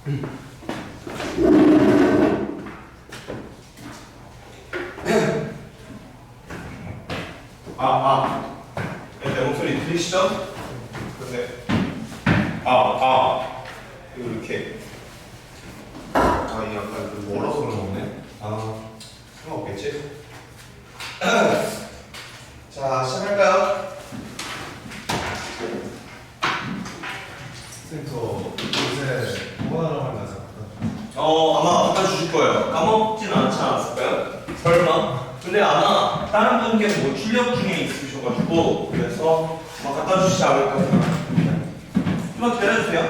내 목소리 들리시죠? 근데 이렇게 이 약간 좀 멀어서 그런 거네. 상관없겠지? 자, 시작할까요? 선생님 저 요새 뭐하러 만나서 아마 갖다 주실 거예요. 까먹진 않지 않았을까요? 설마? 근데 아마 다른 분께서 뭐 출력 중에 있으셔가지고 그래서 아마 갖다 주시지 않을까 생각합니다. 좀만 기다려주세요.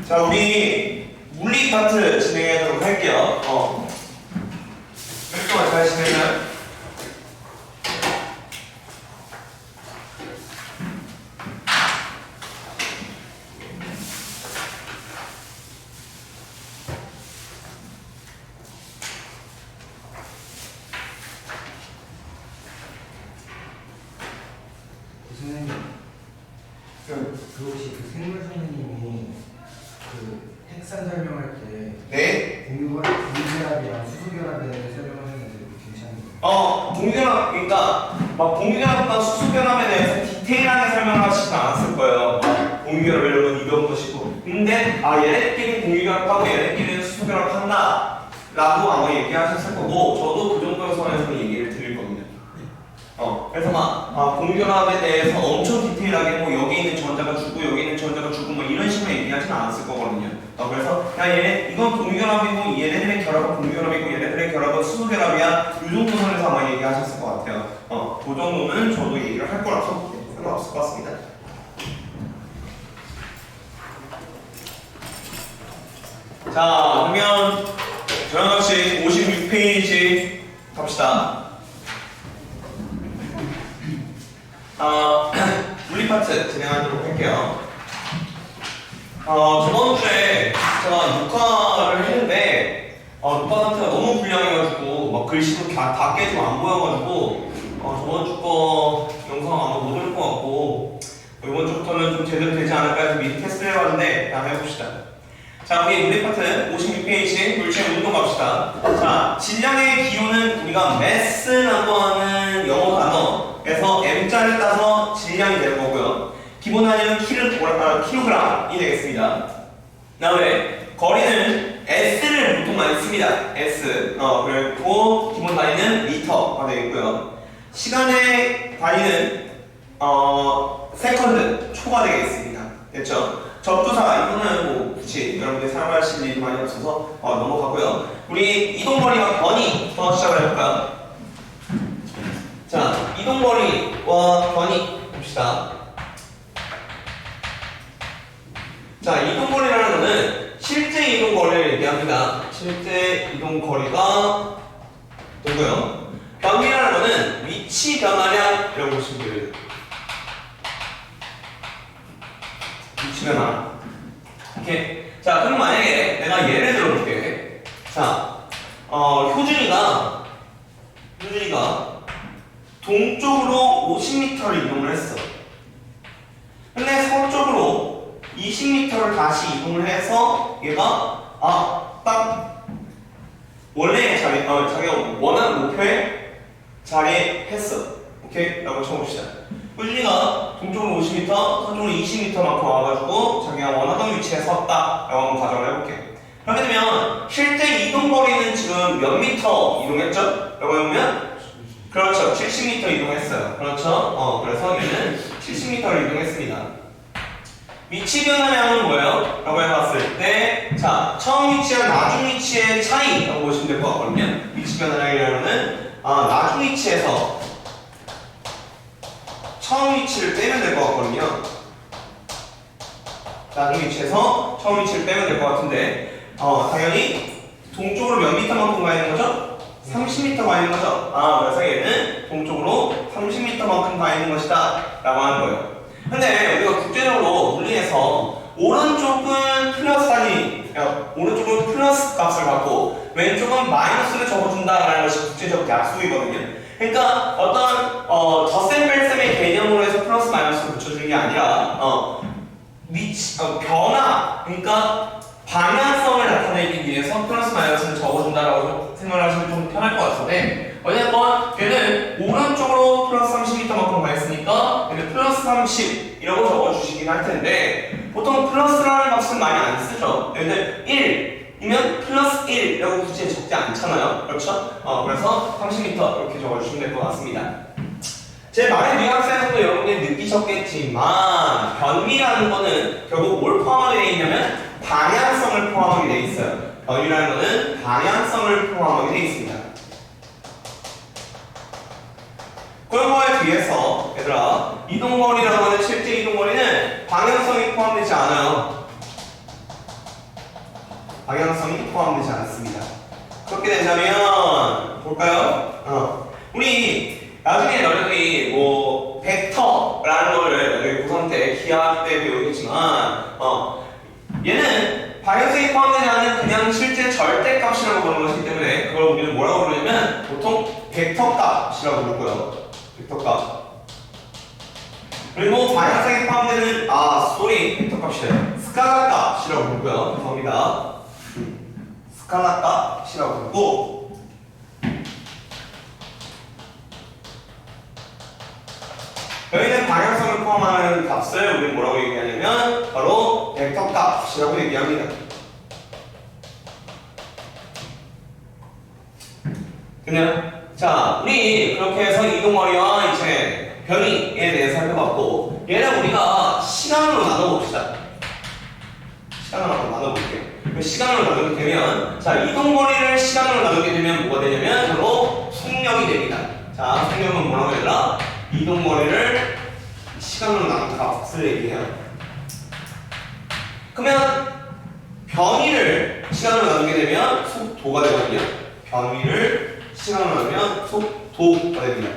자, 우리 물리 파트 진행하도록 할게요. 몇 동안 잘 지내나요? 선생님 그 혹시 그 생물 선생님이 그 핵산 설명할 때 네. 공유결합이랑 수소결합에 대해 설명하셨는데 괜찮나요? 공유결합, 그러니까 막 공유결합과 수소결합에 대해서 디테일하게 설명하시진 않았을 거예요. 공유결합 이런 이런 것이고. 근데 얘네끼리 공유결합하고 얘네끼리는 수소결합한다 라고 아마 얘기하셨을 거고, 저도 그 정도 선에서 얘기를 드릴 겁니다. 그래서 공유결합에 대해서 엄청 디테일하게 뭐 여기 있는 전자가 주고 여기 있는 전자가 주고 뭐 이런 식으로 얘기하진 않았을 거거든요. 그래서 그냥 이건 공유결합이고 얘네들의 결합은 공유결합이고 얘네들의 결합은 수소결합이야, 이 정도 선에서 아마 얘기하셨을 것 같아요. 그 정도는 저도 얘기를 할 거라서 상관없을 것 같습니다. 자, 그러면 조영학씨 56페이지 갑시다. 물리 파트 진행하도록 할게요. 저번 주에 제가 녹화를 했는데 녹화 상태가 너무 불량해가지고 막 글씨도 다 깨지고 안 보여가지고 저번 주 거 영상 아마 못 올 것 같고 이번 주부터는 좀 제대로 되지 않을까 해서 미리 테스트를 해봤는데 한번 해봅시다. 자, 우리 물리 파트 56페이지 물체 운동 갑시다. 자, 질량의 기호는 우리가 mass라고 하는 영어 단어에서 m자를 따서 질량이 되는 거고요. 기본 단위는 킬로그램이 되겠습니다. 다음에 거리는 s를 보통 많이 씁니다. s. 그리고 기본 단위는 미터가 되겠고요. 시간의 단위는 세컨드, 초가 되겠습니다. 됐죠? 접두사, 이거는 뭐 굳이 여러분들이 사용하실 일이 많이 없어서 넘어가고요. 우리 이동거리와 건이부터 시작을 해볼까요? 자, 이동거리와 건이 봅시다. 자, 이동거리라는 것은 실제 이동거리를 얘기합니다. 실제 이동거리가 되고요. 변이라는 것은 위치 변화량이라고 보시면 됩니다. 위치 변화. 오케이. 자, 그럼 만약에 내가 예를 들어볼게. 자, 효준이가 동쪽으로 50m를 이동을 했어. 근데 서쪽으로 20m를 다시 이동을 해서 얘가 딱 원래 자기가 원하는 목표에 자리했어. 오케이? 라고 쳐봅시다. 효준이가 동쪽으로 50m, 서쪽으로 20m만큼 와가지고 자기가 원하던 위치에 섰다 라고 한번 가정을 해볼게. 그렇게 되면 실제 이동거리는 지금 몇 미터 이동했죠? 라고 하면 그렇죠. 70m 이동했어요. 그렇죠? 그래서 얘는 70m를 이동했습니다. 위치 변화량은 뭐예요? 라고 해봤을 때, 자, 처음 위치와 나중 위치의 차이라고 보시면 될 것 같거든요. 위치 변화량이라는 거는 나중 위치에서 처음 위치를 빼면 될 것 같거든요. 나중 위치에서 처음 위치를 빼면 될 것 같은데, 당연히 동쪽으로 몇 미터만큼 가 있는 거죠? 30m 가 있는 거죠? 그래서 얘는 동쪽으로 30m만큼 가 있는 것이다 라고 하는 거예요. 근데 우리가 국제적으로 물리에서 오른쪽은 플러스 단위, 오른쪽은 플러스 값을 갖고 왼쪽은 마이너스를 적어준다라는 것이 국제적 약속이거든요. 그러니까 어떤 덧셈 뺄셈의 개념으로 해서 플러스 마이너스를 붙여주는 게 아니라 속도 플러스 30m만큼 가했으니까 얘를 플러스 30이라고 적어주시긴 할 텐데 보통 플러스라는 값은 많이 안 쓰죠. 얘들 1이면 플러스 1이라고 굳이 적지 않잖아요. 그렇죠? 그래서 30m 이렇게 적어주시면 될 것 같습니다. 제 말의 뉘앙스에서도 여러분들이 느끼셨겠지만 변위라는 거는 결국 뭘 포함하게 되어 있냐면 방향성을 포함하게 되어 있어요. 변위라는 거는 방향성을 포함하게 되어 있습니다. 그런 거에 비해서 얘들아 이동거리라고 하는 실제 이동거리는 방향성이 포함되지 않아요. 방향성이 포함되지 않습니다. 그렇게 되자면 볼까요? 우리 나중에 너희들이 뭐 벡터라는 거를 고3 때 기하학 때 배우겠지만 얘는 방향성이 포함되지 않은 그냥 실제 절대값이라고 부르는 것이기 때문에 그걸 우리는 뭐라고 부르냐면 보통 벡터값이라고 부르고요. 벡터값. 그리고 방향성이 포함되는 벡터값이래요. 스칼라값이라고 부르고요. 죄송합니다. 스칼라값이라고 부르고 여기는 방향성을 포함하는 값을 우리는 뭐라고 얘기하냐면 바로 벡터값이라고 얘기합니다. 됐나요? 자, 우리 그렇게 해서 이동거리와 이제 변위에 대해서 살펴봤고 얘는 우리가 시간으로 나눠봅시다. 시간으로 한번 나눠볼게요. 시간으로 나누게 되면 자, 이동거리를 시간으로 나누게 되면 뭐가 되냐면 바로 속력이 됩니다. 자, 속력은 뭐라고 해야 되나? 이동거리를 시간으로 나눈 값을 얘기해요. 그러면 변위를 시간으로 나누게 되면 속도가 되거든요. 변위를 시간으로 나누면 속도가 됩니다.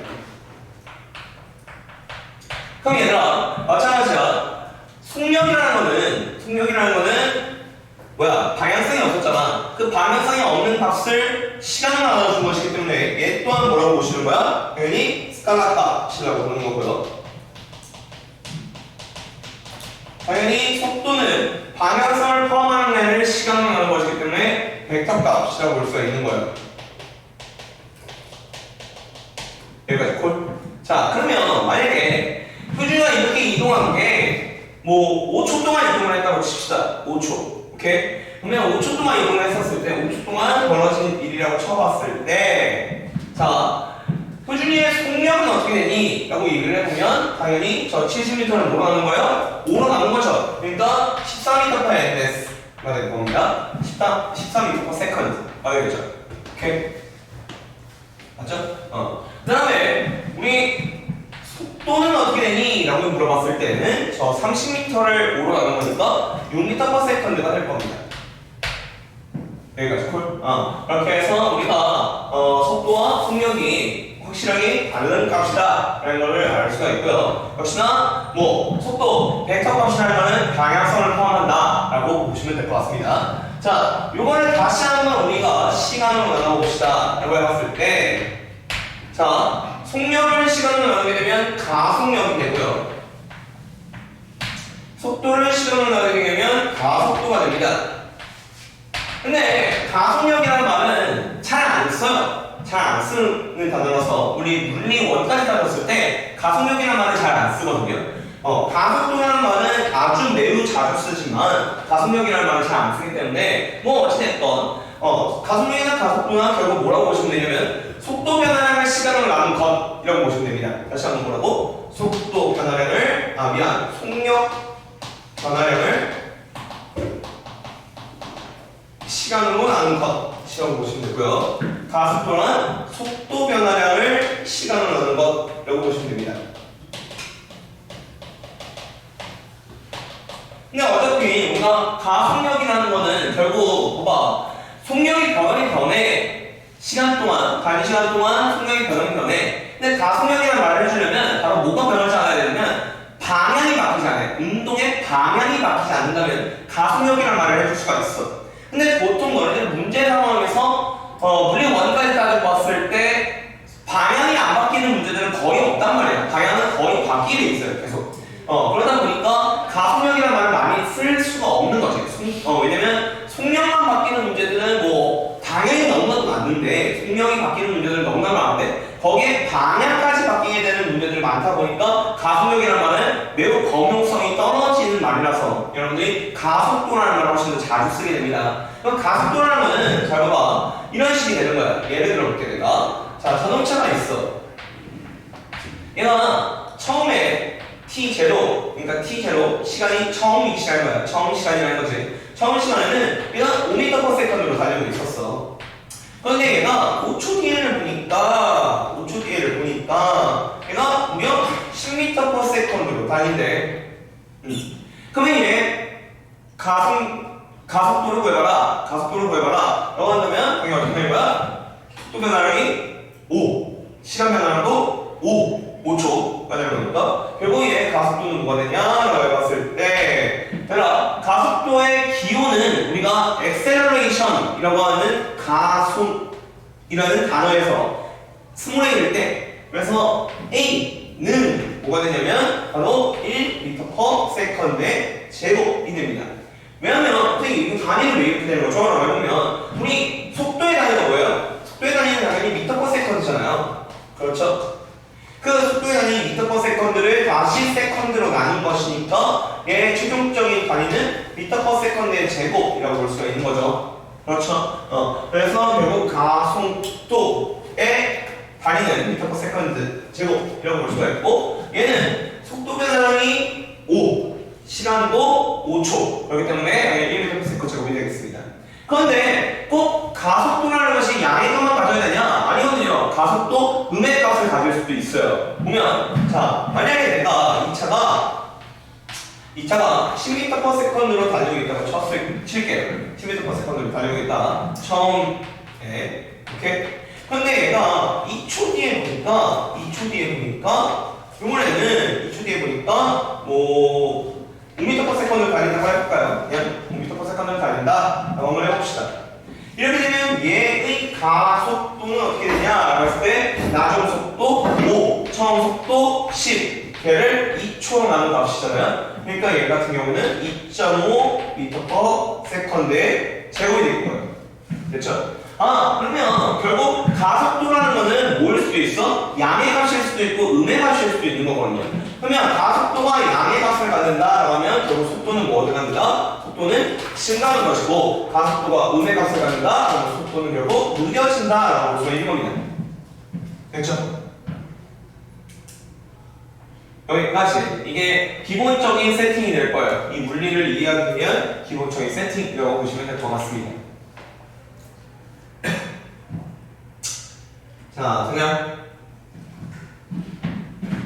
그럼 얘들아 마찬가지야. 속력이라는 거는 뭐야? 방향성이 없었잖아. 그 방향성이 없는 값을 시간으로 나눠준 것이기 때문에 얘 또한 뭐라고 보시는 거야? 당연히 스칼라값이라고 보는 거고요. 당연히 속도는 방향성을 포함하는 애를 시간으로 나눈 것이기 때문에 벡터값이라고 볼 수가 있는 거예요. 여기까지 콜? 자, 그러면 만약에 표준이가 이렇게 이동한 게 뭐 5초 동안 이동을 했다고 칩시다. 5초. 오케이? 그러면 5초 동안 이동을 했었을 때 5초 동안 벌어진 일이라고 쳐봤을 때 자, 표준이의 속력은 어떻게 되니? 라고 얘기를 해보면 당연히 저 70m를 뭐로 나눈 거예요? 5로 나눈 거죠. 그러니까 14m/s가 될 겁니다. 14m/s가 되겠죠. 오케이? 맞죠? 그 다음에 우리 속도는 어떻게 되니? 라고 물어봤을 때는 저 30m를 5로 나눈 거니까 6m/s가 될 겁니다. 여기까지 콜? 그렇게 해서 우리가 속도와 속력이 확실하게 다른 값이다 라는 것을 알 수가 있고요. 역시나 뭐 속도, 벡터 값이라는 것은 방향성을 포함한다 라고 보시면 될 것 같습니다. 자, 요거를 다시 한번 우리가 시간으로 나눠봅시다 라고 해봤을 때 자, 속력을 시간으로 나누게 되면 가속력이 되고요. 속도를 시간으로 나누게 되면 가속도가 됩니다. 근데 가속력이라는 말은 잘 안 써요. 잘 안 쓰는 단어라서 우리 물리 원까지 따졌을 때 가속력이라는 말을 잘 안 쓰거든요. 가속도라는 말은 아주 매우 자주 쓰지만 가속력이라는 말을 잘 안 쓰기 때문에 뭐 어찌됐건 가속력이나 가속도나 결국 뭐라고 보시면 되냐면 속도 변화량을 시간으로 나눈 것이라고 보시면 됩니다. 다시 한번 뭐라고? 속도 변화량을 속력 변화량을 시간으로 나눈 것이라고 보시면 되고요. 가속도는 속도 변화량을 시간으로 나눈 것이라고 보시면 됩니다. 근데 어차피 우리가 가속력이라는 거는 결국 봐봐. 속력이 변해 시간 동안, 단시간 동안 속력이 변해. 근데 가속력이라는 말을 해주려면 바로 뭐가 변하지 않아야 되냐면 방향이 바뀌지 않아요. 운동의 방향이 바뀌지 않는다면 가속력이라는 말을 해줄 수가 있어. 근데 보통 너희들 문제 상황에서 물리 원까지 따져봤을 때 방향이 안 바뀌는 문제들은 거의 없단 말이에요. 방향은 거의 바뀌게 있어요. 계속. 그러다 보니까 가속력이라는 말을 많이 쓸 수가 없는 거죠. 왜냐면 속력만 바뀌는 문제들은 뭐 당연히 너무나도 많은데 속력이 바뀌는 문제들은 너무나 많은데 거기에 방향까지 바뀌게 되는 문제들이 많다 보니까 가속력이라는 말은 매우 범용성이 떨어지는 말이라서 여러분들이 가속도라는 말을 훨씬 더 자주 쓰게 됩니다. 그럼 가속도라는 말은 잘 봐봐. 이런 식이 되는 거야. 예를 들어 볼게 내가. 자, 자동차가 있어. 얘가 처음에 t0, 그러니까 t0 시간이 처음 시간인 거야. 처음 시간이라는 거지. 처음 시간에는 얘가 5m/s로 달리고 있었어. 그런데 얘가 5초 뒤에를 보니까 얘가 무려 10m/s로 달린대. 그러면 얘 가속도를 구해봐라. 라고 한다면 당연히 어떻게 되는 거야? 속도 변화량이 5, 시간 변화량도 5초가 되는 겁니다. 결국 얘 가속도는 뭐가 되냐라고 해봤을 때, 얘들아, 가속도의 기호는 우리가 acceleration이라고 하는 가속이라는 단어에서 스몰 a일 때, 그래서 a는 뭐가 되냐면 바로 1m/s의 제곱이 됩니다. 왜냐면 선생님 이거 단위로 왜 이렇게 되는 거죠? 라고 해보면 우리 속도의 단위가 뭐예요? 속도의 단위는 당연히 m/s잖아요. 그렇죠? 그 속도의 단위 m/s를 다시 세컨드로 나눈 것이니까 얘의 최종적인 단위는 m/s의 제곱이라고 볼 수가 있는 거죠. 그렇죠? 그래서 결국 가속도의 단위는 m/s 제곱이라고 볼 수가 있고, 얘는 속도 변화량이 5, 시간도 5초. 그렇기 때문에 당연히 1m/s 제곱이 되겠습니다. 그런데 꼭 가속도라는 것이 양의 값만 가져야 되냐? 아니거든요. 가속도 음의 값을 가질 수도 있어요. 보면, 자, 만약에 내가 이 차가 10m/s로 달리고 있다고 칠게요. 10m/s로 달리고 있다. 처음에, 오케이? 근데 얘가 2초 뒤에 보니까, 이번에는 2초 뒤에 보니까, 5m/s를 달린다고 해볼까요? 그냥 5m/s를 달린다. 라고 한번 해봅시다. 이렇게 되면 얘의 가속도는 어떻게 되냐? 했을 때, 나중 속도 5, 처음 속도 10. 걔를 2초로 나눈 값이잖아요. 그러니까 얘 같은 경우는 2.5m/s의 제곱이 되겠고요. 됐죠? 그러면 결국 가속도라는 거는 뭐일 수도 있어? 양의 값일 수도 있고 음의 값일 수도 있는 거거든요. 그러면 가속도가 양의 값을 갖는다라고 하면 결국 속도는 뭐 어떡합니다? 속도는 증가하는 것이고, 가속도가 음의 값을 갖는다? 그러면 속도는 결국 느려진다라고 볼 수 있는 겁니다. 됐죠? 여기까지. 이게 기본적인 세팅이 될 거예요. 이 물리를 이해하기 위한 기본적인 세팅이라고 보시면 될 것 같습니다. 자, 그냥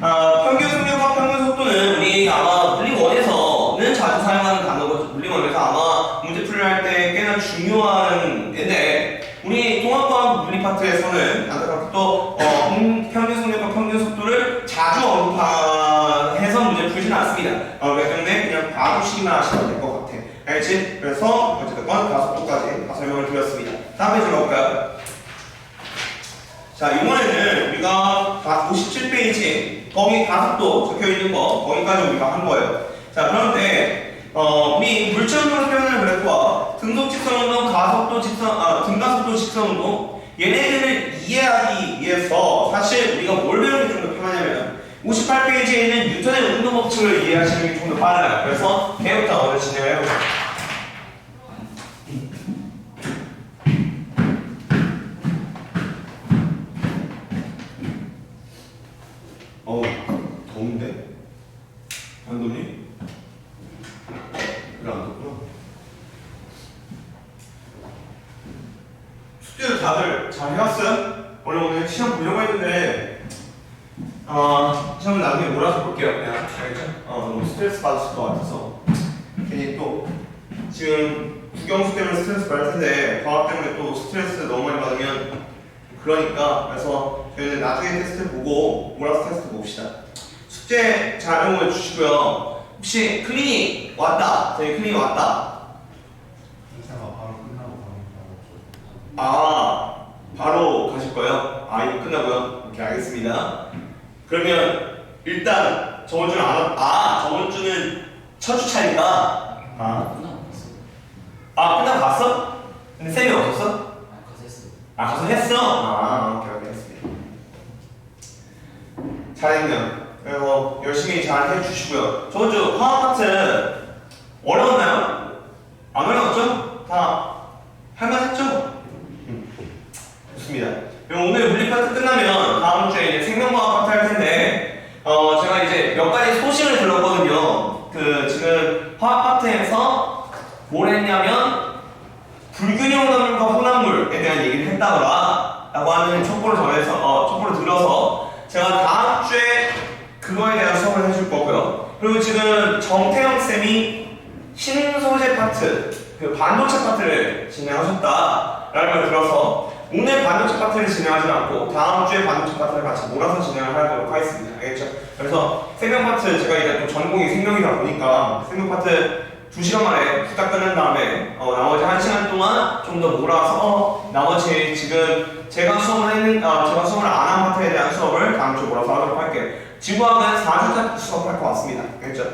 평균 속력과 평균 속도는 우리 아마 물리1에서는 자주 사용하는 단어고, 물리1에서 아마 문제 풀이를 할 때 꽤나 중요한 애인데, 우리 통합과학 물리 파트에서는 안타깝게 또 평균 속력과 평균 속도를 자주 언급해서 문제 풀지는 않습니다. 그렇기 때문에 그냥 바로 시기만 하시면 될 것 같아. 알지? 그래서 어쨌든 가속도까지 다 설명을 드렸습니다. 다음 페이지로 가볼까요? 자, 이번에는 우리가 57페이지 거기 가속도 적혀있는 거 거기까지 우리가 한 거예요. 자, 그런데 우리 물체운동 표현하는 그래프와 등속 직선운동, 가속도 직선, 등가속도 직선운동, 얘네들을 이해하기 위해서 사실 우리가 뭘 배우는 게 좀 더 편하냐면 58페이지에 있는 뉴턴의 운동 법칙을 이해하시는 게 좀 더 빨라요. 그래서 걔부터 먼저 진행을 해보자. 더운데? 안 덥니? 그래, 안 덥구나. 숙제를 다들 잘 해왔어요? 원래 오늘 시험 보려고 했는데 시험을 나중에 몰아서 볼게요. 그냥 알겠죠? 너무 스트레스 받으실 것 같아서 괜히 또 지금 국영수 때문에 스트레스 받을 텐데 과학 때문에 또 스트레스 너무 많이 받으면 그러니까, 그래서 저희는 나중에 테스트 보고 몰아서 테스트 봅시다. 숙제 잘 응원해 주시고요. 혹시 클리닉 왔다. 저희 클리닉 왔다. 인사가 바로 끝나고 바로 바로 가실 거예요? 이거 끝나고요? 오케이, 알겠습니다. 그러면 일단 저번 주는 저번 주는 첫 주차니까 끝나고 갔어? 근데 쌤이 없었어? 가서 했어. 가서 했어? 오케이, 알겠습니다. 잘했네요. 그래서 열심히 잘 해주시고요. 저번 주 화학 파트 어려웠나요? 안 어려웠죠? 다 할만했죠? 좋습니다. 그럼 오늘 물리 파트 끝나면 다음 주에 이제 생명과학 파트 할 텐데 제가 이제 몇 가지 소식을 들었거든요. 그 지금 화학 파트에서 뭘 했냐면 불균형나물과 혼합물에 대한 얘기를 했다더라 라고 하는 촉보를 들어서 제가 다음 주에 그거에 대한 수업을 해줄 거고요. 그리고 지금 정태영 쌤이 신소재 파트, 그 반도체 파트를 진행하셨다라는 걸 들어서 오늘 반도체 파트를 진행하지 않고 다음 주에 반도체 파트를 같이 몰아서 진행을 하도록 하겠습니다. 알겠죠? 그래서 생명 파트 제가 이제 또 전공이 생명이다 보니까 생명 파트 2시간 만에 후딱 끝낸 다음에 나머지 1시간 동안 좀 더 몰아서 나머지 지금 제가 수업을 안 한 파트에 대한 수업을 다음 주에 몰아서 하도록 할게요. 지구학은 4주까지 수업할 것 같습니다. 알겠죠?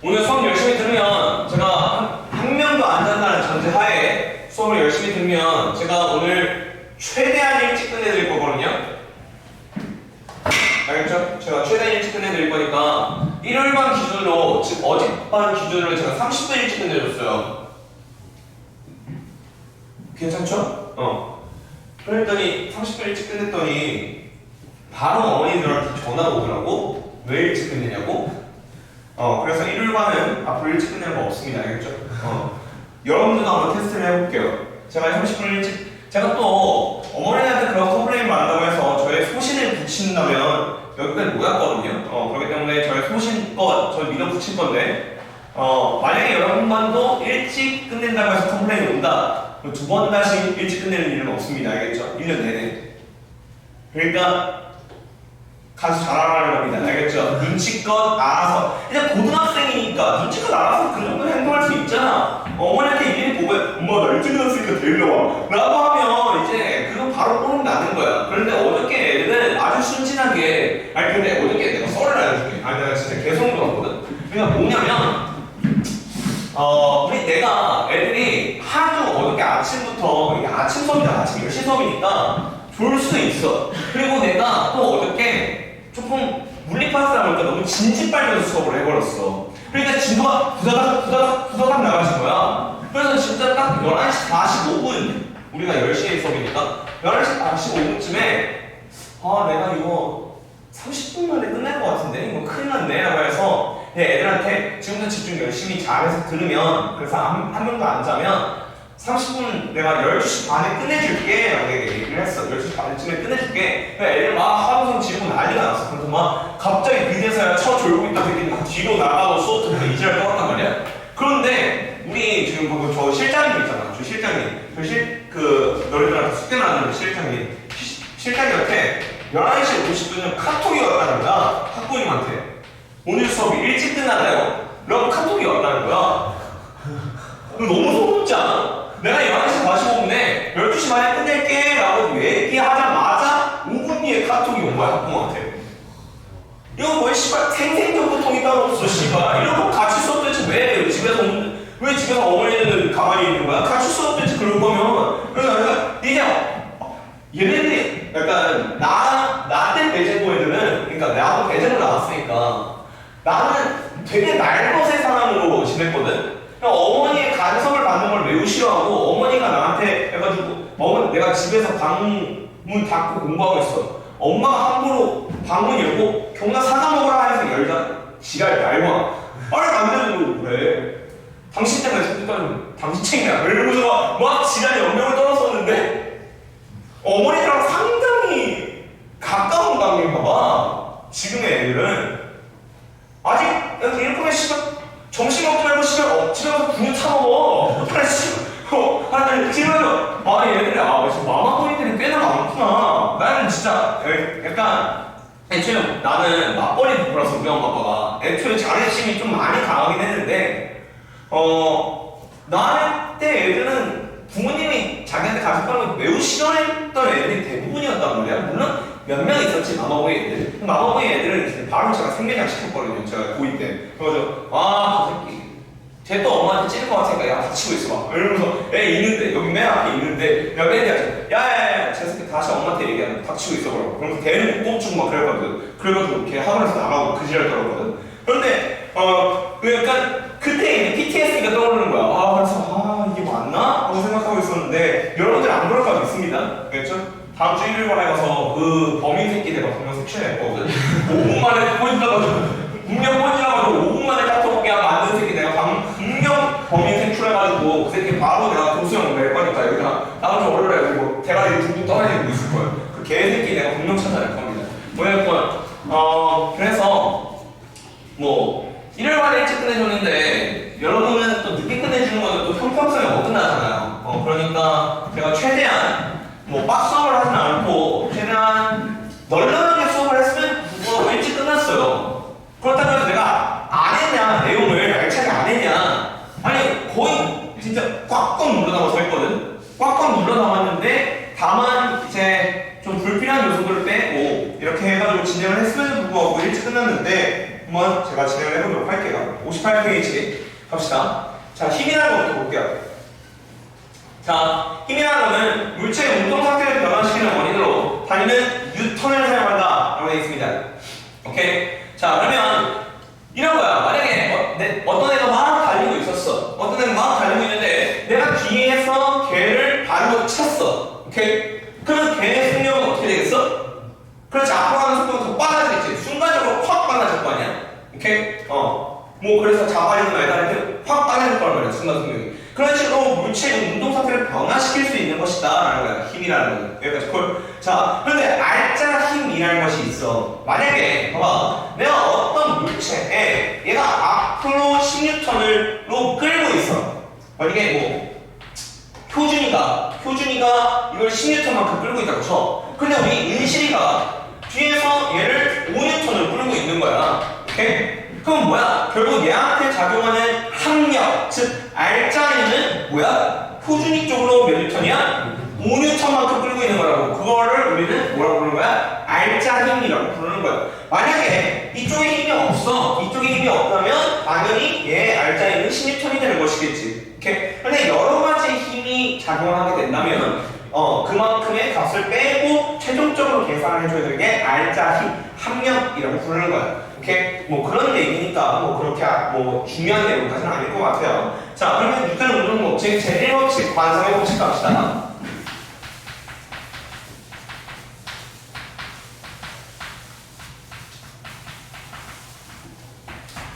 오늘 수업 열심히 들으면 제가 한 명도 안 잔다는 전제하에 수업을 열심히 들으면 제가 오늘 최대한 일찍 끝내드릴 거거든요. 알겠죠? 제가 최대한 일찍 끝내드릴 거니까 일요일반 기준으로, 즉 어젯밤 기준으로 제가 30분 일찍 끝내줬어요. 괜찮죠? 그랬더니 30분 일찍 끝냈더니 바로 어머니들한테 전화가 오더라고. 왜 일찍 끝내냐고. 그래서 일요일반은 앞으로 일찍 끝내는 거 없습니다. 알겠죠? 여러분들도 한번 테스트를 해볼게요. 제가 30분 일찍, 제가 또 어머니한테 그런 컴플레인을 받는다고 해서 저의 소신을 붙인다면 여기까지 모였거든요. 그렇기 때문에 저의 소신껏 저를 믿어붙일 건데 만약에 여러분만도 일찍 끝낸다고 해서 컴플레인이 온다, 두 번 다시 일찍 끝내는 일은 없습니다. 알겠죠? 1년 내내. 그러니까 가서 잘하라는 겁니다. 알겠죠? 눈치껏 알아서. 이제 고등학생이니까 눈치껏 알아서 그 정도 행동할 수 있잖아. 어머니한테 일일이 보고 엄마 나 일찍 일어났으니까 데리러 와 라고 하면 이제 그거 바로 꼬름 나는 거야. 그런데 어저께 애들은 아주 순진하게, 아니 근데 어저께 내가 썰을 알려줄게. 아니 내가 진짜 개성 들었거든. 그러니까 뭐냐면 내가 애들이 하도 어저께 아침부터, 이게 아침 수업이잖아. 아침 10시 수업이니까 졸 수 있어. 그리고 내가 또 어저께 조금 물리파스라 보니까 너무 진지 빨면서 수업을 해버렸어. 그러니까 진도가 부다닥 나가신 거야. 그래서 진짜 딱 11시 45분, 우리가 10시에 수업이니까 11시 45분쯤에 내가 이거 30분 만에 끝날 것 같은데 이거 큰일 났네 라고 해서 애들한테 지금부터 집중 열심히 잘해서 들으면, 그래서 한 명도 안 자면 30분 내가 12시 반에 끝내줄게 라고 얘기를 했어. 12시 반쯤에 끝내줄게. 애들 막 하루성 지르고 난리가 났어. 그래서 막 갑자기 그제서야 졸고 있다 새끼 막 뒤로 나가고 수업 듣고 이지랄 떠났단 말이야. 그런데 우리 지금 방금 저 실장님 있잖아. 저 실장님. 너희들한테 숙제 나누는 실장님. 실장님한테 11시 50분에 카톡이 왔다는 거야. 학부모님한테. 오늘 수업이 일찍 끝나나요? 라고 카톡이 왔다는 거야. 너무 소름돋지 않아? 내가 11시 45분에 12시 반에 끝낼게 라고 얘기하자마자 5분 뒤에 카톡이 온 거야, 학부모한테. 이거 거의 씨발 생생정보통이 따로 없어, 씨발. 이런 거 같이 수업 대체 왜 집에서 어머니는 가만히 있는 거야? 같이 수업 대체 그럴 거면. 그러니까 이제 얘네들이 약간 나 때 배제고 애들은, 그러니까 나하고 배제로 나왔으니까 나는 되게 날것의 사람으로 지냈거든? 어머니의 간섭을 받는 걸 매우 싫어하고, 어머니가 나한테 해가지고 내가 집에서 방문 닫고 공부하고 있어. 엄마가 함부로 방문 열고 경나 사과 먹으라 해서 열자. 지랄 말고 아니 맘대로 그래. 당신 때문에 선택까지 당신 책임이야. 이러면서 막 지랄 연명을 떨었었는데 어머니랑 상당히 가까운 관계인가봐. 지금의 애들은 아직 이렇게 하면 씨발 점심 먹지 말고 씨발 집에 가서 분유 타 먹어. 아니 집에서 얘들이 지금 마마보이들이 꽤나 많구나. 나는 진짜 약간 애초에 나는 맞벌이 부부라서 우리 엄마 아빠가 애초에 자존심이 좀 많이 강하긴 했는데 나 때 애들은 부모님이 자기한테 가족하는 걸 매우 싫어했던 애들이 대부분이었단 말이야. 물론 몇 명 있었지, 마마보이 애들. 마마보이 애들은 이제 바로 제가 생매장 시켰거든요. 제가 고2 때. 그래가지고 저 새끼 쟤 또 엄마한테 찔릴 것 같으니까 야 다치고 있어 막 이러면서 애 있는데 여기 맨 앞에 있는데 내가 맨 뒤에 야야야 저 새끼 다시 엄마한테 얘기하는 다치고 있어 그러면서 대는 꼭 주고 막 그랬거든. 그래가지고 걔 학원에서 나가고 그 지랄 떨었거든. 그런데 약간 그때 PTSD가 떠오르는 거야. 그래서 이게 맞나? 하고 생각하고 있었는데 여러분들 안 그럴 까 믿습니다. 그렇죠? 다음 주 일요일에 가서 그 범인 새끼 내가 분명 색출했거든. 5분 만에 꽂으라가지고 분명 꽂으라가지고 5분 만에 카톡 야 만든 새끼 내가 분명 범인 색출해가지고 그 새끼 바로 내가 도수형 낼 거니까 여기다 다음 주 월요일에 그리고 대가리 둥둥 떠다니고 있을 거예요. 그 개새끼 내가 분명 찾아낼 겁니다. 뭐냐면 그래서 뭐 일요일 만에 일찍 끝내줬는데 여러분은 또 늦게 끝내주는 거는 또 형평성이 어긋나잖아요. 그러니까 제가 최대한 뭐 빡수업을 하진 않고 최대한 널널하게 수업을 했으면 그거 일찍 끝났어요. 그렇다고 해서 내가 안 했냐 내용을 알차게 안 했냐 아니 거의 진짜 꽉꽉 눌러 담아서 했거든. 꽉꽉 눌러 담았는데 다만 이제 좀 불필요한 요소들을 빼고 이렇게 해가지고 진행을 했음에도 불구하고 일찍 끝났는데 한번 제가 진행을 해보도록 할게요. 58페이지 갑시다. 자, 힘이라는 것부터 볼게요. 자, 힘이라는 것은 물체의 운동 상태를 변화시키는 원인으로 다니는 뉴턴을 사용한다 라고 되어 있습니다. 오케이? 자, 그러면 이런 거야. 만약에 어떤 애가 막 달리고 있었어. 어떤 애가 막 달리고 있는데 내가 뒤에서 걔를 발로 찼어. 오케이? 그러면 걔의 속력은 어떻게 되겠어? 그렇지, 앞으로 가는 속도가 더 빨라지겠지. 순간적으로 확 빨라질 거 아니야? 오케이? 뭐 그래서 자바리나 애들한테 확 빨라질 거란 말이야, 순간 속력이. 그런 식으로 물체의 운동 상태를 변화시킬 수 있는 것이다 라는 거야, 힘이라는 거는. 여기까지 콜. 자, 그런데 알짜 힘이라는 것이 있어. 만약에 봐봐, 내가 어떤 물체에 얘가 앞으로 10N으로 끌고 있어. 만약에 뭐 효준이가 이걸 10N만큼 끌고 있다고 쳐. 근데 우리 은실이가 뒤에서 얘를 5N을 끌고 있는 거야. 오케이? 그럼 뭐야? 결국 얘한테 작용하는 항력, 즉 알짜리는 뭐야? 효준이 쪽으로 몇 뉴턴이야? 5N만큼 끌고 있는 거라고. 그거를 우리는 뭐라고 부르는 거야? 알짜 힘이라고 부르는 거야. 만약에 이쪽에 힘이 없어. 이쪽에 힘이 없다면 당연히 얘 알짜 힘은 10N이 되는 것이겠지. 오케이? 근데 여러 가지 힘이 작용하게 된다면 그만큼의 값을 빼고 최종적으로 계산을 해줘야 되는 게 알짜 힘, 함력이라고 부르는 거야. 오케이? 뭐 그런 얘기니까 뭐 그렇게 뭐 중요한 내용까지는 아닐 것 같아요. 자, 그러면 뉴턴 운동 법칙 제1법칙 관성의 법칙 갑시다.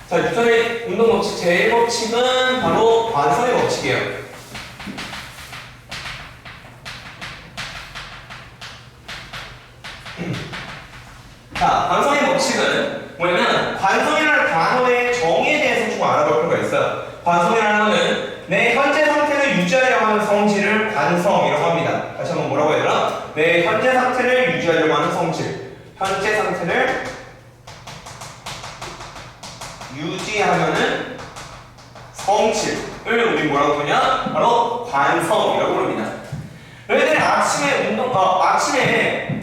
자, 뉴턴의 운동 법칙 제1법칙은 바로 관성의 법칙이에요. 자, 관성의 법칙은 뭐냐면 관성이라는 단어의 정의에 대해서 좀 알아볼 필요가 있어요. 관성이라는 것은 내 현재 상태를 유지하려고 하는 성질을 관성이라고 합니다. 다시 한번 뭐라고 해야 되나? 내 현재 상태를 유지하려고 하는 성질. 현재 상태를 유지하려는 성질을 우리 뭐라고 부르냐? 바로 관성이라고 부릅니다. 너희들이 아침에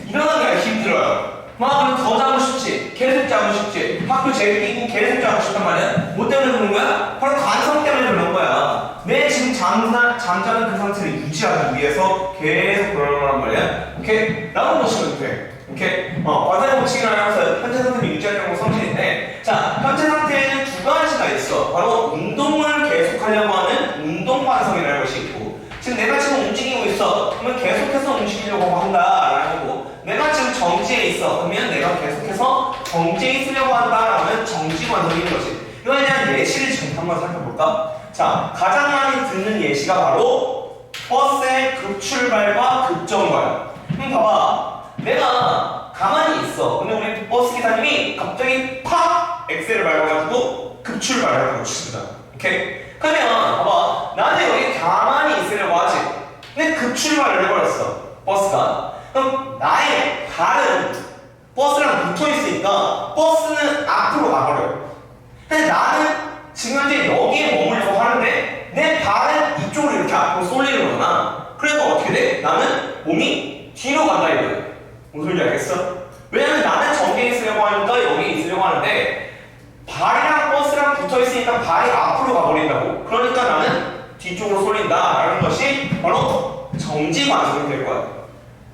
일어나기가 힘들어요. 그럼 더 자고 싶지, 계속 자고 싶지, 학교 제일 끼고 계속 자고 싶단 말이야. 뭐 때문에 그런 거야? 바로 관성 때문에 그런 거야. 내 지금 잠자는 그 상태를 유지하기 위해서 계속 그러는 거란 말이야. 오케이? 라고 보시면 돼. 오케이? 관성의 법칙이라는 것은 현재 상태를 유지하려고 성질인데, 자, 현재 상태에는 두 가지가 있어. 바로 운동을 계속하려고 하는 운동 관성이라는 것이 있고, 지금 내가 지금 움직이고 있어. 그러면 계속해서 움직이려고 한다라는 거고, 내가 지금 정지해 있어. 그러면 내가 계속해서 정지해 있으려고 한다라는 정지 관성인 거지. 이거에 대한 예시를 지금 한번 살펴볼까? 자, 가장 많이 듣는 예시가 바로 버스의 급출발과 급정거야. 봐봐. 내가 가만히 있어. 근데 우리 버스 기사님이 갑자기 팍! 엑셀을 밟아가지고 급출발을 하고 있습니다. 오케이? 그러면 봐봐. 나는 여기 가만히 있으려고 하지. 근데 급출발을 해버렸어. 버스가. 그럼 나의 발은 버스랑 붙어있으니까 버스는 앞으로 가버려요. 근데 나는 지금 현재 여기에 머물려고 하는데 내 발은 이쪽으로 이렇게 앞으로 쏠리는 거잖아. 그래서 어떻게 돼? 나는 몸이 뒤로 간다 이거야. 무슨 소리인지 알겠어? 왜냐면 나는 저기에 있으려고 하니까 여기 있으려고 하는데 발이랑 버스랑 붙어있으니까 있으니까 발이 앞으로 가버린다고. 그러니까 나는 뒤쪽으로 쏠린다라는 것이 바로 정지관성이 될 거야.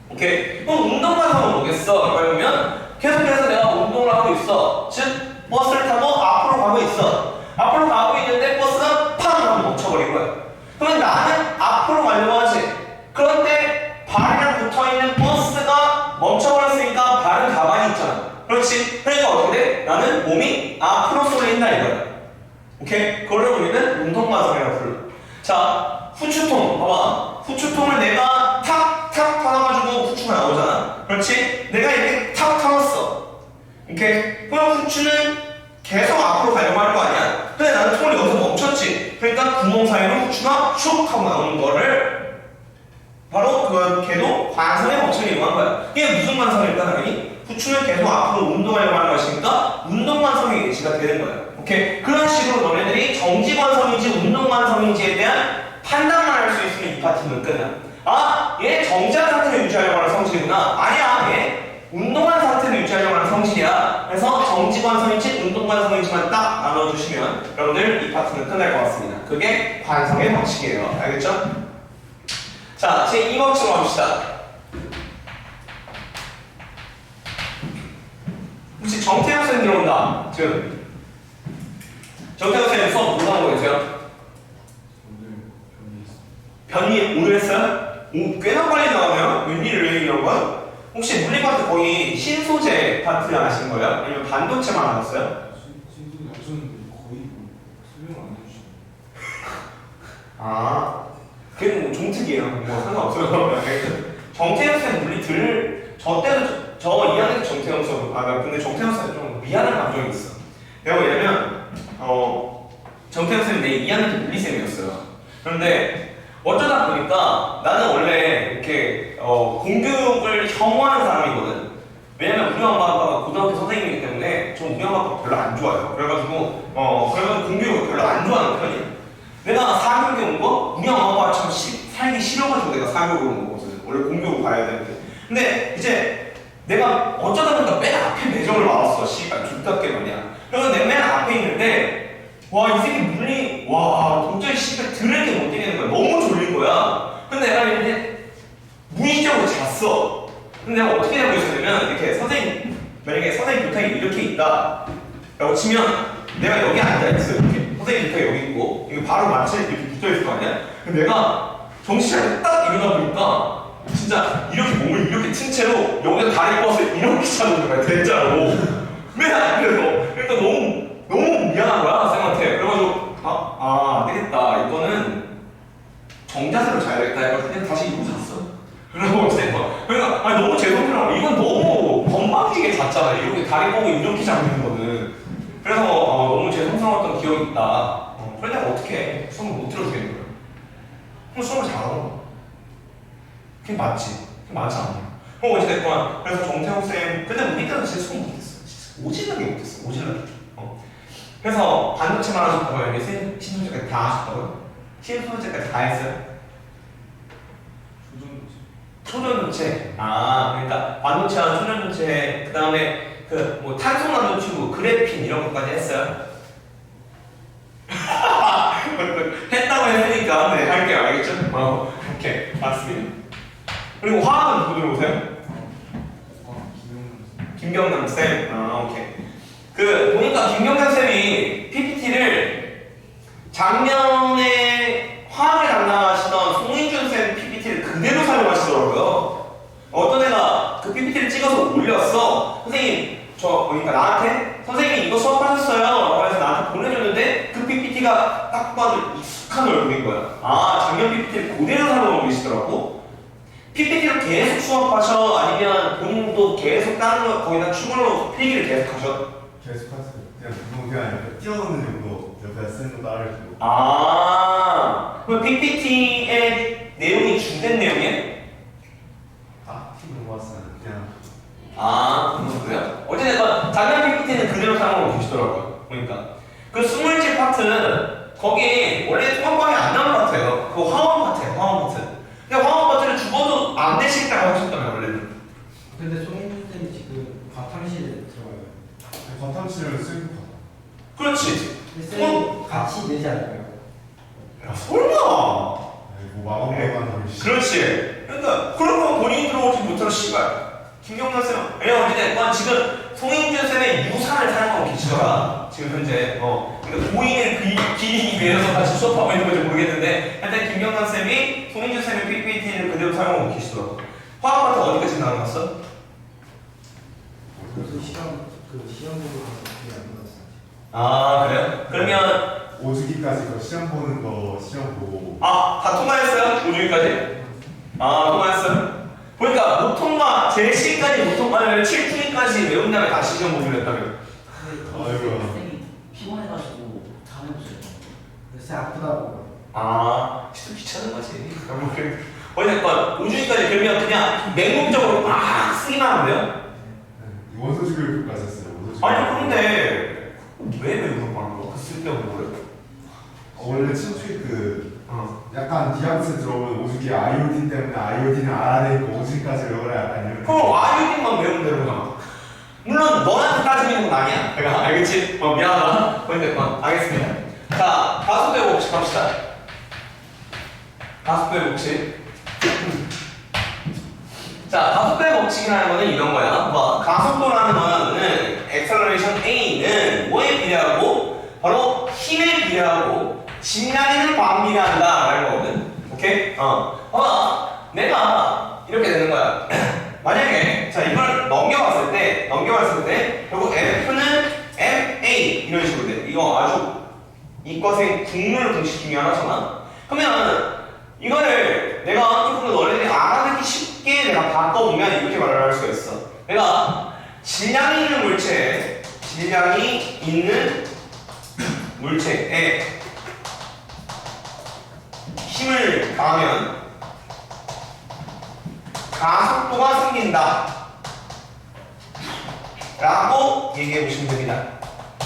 오케이? 그럼 운동관성은 뭐겠어? 그러면 계속해서 내가 운동을 하고 있어. 즉 버스를 타고 앞으로 가고 있어. 앞으로 가고 있는데 버스가 팡 하고 멈춰버린 거야. 그러면 나는 앞으로 가려고 하지. 그런데 발이랑 붙어있는 버스가 멈춰버렸으니까 발은 가만히 있잖아. 그렇지? 그러니까 어떻게 돼? 나는 몸이 앞으로 쏠린다 이거야. 오케이? 그걸 우리는 운동관성이라고 불러. 자, 후추통 봐봐. 후추통을 내가 탁탁 타놔가지고 후추가 나오잖아. 그렇지? 내가 이렇게 탁 타놨어. 오케이? 그럼 후추는 계속 앞으로 가려고 할 거 아니야? 근데 나는 통을 여기서 멈췄지. 그러니까 구멍 사이로 후추가 슉 하고 나오는 거를 바로 그 걔도 관성의 법칙을 이용한 거야. 이게 무슨 관성일까 당연히? 후추는 계속 앞으로 운동하려고 하는 것이니까 운동관성의 예시가 되는 거야. 오케이? 그런 식으로 너네들이 정지관성인지 운동관성인지에 대한 판단만 할 수 있으면 이 파트는 끝나. 아, 얘 정지한 상태를 유지하려고 하는 성질이구나. 아니야, 얘 운동한 상태를 유지하려고 하는 성질이야. 그래서 정지관성인지 운동관성인지만 딱 나눠주시면 여러분들 이 파트는 끝날 것 같습니다. 그게 관성의 법칙이에요. 알겠죠? 자, 제 2법칙으로 갑시다. 혹시 정태형 쌤 들어온다. 지금 정태형 쌤 수업 못 하고 계세요? 변이 오늘 했어요? 오, 꽤나 빨리 나오네요? 웬일을 이런 건? 혹시 물리 파트 거의 신소재 파트 하신 거예요? 아니면 반도체만 하셨어요? 신소재 저는 거의 설명 안 해주시고. 아, 그게 뭐 종특이에요. 뭐 상관없어요. 정태형 쌤 물리 저 때도 저 2학년 때 정태형 쌤, 근데 정태형 쌤 좀 미안한 감정이 있어. 내가 왜냐면 정태형 쌤이 내 2학년 때 물리쌤이었어요. 그런데 어쩌다 보니까 나는 원래 이렇게 공교육을 혐오하는 사람이거든. 왜냐면 우리 엄마 아빠가 고등학교 선생님이기 때문에 전 우리 엄마 아빠 별로 안 좋아요. 그래가지고 공교육을 별로 안 좋아하는 편이야. 내가 사교육에 온 거 우리 엄마 아빠가 참 살기 싫어가지고 내가 사교육을 온 거거든. 원래 공교육 가야 되는데. 근데 이제 내가 어쩌다 보니까 맨 앞에 매점을 받았어. 씨발 X답게 말이야. 그래서 내가 맨 앞에 있는데 와, 이 새끼 물리, 와, 도저히 씨발 들을게 못 되겠는 거야. 너무 졸린 거야. 근데 내가 이제 무의식적으로 잤어. 근데 내가 어떻게 하고 있었냐면, 이렇게 만약에 선생님 교탁이 이렇게 있다. 라고 치면, 내가 여기 앉아있어, 이렇게. 선생님 교탁이 여기 있고, 이거 바로 마치 이렇게 붙어있을 거 아니야? 근데 내가 정신을 딱 일어나 보니까, 진짜 이렇게 몸을 이렇게 튼 채로 여기다 다리 뻗어서 이렇게 잡는 거야, 대자로. 맨 앞에서. 그러니까 너무 미안한 거야, 쌤한테. 그래가지고, 안 되겠다. 이거는 정자세로 자야 되겠다. 해가지고 그냥 다시 이러고 잤어. 그러고 쌤과. 그러니까, 너무 죄송해요. 이건 너무 건방지게 잤잖아. 이렇게 다리 뻗고 이렇게 잡는 거는. 그래서, 너무 죄송스러웠던 기억이 있다. 그런데 어떻게 수업을 못 들어주겠는 거야. 그럼 수업을 잘하는 거야. 그게 맞지. 그게 맞지 않냐. 그럼 어찌됐건, 그래서 정태형 쌤, 근데 우리 때는 진짜 수업 못했어. 진짜 오질나게 못했어. 오질나게. 그래서 반도체만 하셨다고요? 이게 신소재까지 다 하셨다고요? 신소재까지 다 했어요? 초전도체. 그러니까 반도체와 초전도체, 그 다음에 뭐 탄소나노 튜브, 그래핀 이런 것까지 했어요? 했다고 했으니까 네 할게요. 알겠죠? 오케이 맞습니다. 그리고 화학은 누구 들어오세요? 김경남 쌤. 오케이. 보니까 김경남 쌤이 PPT를 작년에 화학을 담당하시던 송인준 쌤 PPT를 그대로 사용하시더라고요. 어떤 애가 그 PPT를 찍어서 올렸어. 선생님, 그러니까 나한테 선생님이 이거 수업하셨어요. 라고 해서 나한테 보내줬는데 그 PPT가 딱 봐도 익숙한 얼굴인 거야. 작년 PPT를 그대로 사용하고 계시더라고. PPT로 계속 수업하셔? 아니면 본인도 계속 다른 거 거기다 추가로 필기를 계속 하셔? 계속 하세요. 그냥 아니라 뛰어넘는 정도 옆에 쓰는 거 따르고. 그럼 PPT의 내용이 중된 내용이에요? 팀 모았어요. 그냥. 그렇군요. 어쨌든 작년 PPT는 그대로 사용하고 계시더라고요. 보니까 그 스물째 파트 거기 원래 통합방에 안 나오는 파트예요. 그거 화원 파트예요. 화원 파트. 근데 화원 파트를 죽어도 안 되시겠다고 하셨다며 원래는. 근데 송인준 쌤이 지금 과탐실에 들어가요. 과탐실을 쓰는 거. 그렇지. 쌤이 같이 내지 않을까요? 야 설마. 뭐 마법만 하면 그렇지. 그러니까 그러면 본인이 들어오지 못하는 씨발. 김경란 쌤. 왜냐면 어쨌든 지금 송인준 쌤의 유산을 사용하고 계시더라. 지금 현재. 그러니까 고인을 기리기 위해서 같이 수업하고 있는 건지 모르겠는데 일단 김경란 쌤이 송인준 쌤의 PPT를 그대로 사용하고 계시더라고. 화학 같은 어디까지 나왔어? 그 시험 보고 그게 안 받았어요. 아 그래요? 그러면 오주기까지 그 시험 보는 거 시험 보고 다 통과했어요? 5주기까지? 통과했어요? 보니까 못 통과, 제시까지 못 통과를 7주기까지 외운 다음에 다시 시험 보기로 했다며. 아이고야. 선생님 피곤해가지고 다 해보세요. 요새 아프다고. 진짜 귀찮은 거지. 어쨌건 5주기까지 그러면 그냥 맹목적으로 막 쓰기만 하면 돼요? 원소지 교육까지 했어요. 원소지 아니 교육. 그런데 왜 외우는 거야? 그 쓸데없는 거를? 원래 친추 약간 디아고스 들어오면 오주기 아이오딘 때문에 아이오딘을 알아내니까 오주기까지 외워라 약간 이런. 그럼 아이오딘만 외우면 되는 물론 너한테 따지는 건 아니야. 내가 알겠지? 미안하다. 어쨌건 알겠습니다. 자, 다섯 배 법칙 갑시다. 다섯 배 법칙. 자, 다섯 배 법칙이라는 거는 이런 거야. 가속도라는 거는 액셀러레이션 A는 뭐에 비례하고 바로 힘에 비례하고 질량에는 반비례한다 라는 거거든. 오케이? 내가 이렇게 되는 거야. 만약에 자 이걸 넘겨봤을 때 결국 F는 MA 이런 식으로 돼. 이거 아주 이과생 국룰 공식 중에 하나잖아. 그러면 이거를 내가 조금 더 너희들이 알아듣기 쉽게 내가 바꿔보면 이렇게 말을 할 수가 있어. 내가 질량이 있는 물체에 힘을 가하면 가속도가 생긴다 라고 얘기해 보시면 됩니다.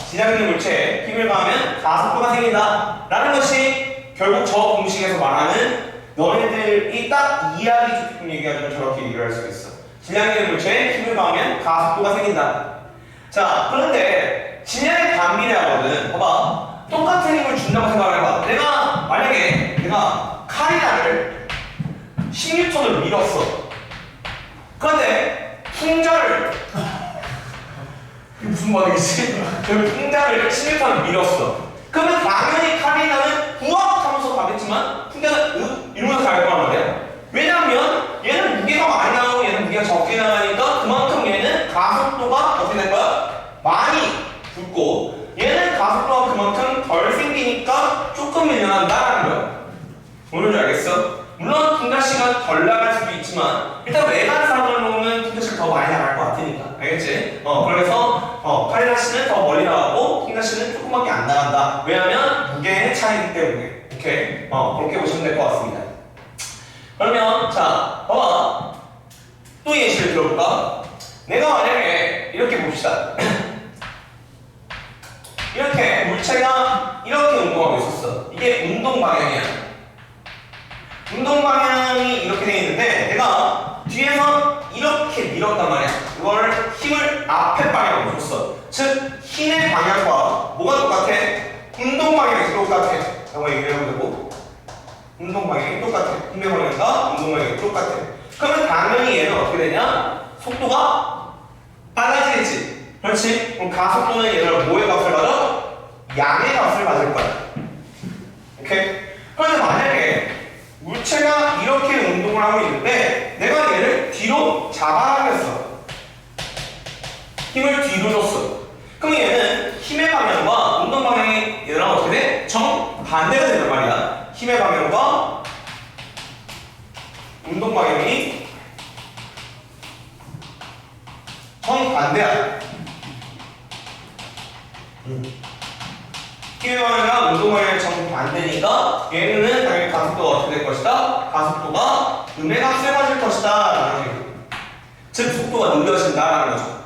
질량 있는 물체에 힘을 가하면 가속도가 생긴다 라는 것이 결국 저 공식에서 말하는 너네들이 딱 이해하기 좋게끔 얘기하자면 저렇게 얘기를 할 수가 있어. 질량 있는 물체에 힘을 가하면 가속도가 생긴다. 자, 그런데 질량이 반비례하거든. 봐봐. 똑같은 힘을 준다고 생각을 해봐. 내가 칼이나를 10N을 밀었어. 그런데 풍자를 무슨 말이겠지? 풍자를 10N을 밀었어. 그러면 당연히 칼이나는 우악 하면서 가겠지만 풍자는 이러면서 갈 거란 말이야. 왜냐면 얘는 무게가 많이 나가고 얘는 무게가 적게 나가니까 그만큼 얘는 가속도가 어떻게 될 거야? 많이 붙고 얘는 가속도가 그만큼 덜 생기니까 조금 밀려난다라는 거야. 뭔지 알겠어? 물론 풍자씨가 덜 나갈 수도 있지만 일단 외관 사람으로는 풍자씨가 더 많이 나갈 것 같으니까 알겠지? 그래서 카리나씨는 더 멀리 나가고 풍자씨는 조금밖에 안 나간다. 왜냐면 무게의 차이기 때문에. 오케이? 그렇게 보시면 될 것 같습니다. 그러면 자 봐봐. 또 예시를 들어볼까? 내가 만약에 이렇게 봅시다. 이렇게 물체가 이렇게 운동하고 있었어. 이게 운동 방향이야. 운동 방향이 이렇게 돼 있는데 내가 뒤에서 이렇게 밀었단 말이야. 이걸 힘을 앞에 방향으로 줬어. 즉 힘의 방향과 뭐가 똑같아? 운동 방향이 똑같아. 라고 얘기를 해보면 되고 운동 방향이 똑같아. 힘의 방향과 운동 방향이 똑같아. 그러면 당연히 얘는 어떻게 되냐? 속도가 빨라지겠지. 그렇지? 그럼 가속도는 얘를 뭐의 값을 받아? 양의 값을 받을 거야. 오케이? 그런데 만약에 물체가 이렇게 운동을 하고 있는데 내가 얘를 뒤로 잡아당겼어. 힘을 뒤로 줬어. 그럼 얘는 힘의 방향과 운동 방향이 얘랑 어떻게 돼? 정반대가 된단 말이야. 힘의 방향과 운동 방향이 정반대야. 힘의 방향과 운동 방향이 정반대니까 얘는 당연히 가속도가 어떻게 될 것이다? 가속도가 음의 값을 가질 것이다 라는 얘기. 즉 속도가 느려진다 라는 거죠.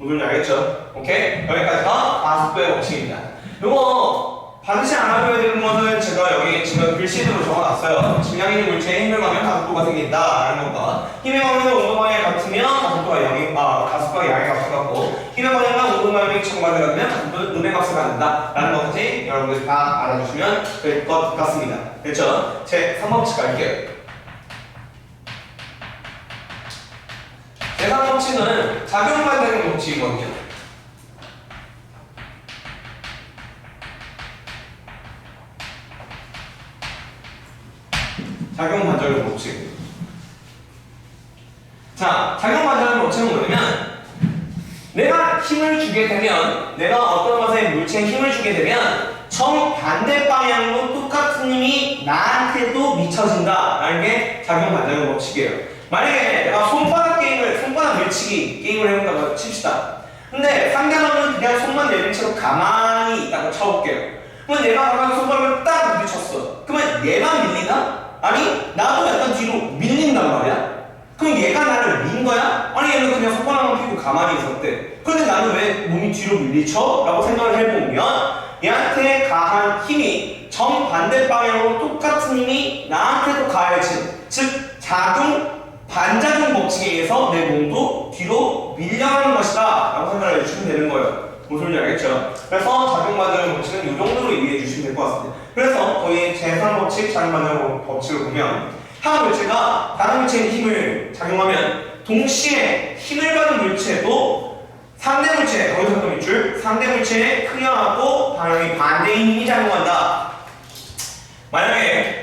누군지 알겠죠? 오케이? 여기까지가 가속도의 법칙입니다. 요거 반드시 알아둬야 되는 것은 제가 여기 지금 글씨로 적어놨어요. 질량 있는 물체에 힘을 가면 가속도가 생긴다라는 것과 힘의 방향은 온도 방향이 같으면 가속도가 가속도가 양의 값을 갖고 힘의 방향과 온도 방향이 정반대가 되면 가속도는 음의 값을 갖는다라는 것까지 여러분들이 다 알아주시면 될 것 같습니다. 됐죠? 제 3법칙 갈게요. 제 3법칙은 작용반작용 법칙이거든요. 작용 반작용 법칙. 자, 작용 반작용 법칙은 뭐냐면 내가 힘을 주게 되면 내가 어떤 것에 물체에 힘을 주게 되면 정반대 방향으로 똑같은 힘이 나한테도 미쳐진다라는 게 작용 반작용 법칙이에요. 만약에 내가 손바닥 밀치기 게임을 해본다고 칩시다. 근데 상대방은 그냥 손만 내린 채로 가만히 있다고 쳐볼게요. 그러면 내가 가만히 손바닥을 딱 밀쳤어. 그러면 얘만 밀리나? 아니 나도 약간 뒤로 밀린단 말이야. 그럼 얘가 나를 민 거야? 아니 얘는 그냥 손바닥만 펴고 가만히 있었대. 그런데 나는 왜 몸이 뒤로 밀리쳐? 라고 생각을 해보면 얘한테 가한 힘이 정반대 방향으로 똑같은 힘이 나한테도 가해진, 즉 작용 반작용 법칙에 의해서 내 몸도 뒤로 밀려가는 것이다 라고 생각을 해주시면 되는 거예요. 무슨 소리인지 알겠죠? 그래서 작용 반작용 법칙은 이 정도로 이해해 주시면 될 것 같습니다. 그래서 거의 제3법칙 작용 반작용 법칙을 보면 한 물체가 다른 물체에 힘을 작용하면 동시에 힘을 받은 물체도 상대 물체, 거기서 또 밑줄, 상대 물체에 크기하고 방향이 반대인 힘이 작용한다. 만약에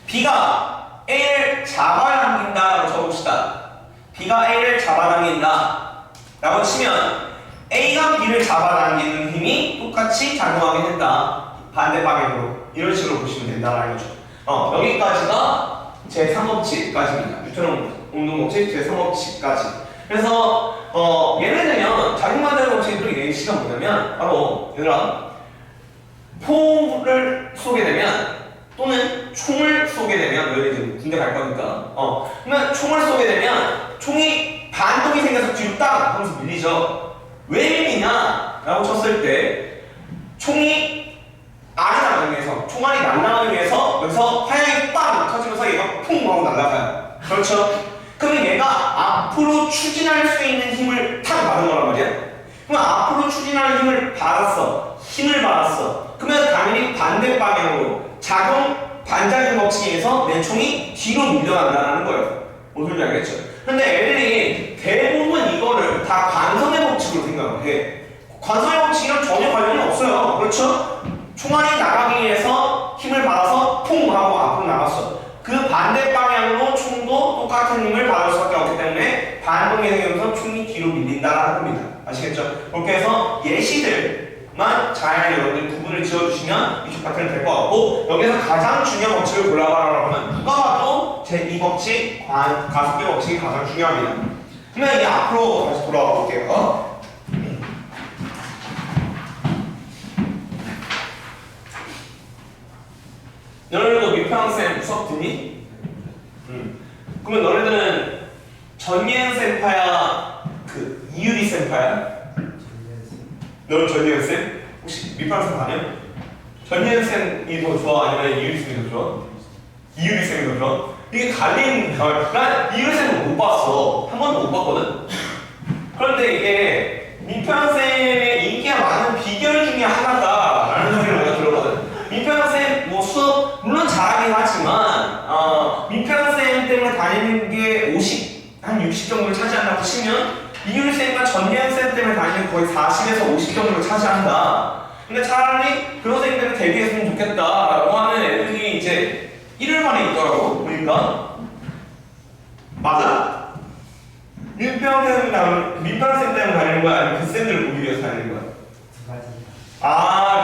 B가 A를 잡아당긴다 라고 적읍시다. B가 A를 잡아당긴다 라고 치면 A가 B를 잡아당기는 힘이 똑같이 작용하게 된다. 반대 방향으로. 이런 식으로 보시면 된다라는 거죠. 여기까지가 제3법칙까지입니다. 뉴턴 운동법칙 제3법칙까지. 그래서 예를 들면 작용반작용 법칙의 예시가 뭐냐면 바로 얘들아 포를 쏘게 되면 또는 총을 쏘게 되면 너희들 지금 군대 갈 거니까 그러면 총을 쏘게 되면 총이 반동이 생겨서 뒤로 딱 하면서 밀리죠. 왜 밀리냐 라고 쳤을 때 총이 알이 나가기 위해서 총알이 날아가기 위해서 여기서 화약이 빵 터지면서 얘가 쿵 하고 날아가요. 그렇죠? 그러면 얘가 앞으로 추진할 수 있는 힘을 탁 받은 거란 말이야. 그럼 앞으로 추진하는 힘을 받았어. 힘을 받았어. 그러면 당연히 반대 방향으로 작용 반작용 법칙에 의해서 내 총이 뒤로 밀려난다는 거예요. 무슨 소리인지 알겠죠? 근데 애들이 대부분 이거를 다 관성의 법칙으로 생각을 해. 관성의 법칙이랑 전혀 관련이 없어요. 그렇죠? 총알이 나가기 위해서 힘을 받아서 퐁 하고 앞으로 나갔어. 그 반대 방향으로 총도 똑같은 힘을 받을 수밖에 없기 때문에 반동이 생기면서 총이 뒤로 밀린다라는 겁니다. 아시겠죠? 그렇게 해서 예시들만 잘 여러분들 구분을 지어주시면 이쪽 파트는 될 것 같고, 여기서 가장 중요한 법칙을 골라봐라고 하면 누가 봐도 제2법칙, 가속비 법칙이 가장 중요합니다. 그러면 이제 앞으로 다시 돌아와 볼게요. 너네들도 미평쌤 수업 듣니? 그러면 너네들은 전예은 쌤파야? 그 이유리 쌤파야? 너는 전예은 쌤? 혹시 미평쌤 다녀? 전예은 쌤이 더 좋아? 아니면 이유리 쌤이 더 좋아? 이유리 쌤이 더 좋아? 이게 갈린, 난 이유리 쌤은 못 봤어. 한 번도 못 봤거든? 그런데 이게 민평쌤의 인기가 많은 비결 중에 하나다라는 소리를 내가 들었거든. 민평쌤 뭐 수업 물론 잘하긴 하지만 민평쌤 때문에 다니는 게 50, 한 60 정도를 차지한다고 치면 이율쌤과 전예은쌤 때문에 다니는 거의 40에서 50 정도를 차지한다. 근데 차라리 그런 선생님들은 데뷔했으면 좋겠다라고 하는 애들이 이제 1월 만에 있더라고 보니까. 맞아? 민평쌤 때문에 다니는 거야? 아니면 그 쌤들을 보기 위해서 다니는 거야? 두 가지.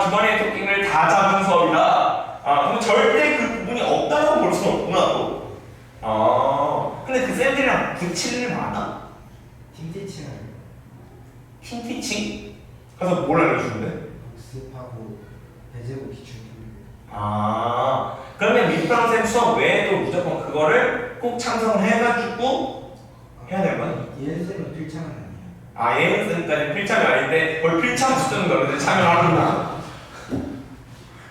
두 마리의 토끼를 다 잡은 수업이다. 그럼 절대 그 부분이 없다고 볼 수는 없구나 또. 근데 그 쌤들이랑 붙일 일 많아? 팀티칭을 팀티칭? 가서 뭘 알려주는데? 복습하고 배제고 기출. 그러면 민평쌤 수업 외에도 무조건 그거를 꼭 참석해가지고 해야 될 거야? 예은쌤은 필창은 아니에요. 예은쌤까지 필참이 아닌데 거의 필참 수준인 거는데 참여하는구나.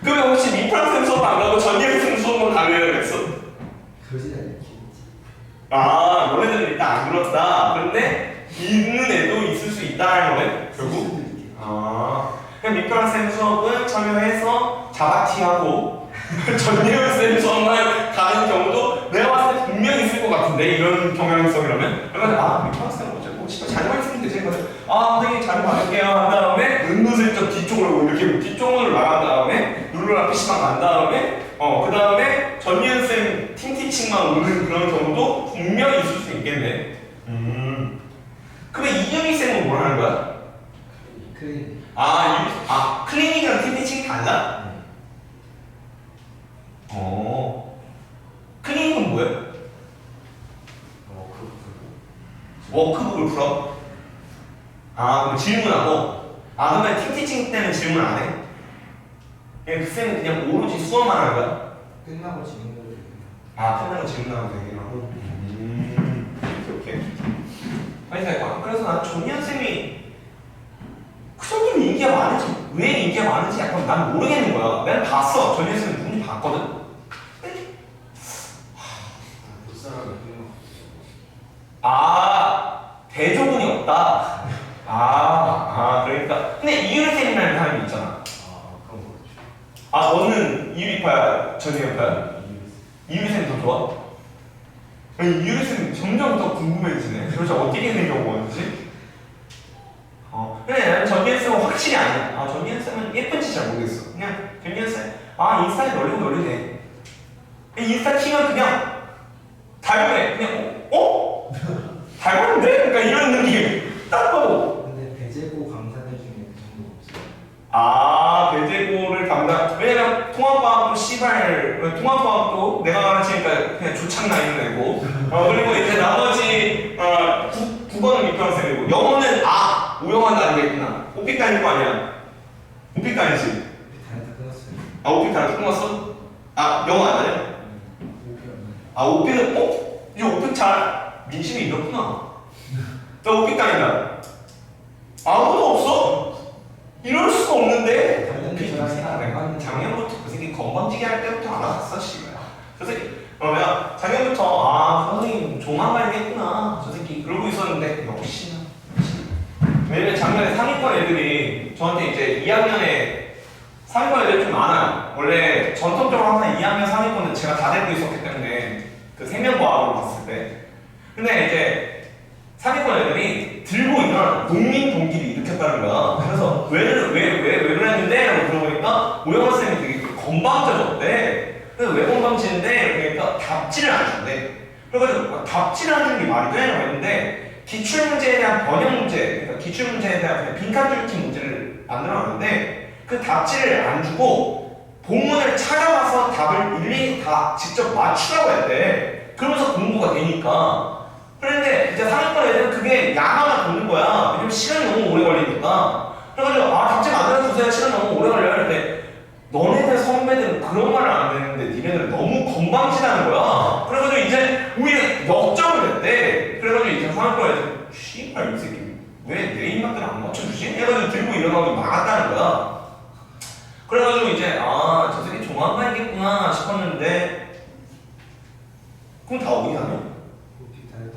그러면 혹시 민프랑쌤 수업 안 가고 전예쌤 수업만 가려고 했어? 그러진 않겠지. 아, 너네들은 일단 안 그렇다. 그런데 있는 애도 있을 수 있다는 거네, 결국. 수도 있겠지. 아, 그럼 민프랑쌤 수업은 참여해서 자바티하고 전예쌤 수업만 가는 경우도 내가 봤을 때 분명히 있을 것 같은데, 이런 경향성이라면. 그러면 민프랑쌤은 어차피 씨발 자료만 있으면 되지. 선생님 자료 받을게요 한 다음에 은근슬쩍 뒤쪽으로 이렇게 뒤쪽으로 나간 다음에 룰루랑 PC방 간 다음에 그 다음에 전예쌤 팀티칭만 오는 그런 경우도 분명히 있을 수 있겠네. 그러면 이유미 쌤은 뭘 하는 거야? 그 클리닉이랑 팀티칭이 달라? 클리닉은 뭐예요? 워크북을 풀어? 그럼 질문하고? 그러면 팀티칭 때는 질문 안 해? 그냥 그 쌤은 그냥 오로지 수업만 하는 거야? 끝나고 질문을 끝나고 질문하면 되겠구나. 오케이. 아니, 그래서 난 전희연 쌤이 그 정도로 인기가 많은지, 왜 인기가 많은지 약간 난 모르겠는 거야. 내가 봤어. 전희연 쌤이 누군지 봤거든? 못 살아가겠구나. 대조군이 없다. 그러니까. 근데 이유리 쌤이라는 사람이 있잖아. 그럼 그렇죠. 너는 이유리파야? 전희연파야? 이유리 쌤이 더 좋아? 아니, 이유리 쌤이 점점 더 궁금해지네. 도대체 어떻게 생겨온 건지? 근데 나는 전희연 쌤은 확실히 아니야. 전희연 쌤은 예쁜지 잘 모르겠어. 그냥 전희연 쌤, 인스타에 놀리네. 인스타 키면 그냥 닮네. 그냥 닮았는데? 그러니까 이런 느낌. 딱 봐도. 근데 배제고 강사들 중에 그 정도 없어요. 배제고를 담당. 왜냐면 통합과학도 내가 가르치니까 그냥 조창나 있는 애고. 그리고 이제 나머지 국어는 미평쌤이고, 영어는 오영환 아니겠구나. 오픽 다닐 거 아니야. 오픽 다니지. 다이어트 끊었어요. 오픽 다닐 끊었어? 영어 안 다녀? 오픽은 이 오픽 잘 민심이 이렇구나. 나 오픽 다닌다. 아무도 없어? 이럴 수가 없는데. 오픽 내가 작년부터 그 새끼 건방지게 할 때부터 알았어, 씨발. 저 새끼 그러면 작년부터 선생님 조만간이겠구나. 저 새끼 그러고 있었는데 역시나. 왜냐면 작년에 상위권 애들이 저한테 이제 2학년에 상위권 애들이 좀 많아요. 원래 전통적으로 항상 2학년 상위권은 제가 다 데리고 있었기 때문에 그 생명과학으로 봤을 때. 근데 이제 상위권 애들이 들고 일어난 농민 동기를 일으켰다는 거야. 그래서 왜 그랬는데? 라고 물어보니까 오영환 쌤이 되게 건방져졌대. 그래서 왜 건방지는데? 그러니까 답지를 안 준대. 그래가지고 답지를 안 주는 게 말이 돼? 라고 했는데 기출문제에 대한 번역 문제, 그러니까 기출문제에 대한 그냥 빈칸 뚫기 문제를 만들어놨는데 그 답지를 안 주고 본문을 찾아가서 답을 일일이 다 직접 맞추라고 했대. 그러면서 공부가 되니까. 그런데 이제 상위권 애들은 그게 야마가 도는 거야. 왜냐면 시간이 너무 오래 걸리니까. 그래가지고 답지 만들어주세요. 시간 너무 오래 걸려요. 근데 너네들 선배들은 그런 말을 안 되는데 니네들은 너무 건방지다는 거야. 그래가지고 이제 오히려 역적을 했대. 그래가지고 이제 상위권 애들 씨발 이 새끼 왜 내 입맛대로 안 맞춰주지? 해가지고 들고 일어나고 막았다는 거야. 그래가지고 이제 저 새끼 조만간이겠구나 싶었는데 그럼 다 어디 가냐? 다이어트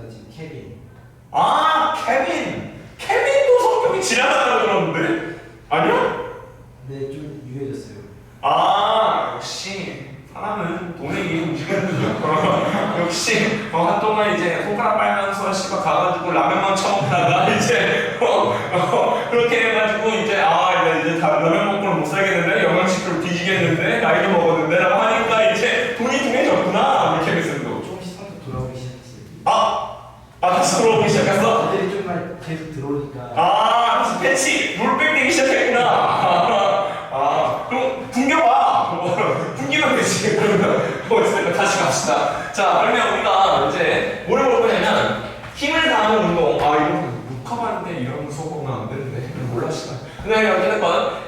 케빈. 케빈도 성격이 지나갔다고 들었는데? 아니야? 네, 좀 유해졌어요. 역시 사람은 돈에 의해 움직이는군요. 역시 한동안 이제 손가락 빨면서 씨발 가가지고 라면만 처먹다가 이제 그렇게 해가지고 이제 이제 다 라면 먹고는 못 살겠는데 영양식으로 뒤지겠는데 나이도 먹었는데 라고 하니까 이제 돈이 둥해졌구나. 이렇게 됐어요. 조금씩 성격 돌아오기 시작했어요. 다시 들어오기 시작했어? 애들이 정말 계속 들어오니까. 다시 패치 롤백 되기 시작했구나. 그럼 굶겨봐. 굶기면 되지. 어쨌든 다시 갑시다. 자, 그러면 우리가 이제 뭘 볼 거냐면 힘을 다하는 운동. 이거 녹화하는데 이런 수업 보면 안 되는데 몰라 씨발. 근데 어쨌든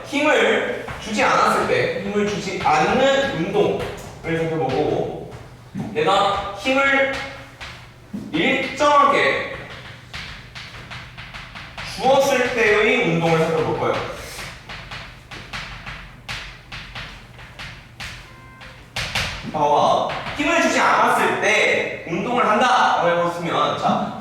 힘을 주지 않았을 때 힘을 주지 않는 운동을 살펴보고 내가 힘을 일정하게 주었을 때의 운동을 살펴볼 거예요.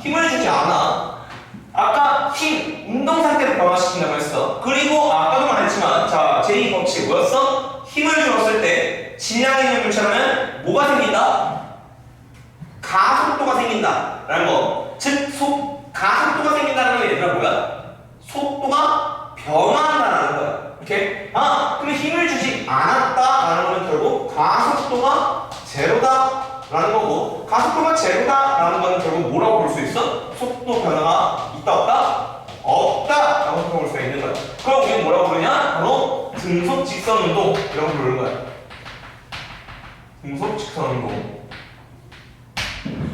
힘을 주지 않아. 아까 힘, 운동 상태를 변화시킨다고 했어. 그리고 아까도 말했지만 자, 제2 법칙 뭐였어? 힘을 주었을 때 질량이 있는 물체라면 뭐가 생긴다? 가속도가 생긴다 라는 거. 즉 가속도가 생긴다는 건 얘들아 뭐야? 속도가 변화한다는 거야. 오케이? 그러면 힘을 주지 않았다라는 거는 결국 가속도가 제로다 라는 거고, 가속도가 제로다 라는 거는 결국 뭐라고 볼 수 있어? 속도 변화가 있다 없다? 없다 라고 볼 수가 있는 거야. 그럼 우리는 뭐라고 부르냐? 바로 등속 직선 운동 이라고 부르는 거야. 등속 직선 운동.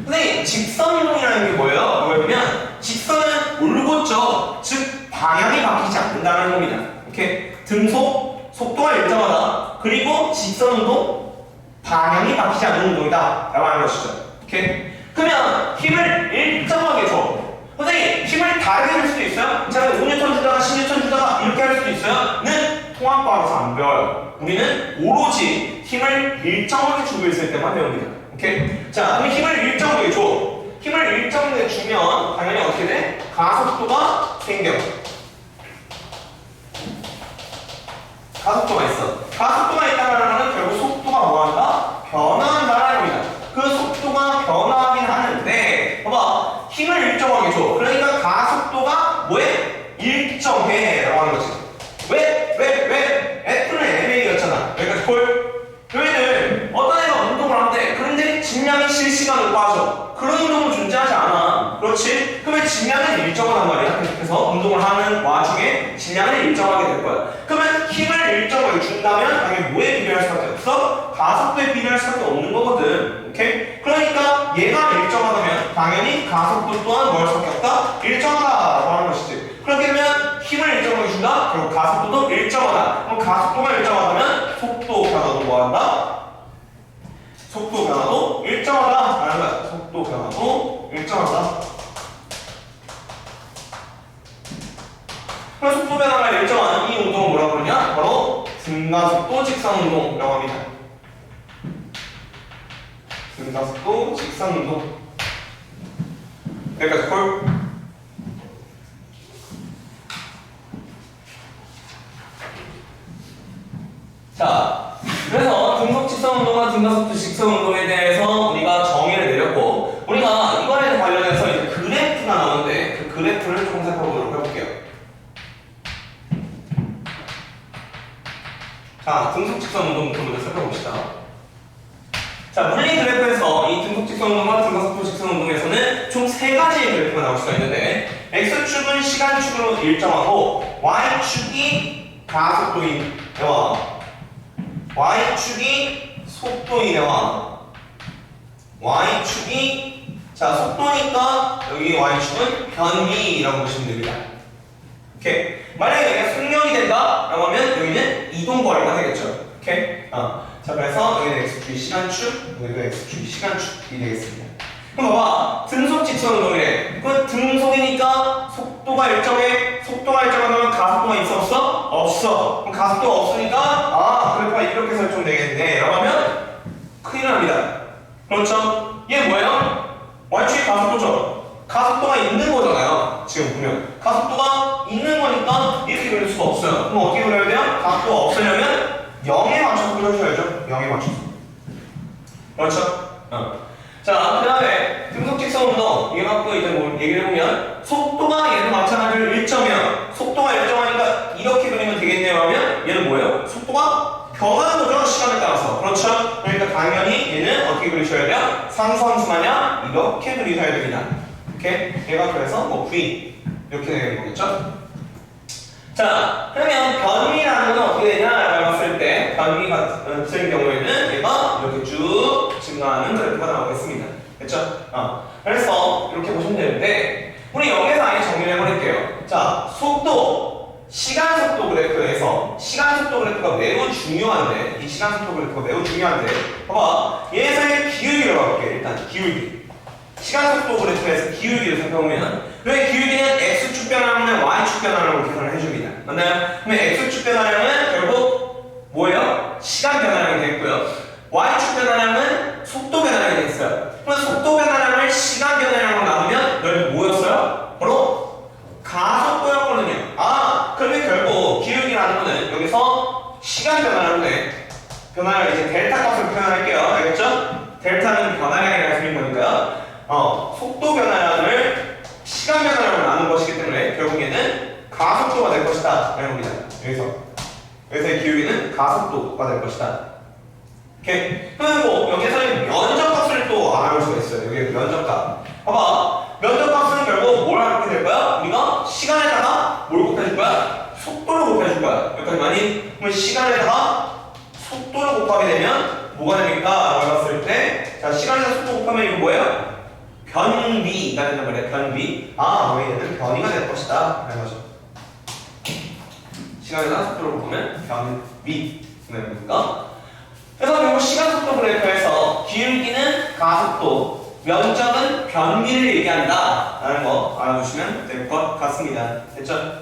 선생님, 직선 운동이라는 게 뭐예요? 뭐냐면 직선은 올곧죠. 즉 방향이 바뀌지 않는다는 겁니다. 오케이? 등속 속도가 일정하다. 그리고 직선 운동 방향이 바뀌지 않는 운동이다 라고 하는 것이죠. 오케이? 그러면 힘을 일정하게 줘. 선생님, 힘을 다르게 줄 수도 있어요. 자, 5N 주다가 10N 주다가 이렇게 할 수도 있어요. 는 통합과에서 안 배워요. 우리는 오로지 힘을 일정하게 주고 있을 때만 배웁니다. 오케이? 자, 그럼 힘을 일정하게 줘. 힘을 일정하게 주면 당연히 어떻게 돼? 가속도가 생겨. 가속도가 있어. 가속도가 있다는 것은 결국 속도가 뭐한다? 변화한다는 겁니다. 그 속도가 변화하긴 하는데 봐봐, 힘을 일정하게 줘. 그러니까 가속도가 뭐해? 일정해 라고 하는 거지. 왜? F는 MA였잖아. 여기까지 콜? 너희들 어떤 애가 운동을 하는데 그런데 질량이 실시간으로 빠져. 그런 운동은 존재하지 않아. 그렇지? 그러면 질량은 일정하단 말이야. 계속해서 운동을 하는 와중에 질량은 일정하게 될 거야. 그러면 힘을 일정하게 준다면 당연히 뭐에 비례할 수밖에 없어? 가속도에 비례할 수밖에 없는 거거든. 오케이? 그러니까 얘가 일정하다면 당연히 가속도 또한 뭐 할 수밖에 없다? 일정하다라고 하는 것이지. 그렇게 되면 힘을 일정하게 준다? 그리고 가속도도 일정하다. 그럼 가속도가 일정하다면 속도 변화도 뭐한다? 속도 변화도 일정하다 라는 거야. 속도 변화도 일정하다. 그럼 속도 변화가 일정한 이 운동을 뭐라고 그러냐? 바로 등가속도 직선 운동이라고 합니다. 등가속도 직선 운동. 여기까지 콜. 자, 그래서 등속 직선 운동과 등가속도 직선 운동에 대해서 우리가 정의를 내렸고, 우리가 이거에 관련해서 이제 그래프가 나오는데 그 그래프를 조금 살펴보도록 해볼게요. 자, 등속 직선 운동부터 먼저 살펴봅시다. 자, 물리 그래프에서 이 등속 직선 운동과 등가속도 직선 운동에서는 총 3가지의 그래프가 나올 수가 있는데, X축은 시간축으로 일정하고 Y축이 가속도인 애와 Y축이 속도이네와 Y축이 자 속도니까 여기 Y축은 변비라고 보시면 됩니다. 오케이? 만약에 여기가 속력이 된다라고 하면 여기는 이동거리가 되겠죠. 오케이? 자 그래서 여기는 X축이 시간축, 여기도 X축이 시간축이 되겠습니다. 그럼 봐봐, 등속 직선 운동이래. 그 등속이니까 속도가 일정해. 속도가 일정하면 가속도가 있어 없어? 없어. 그럼 가속도가 없으니까 그래프가 이렇게 설정되겠네 라고 하면 큰일 납니다. 그렇죠? 얘 뭐예요? Y축이 가속도죠. 가속도가 있는 거잖아요. 지금 보면 가속도가 있는 거니까 이렇게 그릴 수가 없어요. 그럼 어떻게 그려야 돼요? 가속도가 없으려면 0에 맞춰서 그려줘야죠. 0에 맞춰서. 그렇죠? 자, 그 다음에 등속 직선 운동 이거 갖고 이제 뭐 얘기를 해보면 속도가 얘도 마찬가지로 일정이면 속도가 일정하니까 이렇게 그리면 되겠네요 하면 얘는 뭐예요? 속도가 변하는 거죠, 시간에 따라서. 그렇죠? 그러니까 당연히 얘는 어떻게 그리셔야 돼요? 상수함수 마냥 이렇게 그리셔야 됩니다. 오케이? 얘가 그래서 뭐 V 이렇게 되는 거겠죠? 자, 그러면 변위라는 건 어떻게 되냐라고 봤을 때 변위 같은 경우에는 얘가 이렇게 쭉 증가하는 그래프가 나오겠습니다. 됐죠? 그래서 이렇게 보시면 되는데 우리 여기서 아예 정리를 해버릴게요. 자, 속도, 시간 속도 그래프에서 시간 속도 그래프가 매우 중요한데 이 시간 속도 그래프가 매우 중요한데 봐봐, 얘에서의 기울기를 봐볼게요. 일단 기울기. 시간 속도 그래프에서 기울기를 살펴보면 여기 기울기는 X축 변화량은 Y축 변화량으로 계산을 해줍니다. 맞나요? 그러면 X축 변화량은 결국 뭐예요? 시간 변화량이 되겠고요. Y축 변화량은 속도 변화량이 되겠어요. 그럼 속도 변화량을 시간 변화량으로 나누면 넓은 나누는 것이기 때문에 결국에는 가속도가 될 것이다 라는 겁니다. 여기서의 기울기는 가속도가 될 것이다. 오케이. 그리고 여기서는 면적값을 또 알아볼 수가 있어요. 여기 면적값. 봐봐. 면적값은 결국 뭘 하게 될 거야? 우리가 시간에다가 뭘 곱해줄 거야? 속도를 곱해줄 거야. 여기까지만이. 그러면 시간에다가 속도를 곱하게 되면 뭐가 됩니까? 라고 봤을 때, 자, 시간에다 속도 곱하면 이거 뭐예요? 변비가 된단 말이야. 변비. 아, 얘는 변이가 될 것이다. 라는 거죠. 시간에다 속도를 곱하면 변비. 그러니까. 그래서 결국 시간 속도 그래프에서 기울기는 가속도, 면적은 변비를 얘기한다 라는 거 알아두시면 될 것 같습니다. 됐죠?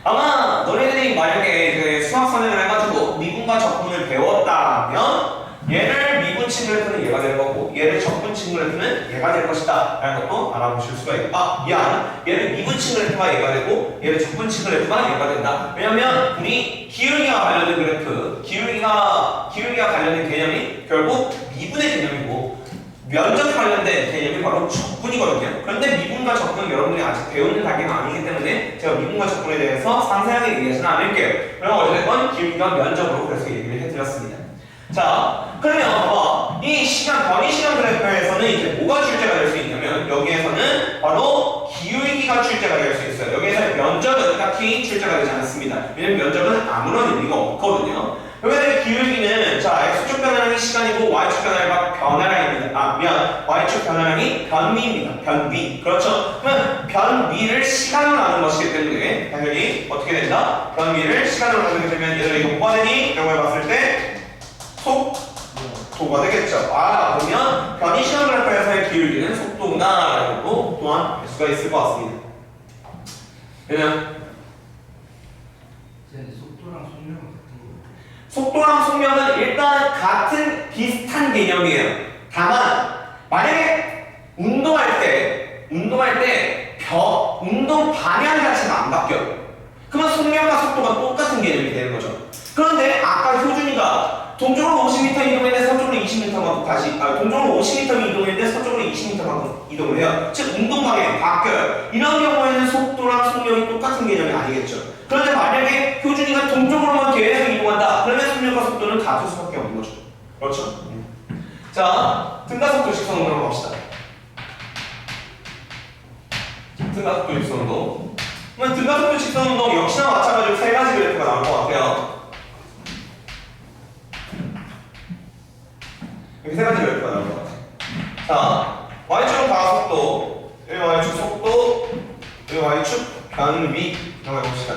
아마 너네들이 만약에 그 수학 선행을 해가지고 미분과 적분을 배웠다면 얘를 미분치 그래프는 얘가 될 거고 얘를 적분치 그래프는 얘가 될 것이다 라는 것도 알아보실 수가 있고 얘를 미분치 그래프가 얘가 되고 얘를 적분치 그래프가 얘가 된다. 왜냐면 우리 기울기와 관련된 그래프 기울기가 관련된 개념이 결국 미분의 개념이고 면적에 관련된 개념이 바로 적분이거든요. 그런데 미분과 적분 여러분들이 아직 배우는 단계가 아니기 때문에 제가 미분과 적분에 대해서 상세하게 얘기하지는 않을게요. 그럼 어쨌든 기울기와 면적으로 그래서 얘기를 해드렸습니다. 자, 그러면 봐봐. 이 시간, 변이 시간 그래프에서는 이제 뭐가 출제가 될 수 있냐면 여기에서는 바로 기울기가 출제가 될 수 있어요. 여기에서 면적은 딱히 출제가 되지 않습니다. 왜냐면 면적은 아무런 의미가 없거든요. 여기서 기울기는 자 x축 변화량이 시간이고 y축 변화량이 변화량입니다. y축 변화량이 변비입니다. 변비. 그렇죠? 그러면 변비를 시간으로 나누는 것이기 때문에 당연히 어떻게 된다? 변비를 시간으로 나누게 되면 얘들아 이거 뭐가 되니? 라고 해봤을 때 속도가 되겠죠. 그러면 변이 시간 그래프에서의 기울기는 속도구나 라는 것도 또한 알 수가 있을 것 같습니다. 그냥 속도랑 속력은 같은 거예요? 속도랑 속력은 일단 같은 비슷한 개념이에요. 다만 만약에 운동할 때 운동 방향 자체가 안 바뀌어요. 그러면 속력과 속도가 똑같은 개념이 되는 거죠. 그런데 아까 효준이가 동쪽으로 50m 이동했는데 서쪽으로 20m만큼 다시 동쪽으로 50m 이동했는데 서쪽으로 20m만큼 이동을 해요. 즉 운동 방향이 바뀌어요. 이런 경우에는 속도랑 속력이 똑같은 개념이 아니겠죠. 그런데 만약에 효준이가 동쪽으로만 계속 이동한다. 그러면 속력과 속도는 같을 수밖에 없는 거죠. 그렇죠? 자, 등가속도 직선운동을 봅시다. 등가속도 직선운동. 그러면 등가속도 직선운동 역시나 마찬가지로 세 가지 그래프가 나올 것 같아요. 여기 세 가지 그래프가 나올 것 같아요. 자, y축 가속도, 여기 y축 속도, 여기 y축 변비 이런 거 해봅시다.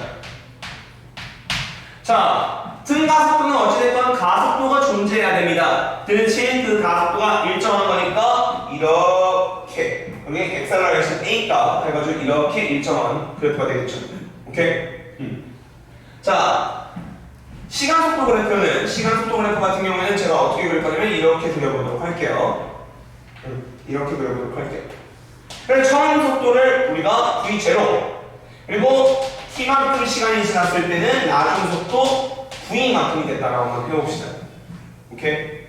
자, 등가속도는 어찌됐건 가속도가 존재해야 됩니다. 대신 그 가속도가 일정한 거니까 이렇게 여기 acceleration A가 해가지고 이렇게 일정한 그래프가 되겠죠. 오케이? 자, 시간속도 그래프 같은 경우에는 제가 어떻게 그릴 거냐면 이렇게 그려보도록 할게요. 이렇게 그려보도록 할게요. 그래서 처음 속도를 우리가 V0 그리고 T만큼 시간이 지났을 때는 나중 속도 V만큼이 됐다라고 한번 해봅시다. 오케이?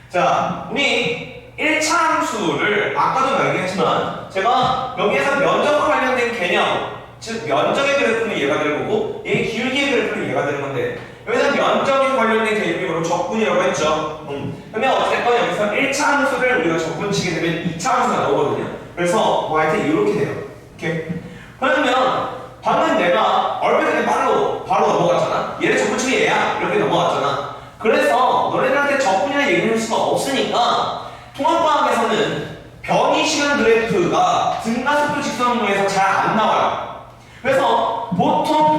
자, 우리 1차 함수를 아까도 얘기했지만 제가 여기에서 면적과 관련된 개념 즉 면적의 그래프는 얘가 되는 거고 얘의 기울기의 그래프는 얘가 되는 건데 여기서 면적에 관련된 개념이 바로 적분이라고 했죠. 그러면 어쨌든 여기서 1차 함수를 우리가 적분치게 되면 2차 함수가 나오거든요. 그래서 뭐 하여튼 이렇게 돼요. 오케이? 그러면 방금 내가 얼마 전에 바로 넘어갔잖아. 얘를 적분치면 얘야. 이렇게 넘어갔잖아. 그래서 너네들한테 적분이라는 얘기를 할 수가 없으니까 통합과학에서는 변이 시간 그래프가 등가속도 직선운동에서 잘 안 나와요. 그래서 보통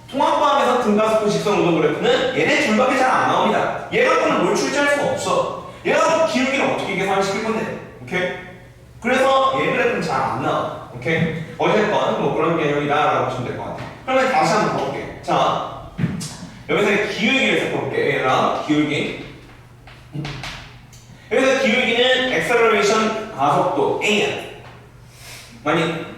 통합과학에서 등가속도 직선운동 그래프는 얘네 둘밖에 잘 안 나옵니다. 얘 갖고는 뭘 출제할 수가 없어. 얘가 기울기를 어떻게 계산시킬 건데. 오케이? 그래서 얘 그래프는 잘 안 나와. 오케이? 어쨌건 뭐 그런 개념이다라고 보시면 될 것 같아요. 그러면 다시 한번 볼게요. 자, 여기서 기울기를 살펴볼게요. 얘랑 기울기. 여기서 기울기는 acceleration 가속도 A야. 그러면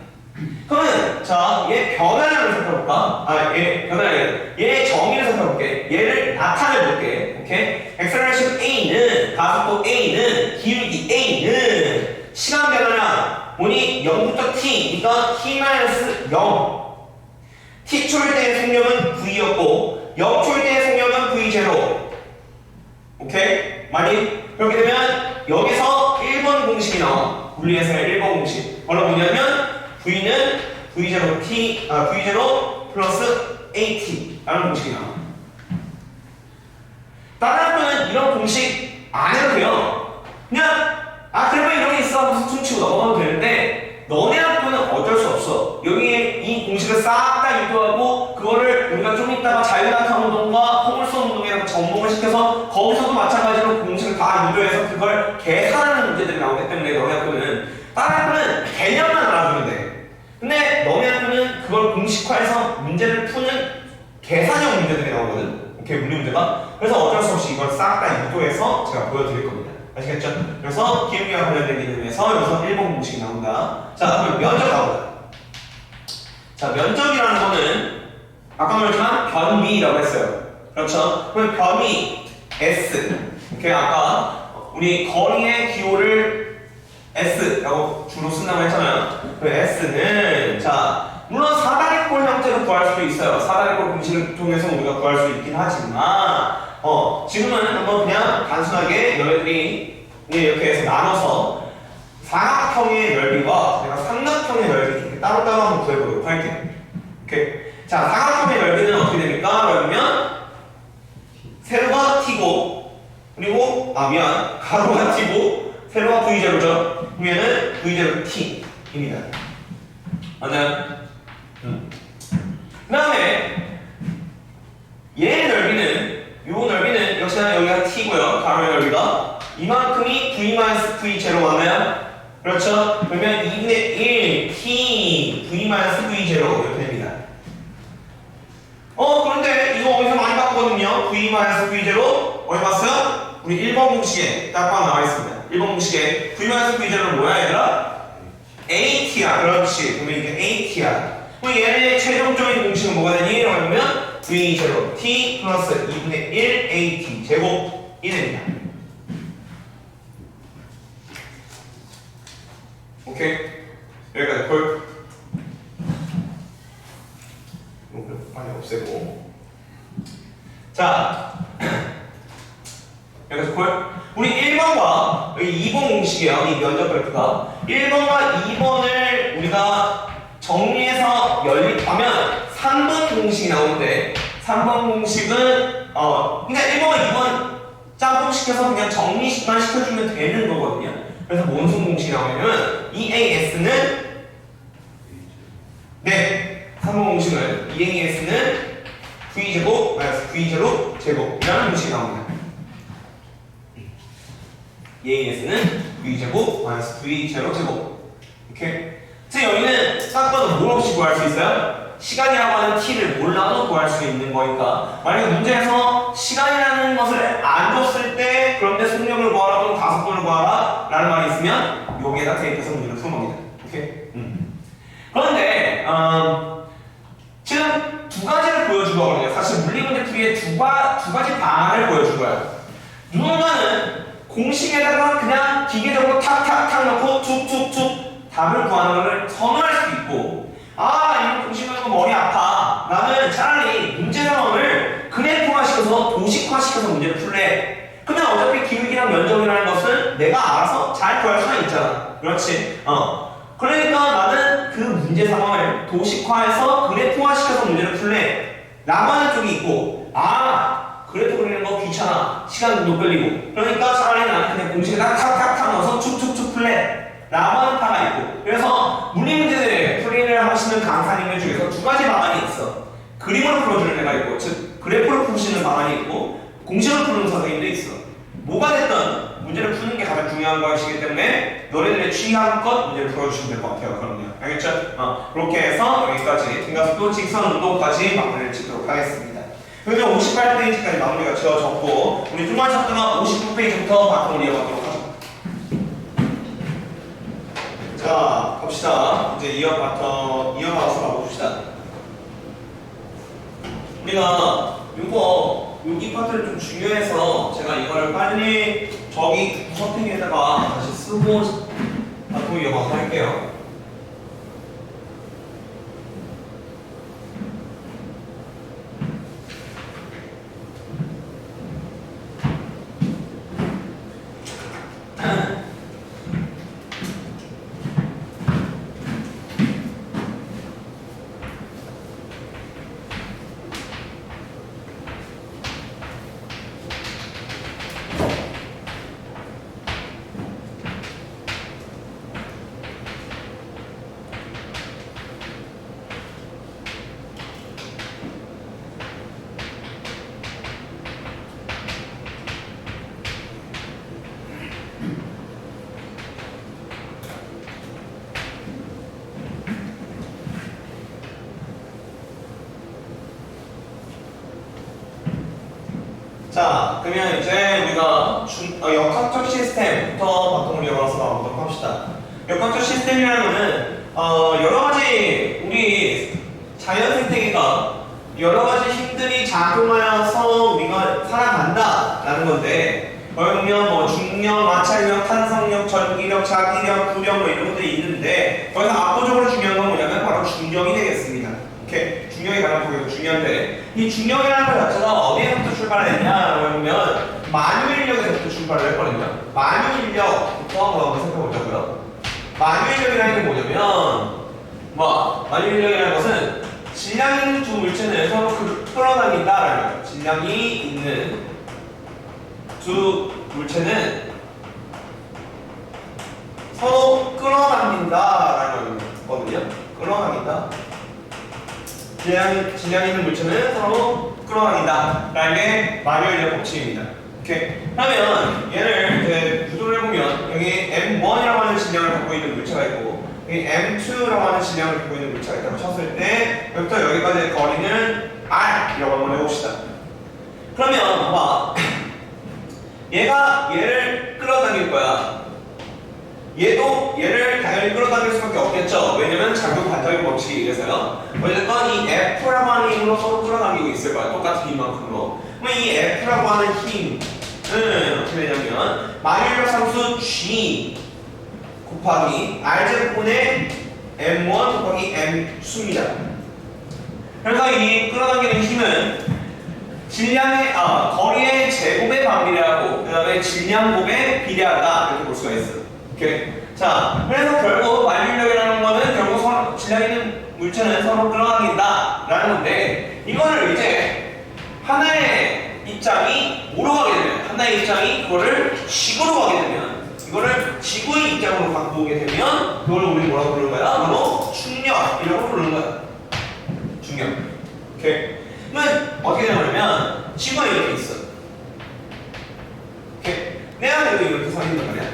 자, 얘 변화량을 살펴볼까? 얘 정의를 살펴볼게. 얘를 나타내볼게. 오케이? acceleration A는 가속도 A는 기울기 A는 시간 변화량 뭐니 0부터 t, 그러니까 t-0. t 초일 때의 속력은 v였고 0 초일 때의 속력은 v0. 오케이? 많이? 그렇게 되면 여기서 1번 공식이 나와. 분리해서의 1번 공식. 뭐라고 뭐냐면 v는 v0t, v0 플러스 at 라는 공식이 나와. 다른 학교는 이런 공식 안 해도 돼요. 그냥 그러면 이런 게 있어 하면서 퉁치고 넘어가도 되는데 너네 학교는 어쩔 수 없어. 여기에 이 공식을 싹 다 유도하고 그거를 우리가 좀 이따가 자유낙하 운동과 포물선 운동이랑 접목을 시켜서 거기서도 마찬가지로 공식을 다 유도해서 그걸 계산하는 문제들이 나오기 때문에 너네 학교는 다른 학교는 개념만 알아주면 돼. 근데 너네 학교는 그걸 공식화해서 문제를 푸는 계산형 문제들이 나오거든. 오케이, 물리 문제가. 그래서 어쩔 수 없이 이걸 싹 다 유도해서 제가 보여드릴 겁니다. 아시겠죠? 그래서 기울기와 관련된 개념에서 여기서 1번 공식이 나온다. 자, 그럼 면적 나온다. 자, 면적이라는 거는 아까 말했지만 변비라고 했어요. 그렇죠? 그럼 변이 S. 오케이, 아까 우리 거리의 기호를 S라고 주로 쓴다고 했잖아요. 그 S는 자, 물론 사다리꼴 형태로 구할 수도 있어요. 사다리꼴 공식을 통해서 우리가 구할 수 있긴 하지만 지금은 한번 그냥 단순하게 너희들이 이렇게 해서 나눠서 사각형의 넓이와 내가 삼각형의 넓이 이렇게 따로따로 한번 구해보도록 할게요. 오케이. 자, 사각형의 넓이는 어떻게 됩니까? 그러면 세로가 t고 그리고 가로가 t고 세로가 v0죠. 그러면은 v0 t입니다. 맞아요? 그 다음에 얘의 넓이는 요 넓이는 역시나 여기가 t고요. 가로의 넓이가 이만큼이 v-v0 맞나요? 그렇죠? 그러면 2분의 1 t v-v0 이렇게 됩니다. 그런데 이거 어디서 많이 봤거든요. v-v0 어디 봤어요? 우리 1번 공식에 딱 나와 있습니다. 1번 공식에 v-v0는 뭐야 얘들아? at야. 그렇지. 그러면 이게 at야. 그럼 얘의 최종적인 공식은 뭐가 되니? 그러면 v0 t 플러스 2분의 1 at 제곱이 됩니다. 오케이? 여기까지 콜. 이거 빨리 없애고. 자, 여기까지 콜. 우리 1번과 여기 2번 공식이에요. 이 면적 그래프가 1번과 2번을 우리가 정리해서 연립하면 3번 공식이 나오는데 3번 공식은 그냥 1번과 2번 짬뽕시켜서 그냥 정리만 시켜주면 되는 거거든요. 그래서 뭔 공식이 나오냐면 EAS는 3번 공식은 EAS는 V제곱 마이너스 V0 제곱이라는 공식이 나옵니다. EAS는 V제곱 마이너스 V0 제곱. 오케이? 그래서 여기는 딱 봐도 뭘 없이 구할 수 있어요? 시간이라고 하는 t를 몰라도 구할 수 있는 거니까 만약에 문제에서 시간이라는 것을 안 줬을 때 그런데 속력을 구하라 또는 가속도를 구하라 라는 말이 있으면 여기에다 대입해서 문제를 푸는 겁니다. 오케이? 그런데 지금 두 가지를 보여준 거거든요. 사실 물리문제 풀이에 두 가지 방안을 보여준 거예요. 누군가는 공식에다가 그냥 기계적으로 탁탁탁 넣고 툭툭툭 답을 구하는 것을 선호할 수도 있고 이거 공식은 머리 아파. 나는 차라리 문제 상황을 그래프화시켜서 도식화시켜서 문제를 풀래. 근데 어차피 기울기랑 면적이라는 것은 내가 알아서 잘 구할 수는 있잖아. 그렇지? 그러니까 나는 그 문제 상황을 도식화해서 그래프화시켜서 문제를 풀래 라고 하는 쪽이 있고 그래프 그리는 거 귀찮아. 시간도 끌리고. 그러니까 차라리 나는 그냥 공식에다 탁탁탁 넣어서 툭툭툭 풀래 라고 하는 파가 있고. 그래서 물리문제들 풀이를 하시는 강사님들 중에서 두 가지 방안이 있어. 그림으로 풀어주는 애가 있고 즉 그래프로 푸시는 방안이 있고 공식으로 푸는 선생님도 있어. 뭐가 됐든 문제를 푸는 게 가장 중요한 것이기 때문에 너네들의 취향껏 문제를 풀어주시면 될 것 같아요. 그럼요. 알겠죠? 그렇게 해서 여기까지 등가속도 직선 운동까지 마무리를 짓도록 하겠습니다. 그러면 58페이지까지 마무리가 지어졌고 우리 중간 챕터가 59페이지부터 바탕을 이어가도록 하죠. 자, 갑시다. 이제 이어가서 가봅시다. 우리가 여기 파트를 좀 중요해서 제가 이거를 빨리 저기 구석탱이에다가 다시 쓰고 바탕을 이어가서 할게요. 자, 그러면 이제 우리가 역학적 시스템부터 바탕으로 열어서 가보도록 합시다. 역학적 시스템이라는 거는 여러 가지 우리 자연 생태계가 여러 가지 힘들이 작용하여서 우리가 살아간다라는 건데, 보면 뭐 중력, 마찰력, 탄성력, 전기력, 자기력, 부력 뭐 이런 것들이 있는데, 거기서 압도적으로 중요한 건 뭐냐면 바로 중력이 되겠습니다. 오케이? 중력이 가장 보기가 중요한데, 이 중력이라는 것 자체가 어디에서부터 출발했냐라고 보면 만유인력에서부터 출발을 했거든요. 만유인력부터 한번 살펴보자고요. 만유인력이라는 게 뭐냐면, 만유인력이라는 것은 질량이 있는 두 물체는 서로 끌어당긴다라는 거예요. 질량이 있는 두 물체는 서로 끌어당긴다라는 거거든요. 끌어당긴다. 질량이 있는 물체는 서로 끌어당긴다라는 게 만유인력 법칙입니다. 오케이. 그러면 얘를 이제 구조를 해보면 여기 M1이라고 하는 질량을 갖고 있는 물체가 있고 여기 M2라고 하는 질량을 갖고 있는 물체가 있다고 쳤을 때 여기부터 여기까지의 거리는 R이라고 한번 해봅시다. 그러면 봐봐. 얘가 얘를 끌어당길 거야. 얘도 얘를 당연히 끌어당길 수밖에 없겠죠. 왜냐면 작용 반작용 법칙에 의해서요. 어쨌건 이 F라고 하는 힘으로 서로 끌어당기고 있을 거야. 똑같은 힘만큼으로. 그럼 이 F라고 하는 힘은 어떻게 되냐면 만유인력 상수 G 곱하기 R제곱분의 M1 곱하기 M2입니다. 그래서 이 끌어당기는 힘은 질량의 거리의 제곱에 반비례하고 그 다음에 질량곱에 비례하다 이렇게 볼 수가 있어요. 오케이. 자, 그래서 결국 만유인력이라는 거는 결국 질량 있는 물체는 서로 끌어당긴다라는 건데, 이거를 이제 하나의 입장이 뭐로 가게 되면, 하나의 입장이 그거를 지구로 가게 되면, 이거를 지구의 입장으로 갖고 오게 되면 그걸 우리 뭐라고 부르는 거야? 바로 충력이라고 부르는 거야. 충력. 오케이. 그러면 어떻게 되냐면 지구가 이렇게 있어. 오케이. 내가 이렇게 서 있는 거냐?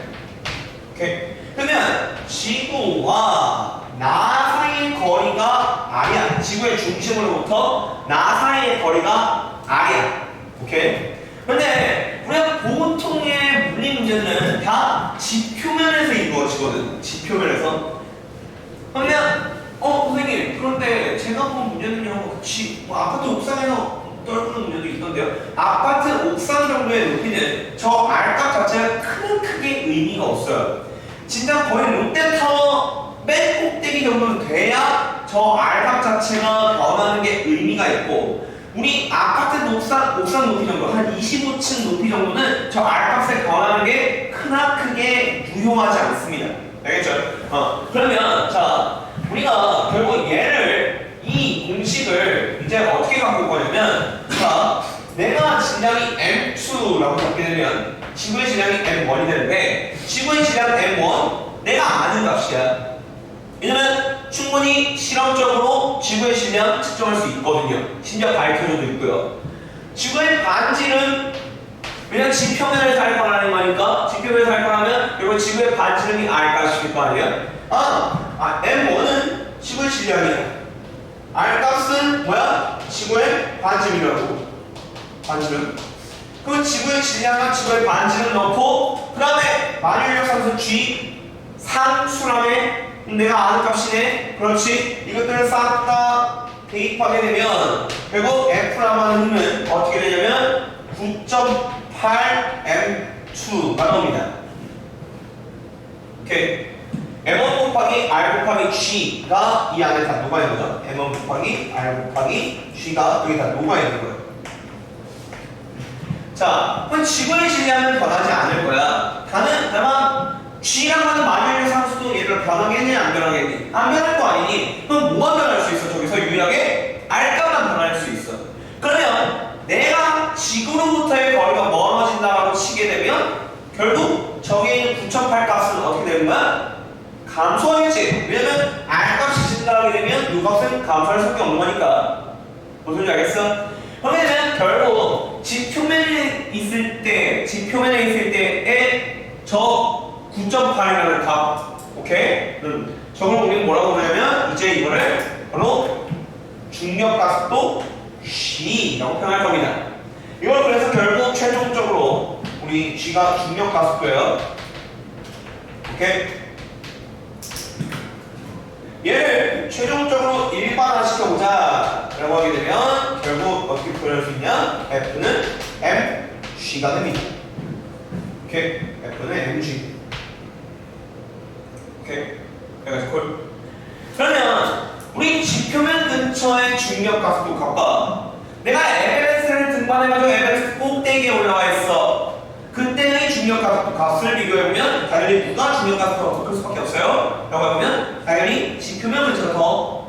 오케이. 그러면 지구와 나 사이의 거리가 R이야. 지구의 중심으로부터 나 사이의 거리가 R이야. 오케이. 근데 우리가 보통의 물리 문제는 다 지표면에서 이루어지거든. 지표면에서. 그러면 선생님, 그런데 제가 본 문제는요, 아파트 옥상에서 떨구는 문제도 있던데요. 아파트 옥상 정도의 높이는 저 R값 자체가 크게 의미가 없어요. 진짜 거의 롯데타워 맨 꼭대기 정도는 돼야 저 R값 자체가 변하는 게 의미가 있고, 우리 아파트 옥상 높이 정도, 한 25층 높이 정도는 저 R값에 변하는 게 크게 유효하지 않습니다. 알겠죠? 그러면 자, 우리가 결국 이 공식을 이제 어떻게 갖고 올 거냐면, 자, 내가 질량이 M2라고 잡게 되면 지구의 질량이 M1이 되는데, 지구의 질량 M1 내가 아는 값이야. 왜냐면 충분히 실험적으로 지구의 질량 측정할 수 있거든요. 심지어 밝혀줘도 있고요. 지구의 반지름, 왜냐면 지표면을 살 거라는 거니까, 지표면을 살 거라면 결국 지구의 반지름이 R값일 거 아니에요? M1은 지구의 질량이야. R값은 뭐야? 지구의 반지름이라고. 반지름. 그 지구의 질량과 지구의 반지름 넣고, 그 다음에 만유인력 상수 G 상수라며 내가 아는 값이네. 그렇지. 이것들을 싹 다 대입하게 되면 결국 F라고 하는 힘은 어떻게 되냐면 9.8 M2가 나옵니다. 오케이. M1 곱하기 R 곱하기 G가 이 안에 다 녹아있는 거죠. M1 곱하기 R 곱하기 G가 여기 다 녹아있는 거예요. 자, 그럼 지구의 질량은 변하지 않을 거야. 다만 G라고 하는 만유인력 상수도 얘를 변하겠니 안 변하겠니? 안 변할 거 아니니? 그럼 뭐가 변할 수 있어? 저기서 유일하게 R값만 변할 수 있어. 그러면 내가 지구로부터의 거리가 멀어진다라고 치게 되면 결국 저기에 있는 9.8 값은 어떻게 되는 거야? 감소하겠지. 왜냐면 R값이 증가하게 되면 이 값은 감소할 수밖에 없는 거니까. 무슨 소리인지 알겠어? 그러면 결국 지표면에 있을 때의 저 9.8이라는 값, 오케이? 저걸 우리는 뭐라고 그러냐면 이제 이거를 바로 중력가속도 G라고 표현할 겁니다. 이걸 그래서 결국 최종적으로 우리 G가 중력 가속도예요. 오케이? 얘를 최종적으로 일반화시켜보자 라고 하게 되면 결국 어떻게 표현할 수 있냐? F는 mg가 됩니다. 오케이? F는 mg. 오케이? 여기까지 콜. 그러면 우리 지표면 근처의 중력 가속도 값과 내가 에베레스트를 등반해가지고 에베레스트 꼭대기에 올라와 있어. 그때의 중력 가속도 값을 비교해보면 당연히 누가 중력 가속도가 더 클 수밖에 없어요. 라고 하면 당연히 지표면 근처가 더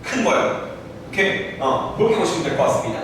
큰 거예요. 오케이? 그렇게 보시면 될 것 같습니다.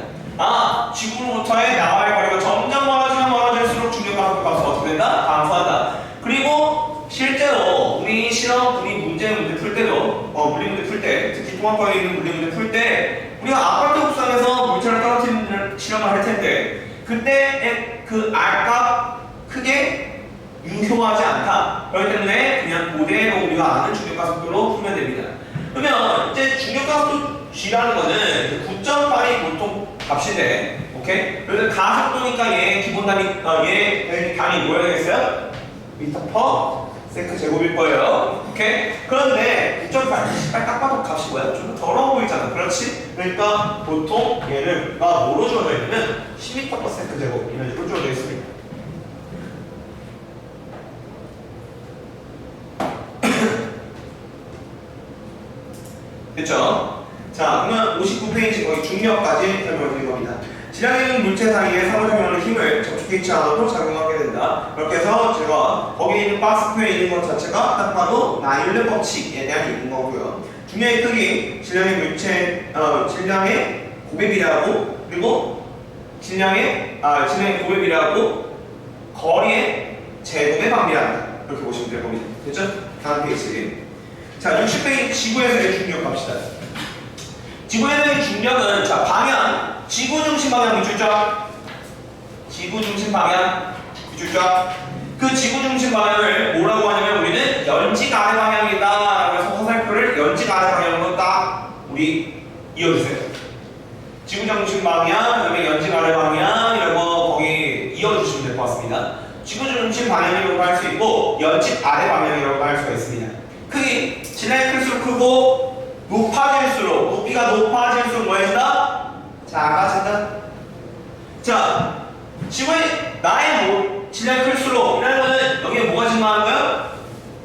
지구로부터의 나와의 거리가 점점 멀어지면 멀어질수록 중력 가속도 값은 어떻게 된다? 감소한다. 그리고 실제로 우리 실험, 우리 문제 풀 때도 물리 문제 풀 때, 특히 통합과에 있는 물리 문제 풀 때 우리가 아파트 옥상에서 물체를 떨어뜨리는 실험을 할 텐데 그때 그 R값 크게 유효하지 않다. 그렇기 때문에 그냥 그대로 우리가 아는 중력가속도로 풀면 됩니다. 그러면 이제 중력가속도 G라는 거는 9.8이 보통 값인데, 오케이? 그래서 가속도니까 얘 기본 단위, 얘 단위 뭐야 되겠어요? 미터 퍼 세크 제곱일 거예요. 오케이? 그런데 9.8, 딱 봐도 값이 뭐야? 좀 더러워 보이잖아. 그렇지? 그러니까 보통 얘를 뭐로 주어져 있냐면 10m 퍼 세크 제곱 이런 식으로 주어져 있습니다. 됐죠? 자, 그러면 59페이지 거기 중력까지 설명드린 겁니다. 질량이 있는 물체 사이에 상호작용하는 힘을 접촉했지 않아도 작용하게 된다. 그렇게 해서 제가 거기에 있는 박스표에 있는 것 자체가 딱 봐도 나일론 법칙에 대한 있는 거고요. 중력의 크기, 질량의 물체, 질량의 곱해비례하고 그리고 질량의 곱해비례하고 거리의 제곱에 반비례한다. 이렇게 보시면 될 겁니다. 됐죠? 다음 페이지. 자, 60페이지 지구에서의 중력 갑시다. 지구에서의 중력은 자 방향, 지구 중심 방향 밑줄 쫙. 지구 중심 방향 밑줄 쫙. 그 지구 중심 방향을 뭐라고 하냐면 우리는 연직 아래 방향이다. 그래서 화살표를 연직 아래 방향으로 딱 우리 이어주세요. 지구 중심 방향, 그다음에 연직 아래 방향 이런 거 거기 이어주시면 될 것 같습니다. 지구 중심 방향이라고 할 수 있고 연직 아래 방향이라고 할 수가 있습니다. 크기, 질량이 클수록 크고 높아질수록, 높이가 높아질수록 뭐 해진다? 작아진다. 자, 지구의 나의 질량이 클수록 이라는 거는 여기에 뭐가 증가하는 거예요?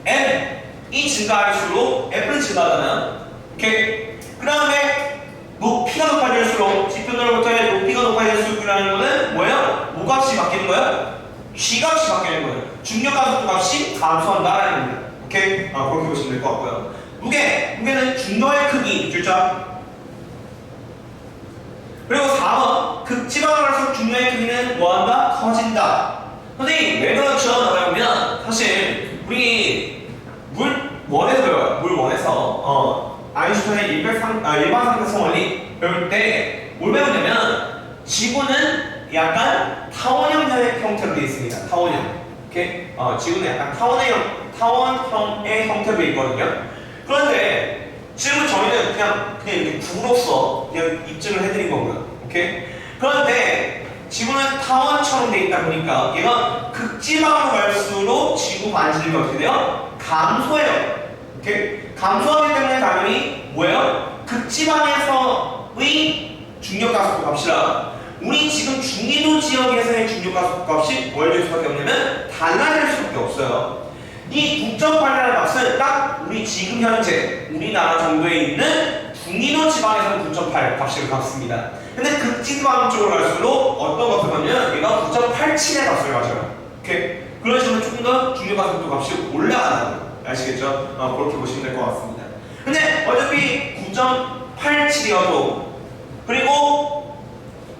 M이 증가할수록 F는 증가하잖아요. 오케이? 그 다음에 높이가 높아질수록 지표면으로부터의 높이가 높아질수록이라는 거는 뭐예요? 뭐 값이 바뀌는 거예요? G 값이 바뀌는 거예요. 중력 가속도 값이 감소한다라는 겁니다. 오케이? 그렇게 보시면 될 것 같고요. 무게는 중도의 크기, 줄자. 그리고 4번, 극지방을 할수록 중도의 크기는 뭐한다? 커진다. 선생님, 왜 그렇죠? 라고 하면, 사실, 우리 물원에서 배워요. 물원에서, 아인슈타인의 일반 상대성 원리 배울 때, 뭘 배우냐면, 지구는 약간 타원형 형태로 되어 있습니다. 타원형. 오케이? 지구는 약간 타원형의 형태로 되어 있거든요. 그런데 지금 저희는 그냥 이렇게 구로서 그냥 입증을 해드린 거고요. 오케이? 그런데 지구는 타원처럼 돼 있다 보니까 얘가 극지방으로 갈수록 지구 반지름이 어떻게 돼요? 감소해요. 오케이? 감소하기 때문에 당연히 뭐예요? 극지방에서의 중력 가속도 값이라 우리 지금 중위도 지역에서의 중력 가속도 값이 뭘 될 수밖에 없냐면 달라질 수밖에 없어요. 이 9.8이라는 값은 딱 우리 지금 현재 우리나라 정도에 있는 중위도 지방에서는 9.8 값을 갖습니다. 근데 극지방 쪽으로 갈수록 어떤 값을 갖냐면 얘가 9.87의 값을 가져요. 오케이? 그런 식으로 조금 더 중력 가속도 값이 올라가는 거예요. 아시겠죠? 그렇게 보시면 될 것 같습니다. 근데 어차피 9.87이어도 그리고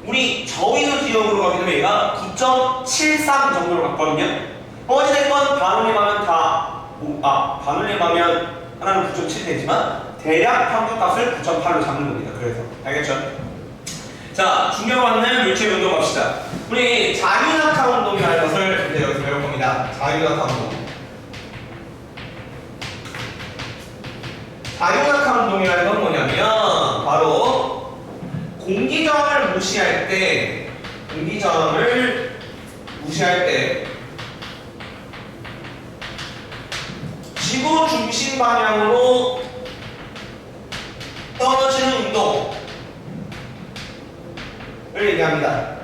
우리 저위도 지역으로 가게 되면 얘가 9.73 정도로 갔거든요. 어찌됐건 반올림하면 반올림하면 하나는 9.7 되지만 대략 평균값을 9.8로 잡는 겁니다. 그래서 알겠죠? 자, 중력받는 물체 운동 갑시다. 우리 자유낙하 운동이라는 것을 이제 여기서 배울 겁니다. 자유낙하 운동. 자유낙하 운동이라는 건 뭐냐면 바로 공기저항을 무시할 때 공기저항을 무시할 때 지구 중심 방향으로 떨어지는 운동을 얘기합니다.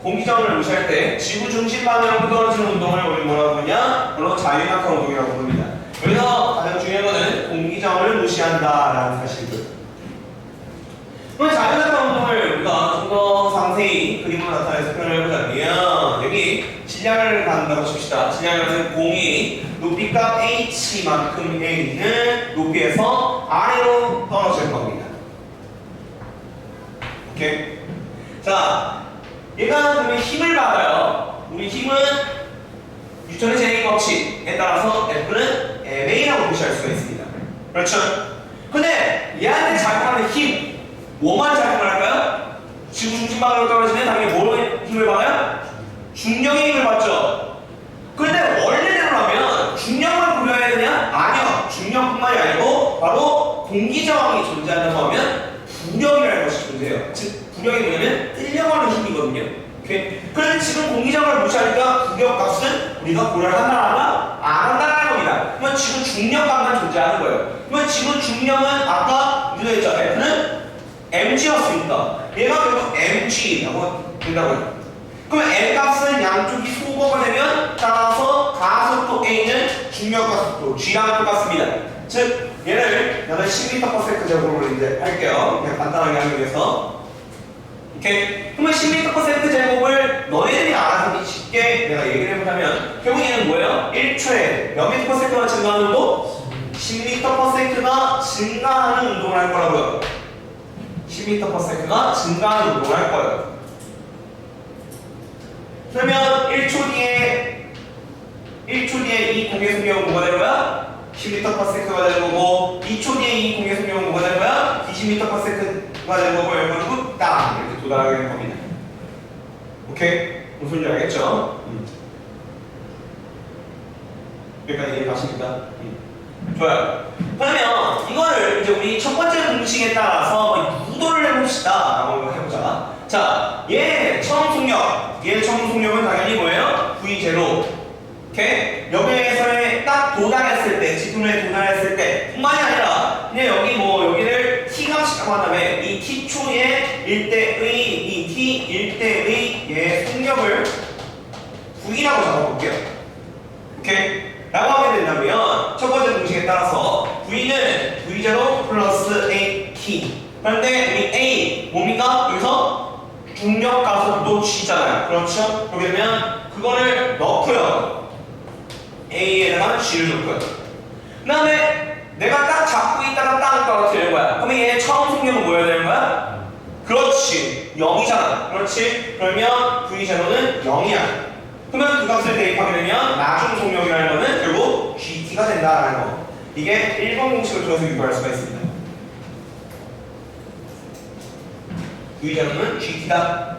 공기저항을 무시할 때 지구 중심 방향으로 떨어지는 운동을 우리 뭐라고 부르냐? 바로 자유낙하 운동이라고 부릅니다. 여기서 가장 중요한 거는 공기저항을 무시한다라는 사실들. 그럼 자유낙하 운동을 우리가 좀 더 상세히 그림으로 나타내서 표현을 해보자면 여기 질량을 갖는다고 칩시다. 질량은 공이 높이값 h만큼에 있는 높이에서 아래로 떨어질 겁니다. 오케이? 자, 얘가 그러면 힘을 받아요. 우리 힘은 뉴턴의 제2 법칙에 따라서 F는 ma라고 표시할 수가 있습니다. 그렇죠? 근데 얘한테 작용하는 힘, 뭐만 작용을 할까요? 지구 중심 방향으로 떨어지는 당연히 뭐의 힘을 받아요? 중력의 힘을 받죠. 근데 원래대로라면 중력만 고려해야 되냐? 아니요. 중력뿐만이 아니고 바로 공기저항이 존재한다고 하면 부력이라는 것이 존재해요. 즉 부력이 뭐냐면 끌려가는 힘이거든요. 오케이? 그런데 지금 공기저항을 무시하니까 부력 값은 우리가 고려를 한다나 안 한다는 겁니다. 그러면 지금 중력감만 존재하는 거예요. 그러면 지금 중력은 아까 유도했죠. F는 mg였으니까 얘가 결국 mg라고 된다고요. 그럼 m 값은 양쪽이 소거가 되면 따라서 가속도 a는 중력 가속도 g랑 똑같습니다. 즉 얘를 나는 10m/s 제곱으로 이제 할게요. 그냥 간단하게 하기 위해서. 오케이. 그러면 10m/s 제곱을 너희들이 알아서 쉽게 내가 얘기를 해보자면 결국 얘는 뭐예요? 1초에 몇 m/s가 증가하는 운동? 10m/s가 증가하는 운동을 할 거라고요. 10m/s가 증가하는 운동을 할 거예요. 그러면 1초 뒤에 이 공의 속력은 뭐가 되는 거야? 10m/s가 되는 거고 2초 뒤에 이 공의 속력은 뭐가 되는 거야? 20m/s가 되는 거고 이거는 딱 이렇게 도달하게 될 겁니다. 오케이? 무슨 소리인지 알겠죠? 여기까지 이해가십니까? 좋아요. 그러면 이거를 이제 우리 첫 번째 공식에 따라서 유도를 해봅시다. 라고 해보자. 자, 얘 처음 속력은 당연히 뭐예요? V0. 오케이? 여기에서의 딱 도달했을 때, 지점에 도달했을 때 뿐만이 아니라 그냥 여기 여기를 t 값이라고 한 다음에 이 t초의 일대의 이 t 일대의 얘 속력을 V라고 잡아볼게요. 오케이? 라고 하게 된다면 첫 번째 공식에 따라서 V는 V0 플러스 AT. 그런데 우리 A 뭡니까? 여기서 중력 가속도 G잖아요. 그렇죠? 그렇게 되면 그거를 넣고요. A에다가 G를 넣고요. 그 다음에 내가 딱 잡고 있다가 딱 떨어뜨리는 거야. 그러면 얘 처음 속력은 뭐여야 되는 거야? 그렇지. 0이잖아. 그렇지? 그러면 V0는 0이야. 그러면 그 값을 대입하게 되면 나중 속력이라는 거는 결국 GT가 된다라는 거. 이게 1번 공식을 통해서 유도할 수가 있습니다. V제로는 GT다.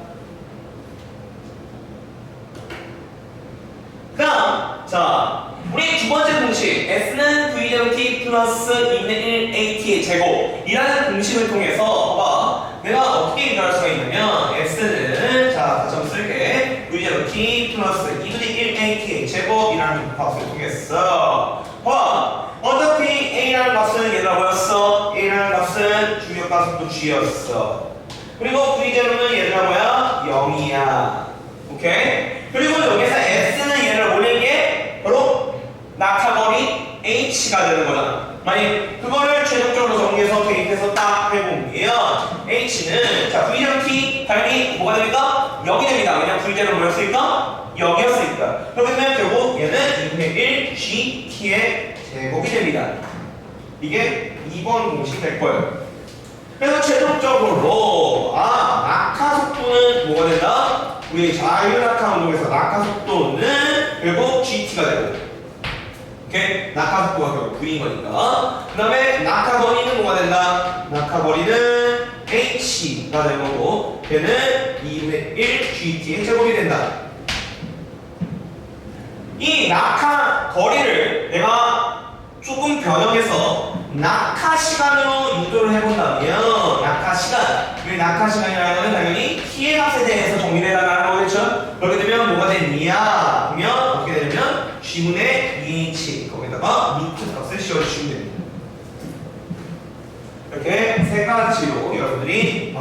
그럼 자 우리 두 번째 공식 S는 V0T 플러스 2는 1AT의 제곱이라는 공식을 통해서 봐봐. 내가 어떻게 유도할 수가 있냐면 S는 자 다시 한번 쓸게. V0T 플러스 2는 1AT의 제곱이라는 값을 통해서 봐봐. 어차피 A라는 값은 얘가 뭐였어? A라는 값은 중력 가속도 G였어. 그리고 V0는 얘들아 뭐야? 0이야. 오케이? 그리고 여기서 S는 얘를 올리게 바로 낙하거리 H가 되는 거잖아. 만약 그거를 최종적으로 정리해서 대입해서 딱 해보면 H는 자 V0T 당연히 뭐가 됩니까? 0이 됩니다. 왜냐면 V0는 뭐였으니까? 0이었으니까. 그렇게 되면 결국 얘는 2분의 1 GT의 제곱이 됩니다. 이게 2번 공식이 될 거예요. 그래서 최종적으로 낙하 속도는 뭐가 된다? 우리 자유낙하 운동에서 낙하 속도는 결국 GT가 되고 오케이? 낙하 속도가 결국 V인 거니까 그 다음에 낙하 거리는 뭐가 된다? 낙하 거리는 H가 될 거고 걔는 2분의 1 GT의 제곱이 된다. 이 낙하 거리를 내가 조금 변형해서 낙하 시간으로 유도를 해본다면 낙하 시간 낙하 시간이라는 거는 당연히 t의 값에 대해서 정리를 해달라는 거겠죠? 그렇게 되면 뭐가 되느냐? 그러면 어떻게 되냐면 g분의 2h 거기다가 루트 값을 씌워주시면 됩니다. 이렇게 세 가지로 여러분들이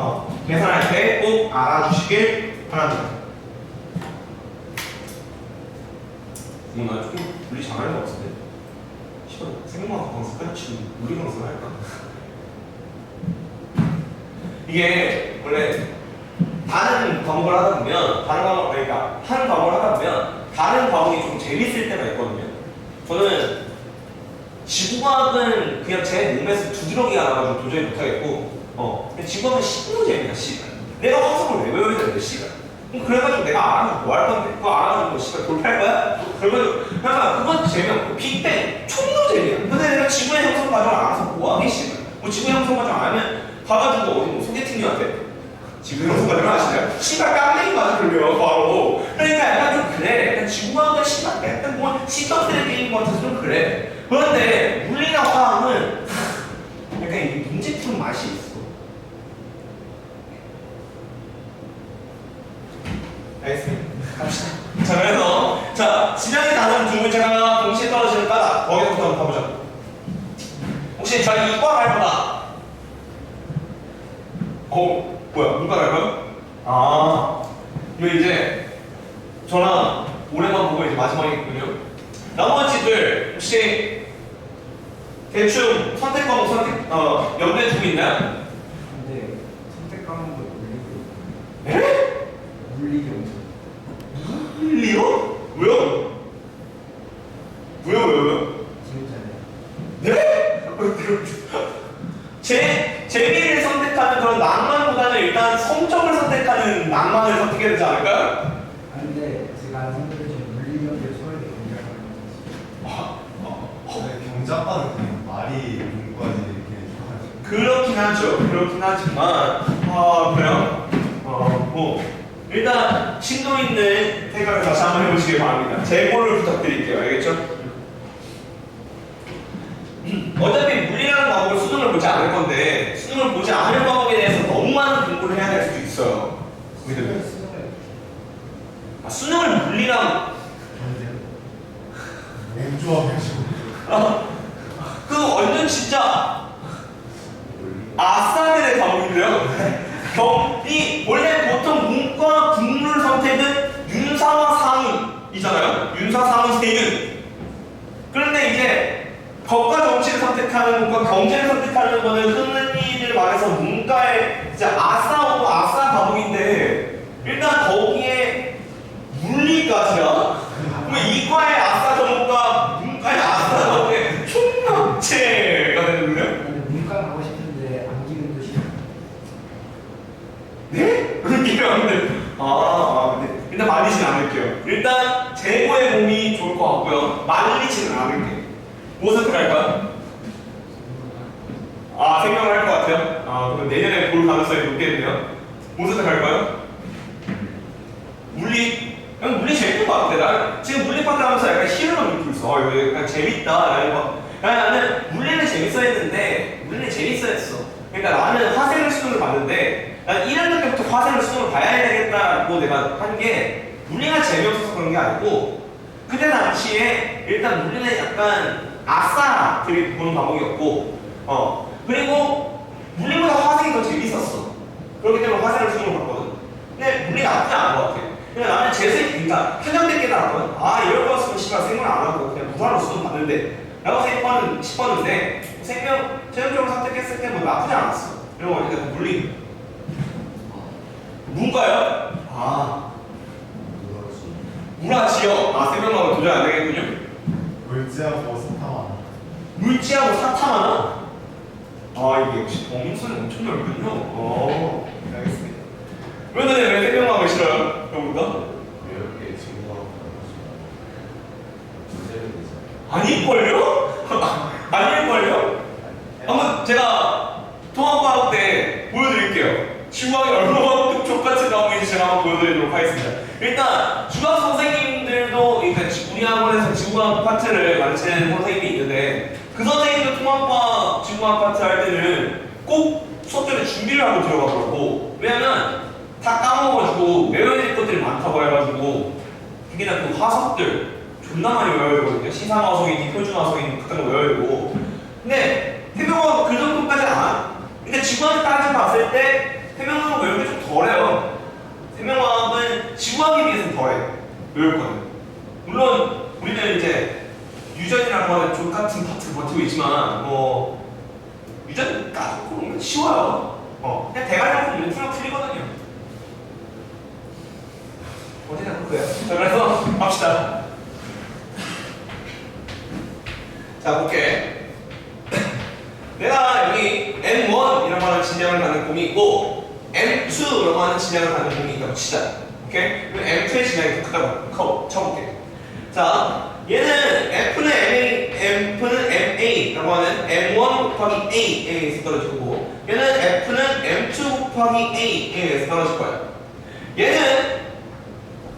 계산할 때 꼭 알아주시길 바랍니다. 나 조금 분리 잘하는 것 같은데? 시간 생각만 방송까지 지금 우리 방송을 할까? 이게 원래 다른 과목을 하다 보면 그러니까 한 과목을 하다 보면 다른 과목이 좀 재밌을 때가 있거든요. 저는 지구과학은 그냥 제 몸에서 두드러기가 나가지고 도저히 못하겠고 근데 지구과학은 너무 재밌다 씨발. 내가 화성을 왜 외워야 되는데 씨발. 그래가지고 내가 알아서 뭐 할 건데 그거 알아가지고 씨발 돌팔 거야? 그래가지고 약간 그건 재미없고 빅뱅 총도 재미야. 근데 내가 지구의 형성 과정을 알아서 뭐하게 씨발. 뭐 지구의 형성 과정 알면 가가지고 어디 뭐 소개팅녀한테 지구의 형성 과정 아시나요? 씨발 깜짝이 맞으려면 바로. 그러니까 약간 좀 그래. 약간 지구과학은 씨발 약간 뭐 시청들의 게임 같아서 좀 그래. 그런데 물리나 화학은 약간 이 문제 푸는 맛이 있어. 알겠습니다. 갑시다. 자, 그래서 자 진영이 다른 두 문제가 동시에 떨어지는 까닭 거기서부터 한번 가보자. 혹시 자 이과 갈 거다. 뭐야? 문과 갈 거야? 이거 이제 저랑 올해만 보고 이제 마지막이거든요. 나머지들 혹시 대충 선택 과목 연대 두고 있나요? 근데 선택 과목은 물리고 에? 물리 경제. 물리요? 왜요? 왜요? 재밌잖아요. 네? 재미를 선택하는 그런 낭만보다는 일단 성적을 선택하는 낭만을 선택해야 되지 않을까요? 근데 제가 아는 선배들 중에 물리 경제 서울대 경제학과를 근데 경자과는 그냥 말이 문과지 이렇게 그렇긴 하죠. 그렇긴 하지만 그래요? 뭐 일단 심도 있는 생각을 다시 한번 해보시기 바랍니다. 제보를 부탁드릴게요. 알겠죠? 어차피 물리라는 과목을 수능을 보지 않을 건데 수능을 보지 않을 과목에 대해서 너무 많은 공부를 해야 될 수도 있어요. 믿으면 수능을 물리랑 몸조합해가지고 그거 완전 진짜 아싸들의 과목인데요. 이 원래 보통 문과 국룰 선택은 윤사와 상이잖아요. 윤사, 상은, 세윤. 그런데 이제 법과 정치를 선택하는 것과 경제를 선택하는 거는 흔히들 말해서 문과의 이제 아싸하고 아싸 과목인데 일단 거기에 물리까지야. 그럼 이과의 아싸 과목과 문과의 아싸 과목의 총합체가 되는데요? 근데 문과 가고 싶은데 암기근도 싫어. 네? 그렇게 하는데 네. 일단 말리진 않을게요. 일단 재고의 몸이 좋을 것 같고요. 말리지는 않을게요. 뭐 선택할까요? 생각을 할 것 같아요. 그럼 내년에 볼 가능성이 높겠네요. 뭐 선택할까요? 물리. 그냥 물리 재밌는 것 같아. 나 지금 물리 파트 하면서 약간 희열을 느끼고 있어. 이거 약간 재밌다. 라는 거. 나는 물리는 재밌어 했는데 물리는 재밌어 했어. 그러니까 나는 화생을 수능을 봤는데 난 1학년 때부터 화생을 수능을 봐야 되겠다고 내가 한 게 물리가 재미없어서 그런 게 아니고 그때 당시에 일단 물리는 약간 아싸들이 보는 과목이었고 그리고 물리보다 화생이 더 재밌었어. 그렇기 때문에 화생을 수능을 봤거든. 근데 물리가 나쁘지 않은 것 같아. 그냥 나는 그러니까 현역때 깨달았거든. 이럴 거였으면 씨발 생각을 안 하고 그냥 무사로 수능 봤는데 라고 생각하는 싶었는데 최종적으로 선택했을 때 뭐 나쁘지 않았어. 그리고 이제 물리 문과요? 문화지역 생명하고 도저히 안 되겠군요. 물지하고 사탐하나 물지하고 사탐하나? 이게 역시 범위선이 엄청 넓군요. 알겠습니다. 왜 생명하고 싫어요? 그러니까? 이렇게 친구가 문제는 되죠. 아닐걸요? 아닐걸요? 한번 제가 통합과학 때 보여드릴게요. 지구학이 얼마나 족같이 나오는지 제가 한번 보여드리도록 하겠습니다. 일단 중학 선생님들도 그러니까 우리 학원에서 지구과학 파트를 가르치는 선생님이 있는데 그 선생님도 통합과학 지구과학 파트 할 때는 꼭 수업 전에 준비를 하고 들어가더라고. 왜냐면 다 까먹어가지고 외워야 될 것들이 많다고 해가지고 특히나 그 화석들 존나 많이 외워야 되거든요. 시상화석이니 표준화석이니 그딴 거 외워야 되고. 근데 태명화가 그 정도까지 안 와. 근데 지구과학 따지고 봤을 때 태명화가 외우는 게 좀 덜해요. 태명화학은 지구과학에 비해서는 덜해. 외울 거는. 물론 우리는 이제 유전이라고 하는 족 같은 파트를 버티고 있지만 뭐 유전 까놓고 보면 쉬워요. 그냥 대가리만 보면 풀면 풀리거든요. 어디나 그거야. 자, 그래서 갑시다. 자, 볼게. 내가 여기 M1이라고 하는 진량을 갖는 공이 있고 M2라고 하는 진량을 갖는 공이 있다고 치자. 오케이? 그럼 M2의 진량이 더 크다고 쳐볼게. 자, 얘는 F는 MA라고 하는 M1 곱하기 A에서 떨어지고 얘는 F는 M2 곱하기 A에서 떨어질 거야. 얘는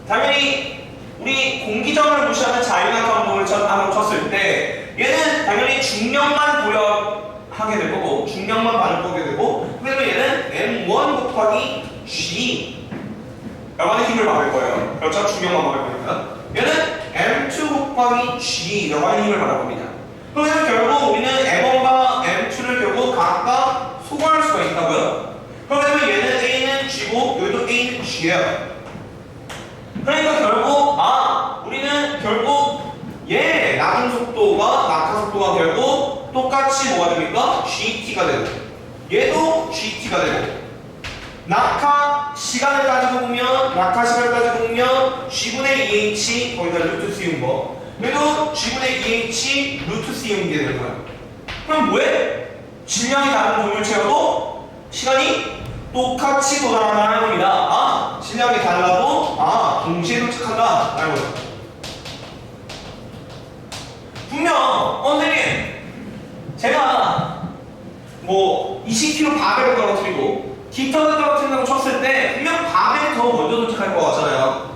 당연히 우리 공기정을 무시하는 자유낙하 운동을 한번 쳤을 때 얘는 당연히 중력만 고려하게 될 거고 중력만 받을 거게 되고 그래서 얘는 M1 곱하기 G 라고 하는 힘을 받을 거예요. 그렇죠? 중력만 받을 거니까 얘는 M2 곱하기 G라고 하는 힘을 받을 겁니다. 그래서 결국 우리는 M1과 M2를 결국 각각 소거할 수가 있다고요. 그러면 얘는 A는 G고 여기도 A는 G예요. 그러니까 결국 우리는 결국 얘 낙인 속도가 낙하 속도가 결국 똑같이 뭐가 됩니까? GT가 되고 얘도 GT가 되고 낙하 시간을 따지고 보면 G분의 2H 거기다 루트 씌운 거 그래도 G분의 2H 루트 씌운 게 되는 거야. 그럼 뭐해? 질량이 다른 동물체여도 시간이 똑같이 돌아가는 겁니다. 질량이 달라도 동시에 도착한다 라는 거죠. 분명 선생님 제가 뭐 20kg 바벨을 떨어뜨리고 깃털을 떨어뜨린다고 쳤을 때 분명 바벨이 더 먼저 도착할 것 같잖아요.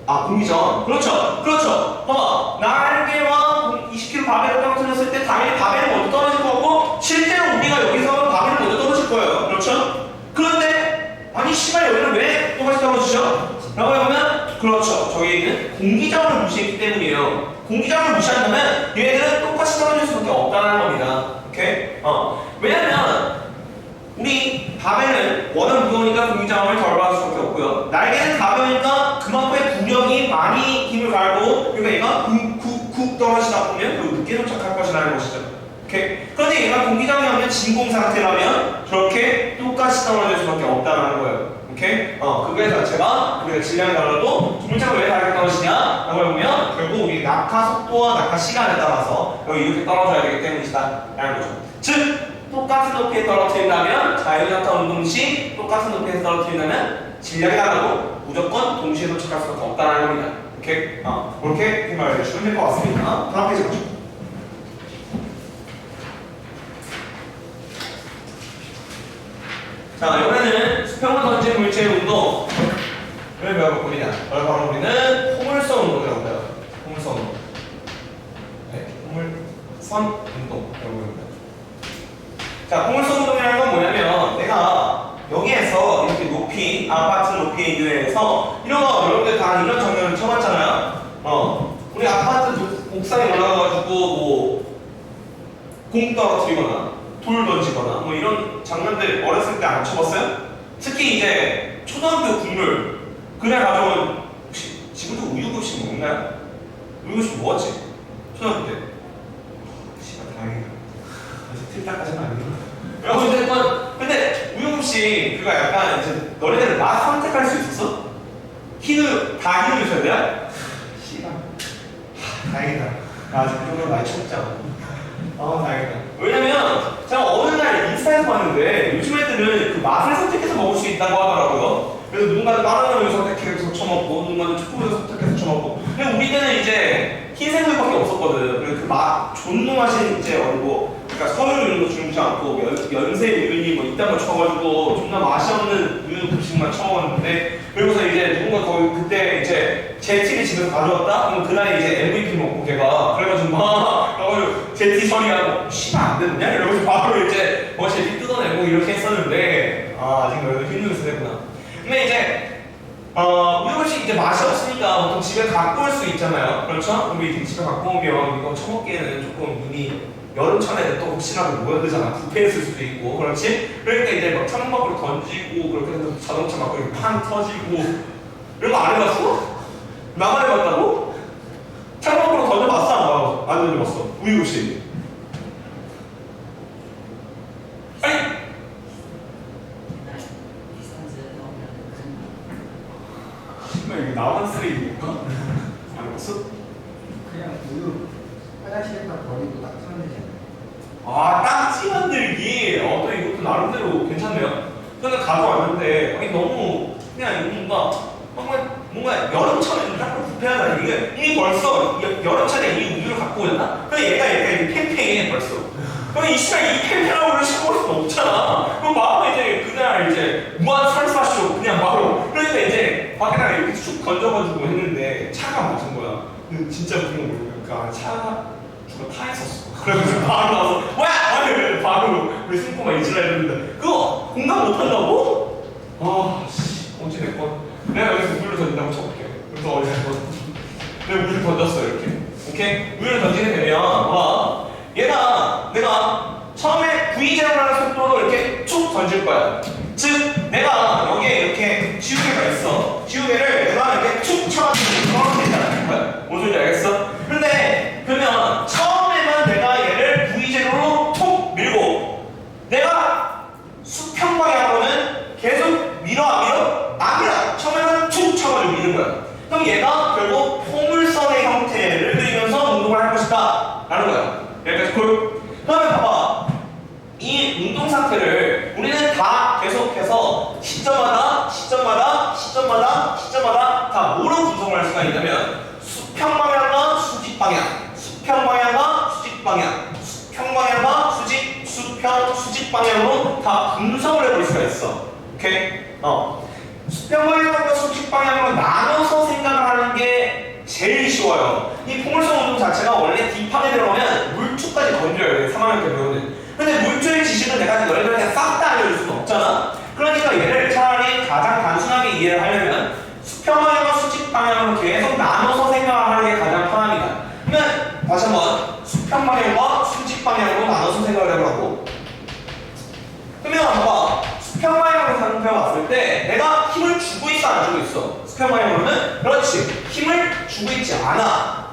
공기전. 그렇죠. 봐봐. 날개와 20kg 바벨을 떨어뜨렸을 때 당연히 바벨이 먼저 떨어질 거고 실제로 우리가 여기서 바벨이 먼저 떨어질 거예요. 그렇죠? 그런데 아니 씨발 여기는 왜 똑같이 떨어지죠? 라고 하면 그렇죠. 저희는 공기장을 무시했기 때문이에요. 공기장을 무시한다면 얘네들은 똑같이 떨어질 수밖에 없다는 겁니다. 오케이? 왜냐면 우리 바벨은 워낙 무거우니까 공기장을 덜 받을 수밖에 없고요. 날개는 가벼우니까 그만큼의 부력이 많이 힘을 가하고 그러니까 얘가 쿡 떨어지다 보면 그 늦게 도착할 것이라는 것이죠. 오케이? 그런데 얘가 공기장이 없는 진공 상태라면 저렇게 똑같이 떨어질 수밖에 없다는 거예요. 오케이? 그거에 자체가 우리가 질량이 달라도 동물체가 왜 다르게 떨어지냐? 라고 해보면 결국 우리 낙하 속도와 낙하 시간에 따라서 여기 이렇게 떨어져야 되기 때문이다 라는 거죠. 즉 똑같은 높이에 떨어뜨린다면 자유낙하 운동 시 똑같은 높이에서 떨어뜨린다면 질량이 달라도 무조건 동시에 도착할 수밖에 없다는 겁니다. 오케이? 그렇게 생각해 주시면 될 것 같습니다. 다음 페이지 가죠. 자, 이번에는 수평을 던진 물체의 운동을 배워볼 겁니다. 바로 우리는 포물선 운동이라고 해요. 포물선 운동. 네, 포물선 운동 배워봅니다. 자, 포물선 운동이라는 건 뭐냐면 내가 여기에서 이렇게 높이, 아파트 높이에 의해서 이런 거 여러분들 다 이런 장면을 쳐봤잖아요. 우리 아파트 옥상에 올라가가지고 뭐 공 떨어뜨리거나 돌 던지거나 뭐 이런 장면들 어렸을 때 안 쳐봤어요? 특히 이제 초등학교 국물 그래 가져온 혹시 지금도 우유급식 먹나요? 우유급식 먹었지? 초등학교 때. 씨발 다행이다. 아직 틀딱까지는 아니구나. 근데 우유급식 그거 약간 이제 너네들 맛 선택할 수 있었어? 다 흰우 주셔야 돼요? 씨발. 다행이다. 나 아직 그런 거 많이 먹자. 다행이다. 왜냐면 제가 어느 날 인스타에서 봤는데 요즘 애들은 그 맛을 선택해서 먹을 수 있다고 하더라고요. 그래서 누군가는 바나나우유 선택해서 쳐먹고 누군가는 초코우유 선택해서 쳐먹고 근데 우리 때는 이제 흰색 우유밖에 없었거든. 그래서 그 존노 맛인 이제 뭐 그러니까 선우 이런 거 주지 않고 연세 우유니 뭐 이딴 거 쳐가지고 존나 맛이 없는 우유 급식만 쳐먹었는데 그리고서 이제 누군가 거기 그때 이제 제 티를 집에서 가져왔다? 그럼 그날에 이제 MVP 먹고 걔가 그래가지고 막 그래가지고 제티 처리하고 씨발 안 되느냐? 이러면서 바로 이제 제티 뜯어내고 이렇게 했었는데 아직 그래도 힘들게 쓰냈구나. 근데 이제 우유급식 이제 맛이 없으니까 보통 집에 갖고 올 수 있잖아요. 그렇죠? 그럼 이제 집에 갖고 오면 이거 처먹기에는 조금 이미 여름철에는 또 혹시라도 뭐야 되잖아. 부패했을 수도 있고, 그렇지? 그러니까 이제 막 창문 밖으로 던지고 그렇게 해서 자동차 막 이렇게 팡 터지고 이런 거 안 해봤어? 나만 해봤다고? 창문 밖으로 던져봤어? 안 던져봤어? 우유급식. 아니 옛날 디스턴스 나오면 정말 이거 나만 쓰레기니까? 안 해봤어? 그냥 우유 화장실에다 버리고 딱 사면 되잖아요. 딱지 만들기. 또 이것도 나름대로 괜찮네요. 저는 가져왔는데 아니 너무 그냥 뭔가 여름철에 딱 부패하다. 이게 이미 벌써 여름철에 이 우유를 갖고 오잖아. 그럼 얘가 이렇게 팽팽해 벌써. 그럼 이 시간 이 팽팽한 우유를 씹어볼 수는 없잖아. 그럼 마음에 이제 그날 이제 무한 설사쇼 그냥 바로. 그러니까 이제 밖에다가 이렇게 쭉 던져가지고 했는데 차가 맞은 거야. 진짜 그런 거 모르니까 차 누가 타 있었어. 그래서 바로 나와서 뭐야? 아니 바로 우리 승코만 이질라 했는데 그거 공감 못한다고? 어찌 됐건 내가 여기서 우유를 던진다고 쳐볼게. 그래서 어디 됐건 내가 우유를 던졌어 이렇게. 오케이? 우유를 던지게 되면 얘가 내가 처음에 V0라는 속도로 이렇게 쭉 던질 거야. 즉 내가 여기에 이렇게 지우개가 있어. 지우개를 내가 이렇게 툭 쳐가지고 떨어뜨리지 않을 거야. 무슨 소리인지 알겠어? 근데 그러면 처음에만 내가 얘를 V제로로 톡 밀고 내가 수평 방향으로는 계속 밀어 안 밀어? 안 밀어. 처음에는 툭 쳐가지고 미는 거야. 그럼 얘가 결국 포물선의 형태를 그리면서 운동을 할 것이다 라는 거야. 여기까지 콜? 그러면 봐봐. 이 운동 상태를 우리는 다 계속해서 시점마다 다 뭐로 구성을 할 수가 있냐면 수평 방향과 수직 방향, 수평 방향과 수직 방향, 수평 방향과 수직 방향으로 다 분석을 해볼 수가 있어. 오케이? 수평 방향과 수직 방향으로 나눠서 생각을 하는 게 제일 쉬워요. 이 포물선 운동 자체가 원래 딥하게 들어가면 물투까지 건져야 돼. 3학년 때 배우는. 근데 물투의 지식은 내가 너희들한테 싹 다 알려줄 수는 없잖아. 그러니까 얘를 차라리 가장 단순하게 이해를 하려면 수평 방향과 수직 방향으로 계속 나눠서 생각을 하는 게 가장 편합니다. 그러면 다시 한번 수평 방향과 수직 방향으로 나눠서 생각을 해보라고. 그러면 봐봐. 수평 방향으로 살펴봤을 때 내가 힘을 주고 있어 안 주고 있어? 수평 방향으로는 그렇지. 힘을 주고 있지 않아.